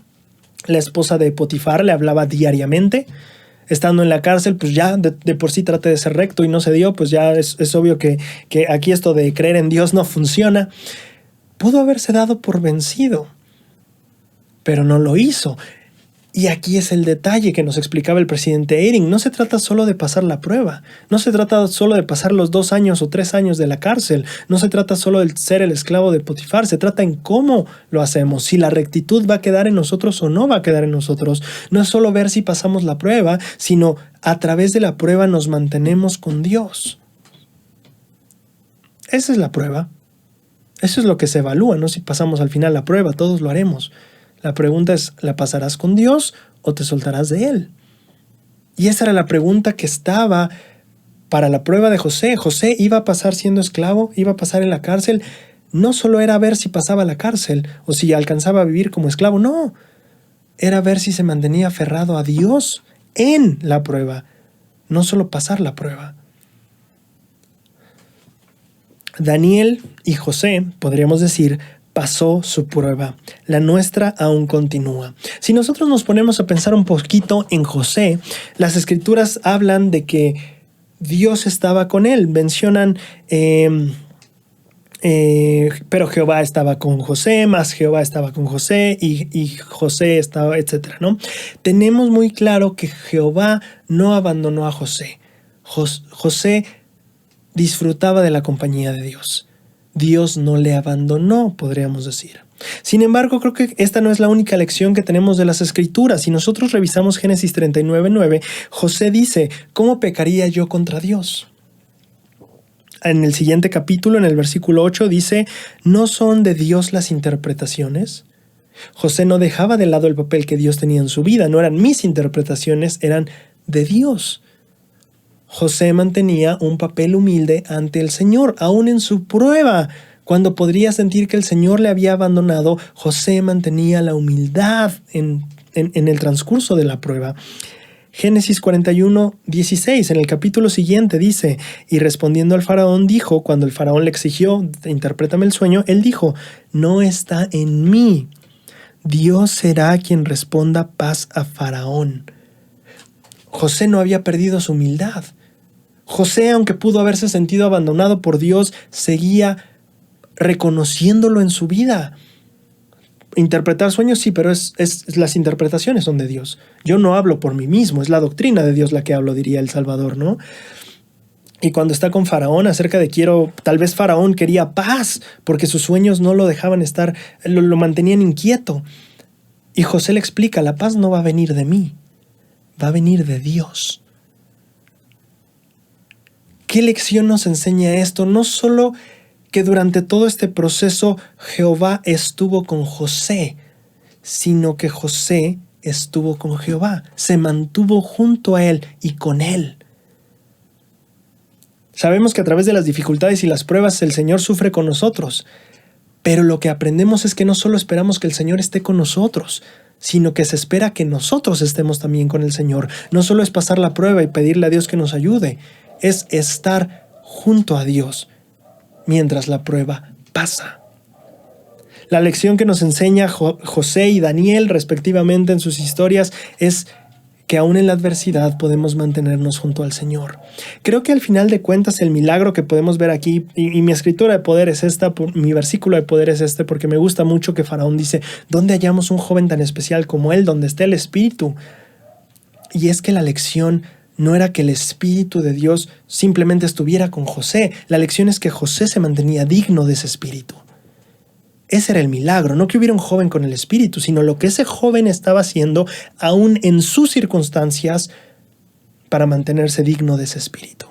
La esposa de Potifar le hablaba diariamente. Estando en la cárcel, pues ya de por sí traté de ser recto y no se dio, pues ya es obvio que aquí esto de creer en Dios no funciona. Pudo haberse dado por vencido, pero no lo hizo. Y aquí es el detalle que nos explicaba el presidente Eyring. No se trata solo de pasar la prueba. No se trata solo de pasar los 2 años o 3 años de la cárcel. No se trata solo de ser el esclavo de Potifar. Se trata en cómo lo hacemos. Si la rectitud va a quedar en nosotros o no va a quedar en nosotros. No es solo ver si pasamos la prueba, sino a través de la prueba nos mantenemos con Dios. Esa es la prueba. Eso es lo que se evalúa, no si pasamos al final la prueba. Todos lo haremos. La pregunta es, ¿la pasarás con Dios o te soltarás de Él? Y esa era la pregunta que estaba para la prueba de José. José iba a pasar siendo esclavo, iba a pasar en la cárcel. No solo era ver si pasaba la cárcel o si alcanzaba a vivir como esclavo, no. Era ver si se mantenía aferrado a Dios en la prueba, no solo pasar la prueba. Daniel y José, podríamos decir, pasó su prueba. La nuestra aún continúa. Si nosotros nos ponemos a pensar un poquito en José, las escrituras hablan de que Dios estaba con él. Mencionan, pero Jehová estaba con José, más Jehová estaba con José y José estaba, etcétera, ¿no? Tenemos muy claro que Jehová no abandonó a José. José disfrutaba de la compañía de Dios. Dios no le abandonó, podríamos decir. Sin embargo, creo que esta no es la única lección que tenemos de las Escrituras. Si nosotros revisamos Génesis 39:9, José dice, ¿cómo pecaría yo contra Dios? En el siguiente capítulo, en el versículo 8, dice, ¿no son de Dios las interpretaciones? José no dejaba de lado el papel que Dios tenía en su vida. No eran mis interpretaciones, eran de Dios. José mantenía un papel humilde ante el Señor, aún en su prueba. Cuando podría sentir que el Señor le había abandonado, José mantenía la humildad en el transcurso de la prueba. Génesis 41:16, en el capítulo siguiente dice, y respondiendo al faraón dijo, cuando el faraón le exigió, interprétame el sueño, él dijo, no está en mí. Dios será quien responda paz a Faraón. José no había perdido su humildad. José, aunque pudo haberse sentido abandonado por Dios, seguía reconociéndolo en su vida. Interpretar sueños, sí, pero las interpretaciones son de Dios. Yo no hablo por mí mismo, es la doctrina de Dios la que hablo, diría el Salvador, ¿no? Y cuando está con Faraón acerca de tal vez Faraón quería paz, porque sus sueños no lo dejaban estar, lo mantenían inquieto. Y José le explica, la paz no va a venir de mí, va a venir de Dios. ¿Qué lección nos enseña esto? No solo que durante todo este proceso Jehová estuvo con José, sino que José estuvo con Jehová, se mantuvo junto a él y con él. Sabemos que a través de las dificultades y las pruebas el Señor sufre con nosotros, pero lo que aprendemos es que no solo esperamos que el Señor esté con nosotros, sino que se espera que nosotros estemos también con el Señor. No solo es pasar la prueba y pedirle a Dios que nos ayude, es estar junto a Dios mientras la prueba pasa. La lección que nos enseña José y Daniel respectivamente en sus historias es que aún en la adversidad podemos mantenernos junto al Señor. Creo que al final de cuentas el milagro que podemos ver aquí, y mi escritura de poder es esta, mi versículo de poder es este, porque me gusta mucho que Faraón dice, ¿dónde hallamos un joven tan especial como él, donde esté el Espíritu? Y es que la lección no era que el Espíritu de Dios simplemente estuviera con José. La lección es que José se mantenía digno de ese Espíritu. Ese era el milagro, no que hubiera un joven con el Espíritu, sino lo que ese joven estaba haciendo aún en sus circunstancias para mantenerse digno de ese Espíritu.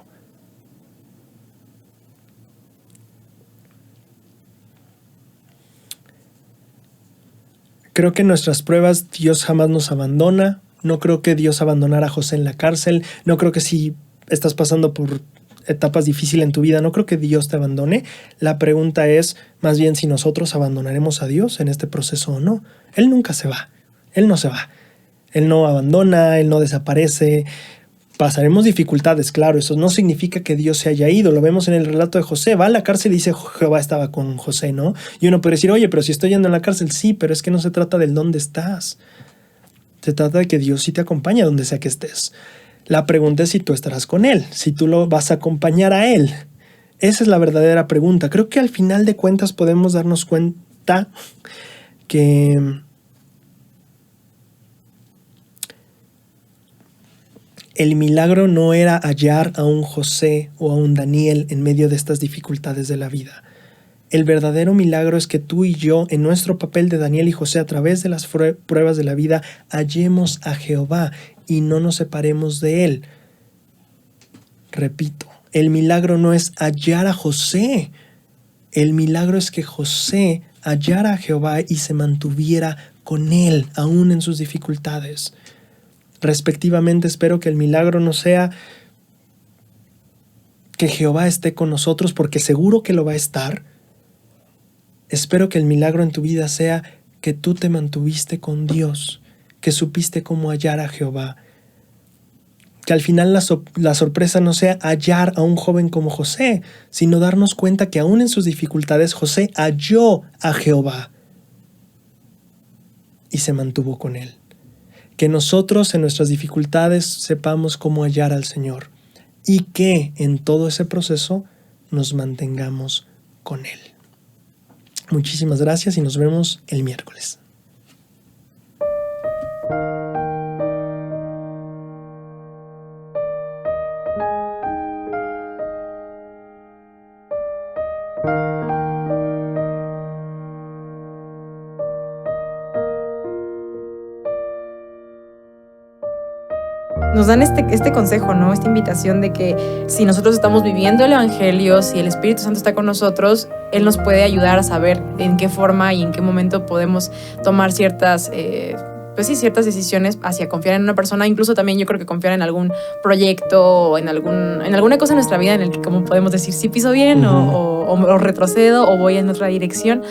Creo que en nuestras pruebas Dios jamás nos abandona. No creo que Dios abandonara a José en la cárcel. No creo que si estás pasando por etapas difíciles en tu vida, no creo que Dios te abandone. La pregunta es más bien si nosotros abandonaremos a Dios en este proceso o no. Él nunca se va. Él no se va. Él no abandona, Él no desaparece. Pasaremos dificultades, claro. Eso no significa que Dios se haya ido. Lo vemos en el relato de José. Va a la cárcel y dice Jehová estaba con José, ¿no? Y uno puede decir, oye, pero si estoy yendo a la cárcel, sí, pero es que no se trata del dónde estás. Se trata de que Dios sí te acompaña donde sea que estés. La pregunta es si tú estarás con Él, si tú lo vas a acompañar a Él. Esa es la verdadera pregunta. Creo que al final de cuentas podemos darnos cuenta que el milagro no era hallar a un José o a un Daniel en medio de estas dificultades de la vida. El verdadero milagro es que tú y yo, en nuestro papel de Daniel y José, a través de las pruebas de la vida, hallemos a Jehová y no nos separemos de Él. Repito, el milagro no es hallar a José. El milagro es que José hallara a Jehová y se mantuviera con Él, aún en sus dificultades. Respectivamente, espero que el milagro no sea que Jehová esté con nosotros, porque seguro que lo va a estar. Espero que el milagro en tu vida sea que tú te mantuviste con Dios, que supiste cómo hallar a Jehová. Que al final la sorpresa no sea hallar a un joven como José, sino darnos cuenta que aún en sus dificultades José halló a Jehová y se mantuvo con él. Que nosotros en nuestras dificultades sepamos cómo hallar al Señor y que en todo ese proceso nos mantengamos con Él. Muchísimas gracias y nos vemos el miércoles. Nos dan este consejo, ¿no? Esta invitación de que si nosotros estamos viviendo el Evangelio, si el Espíritu Santo está con nosotros, Él nos puede ayudar a saber en qué forma y en qué momento podemos tomar ciertas decisiones hacia confiar en una persona. Incluso también yo creo que confiar en algún proyecto o en alguna cosa en nuestra vida en el que como podemos decir si piso bien o retrocedo o voy en otra dirección.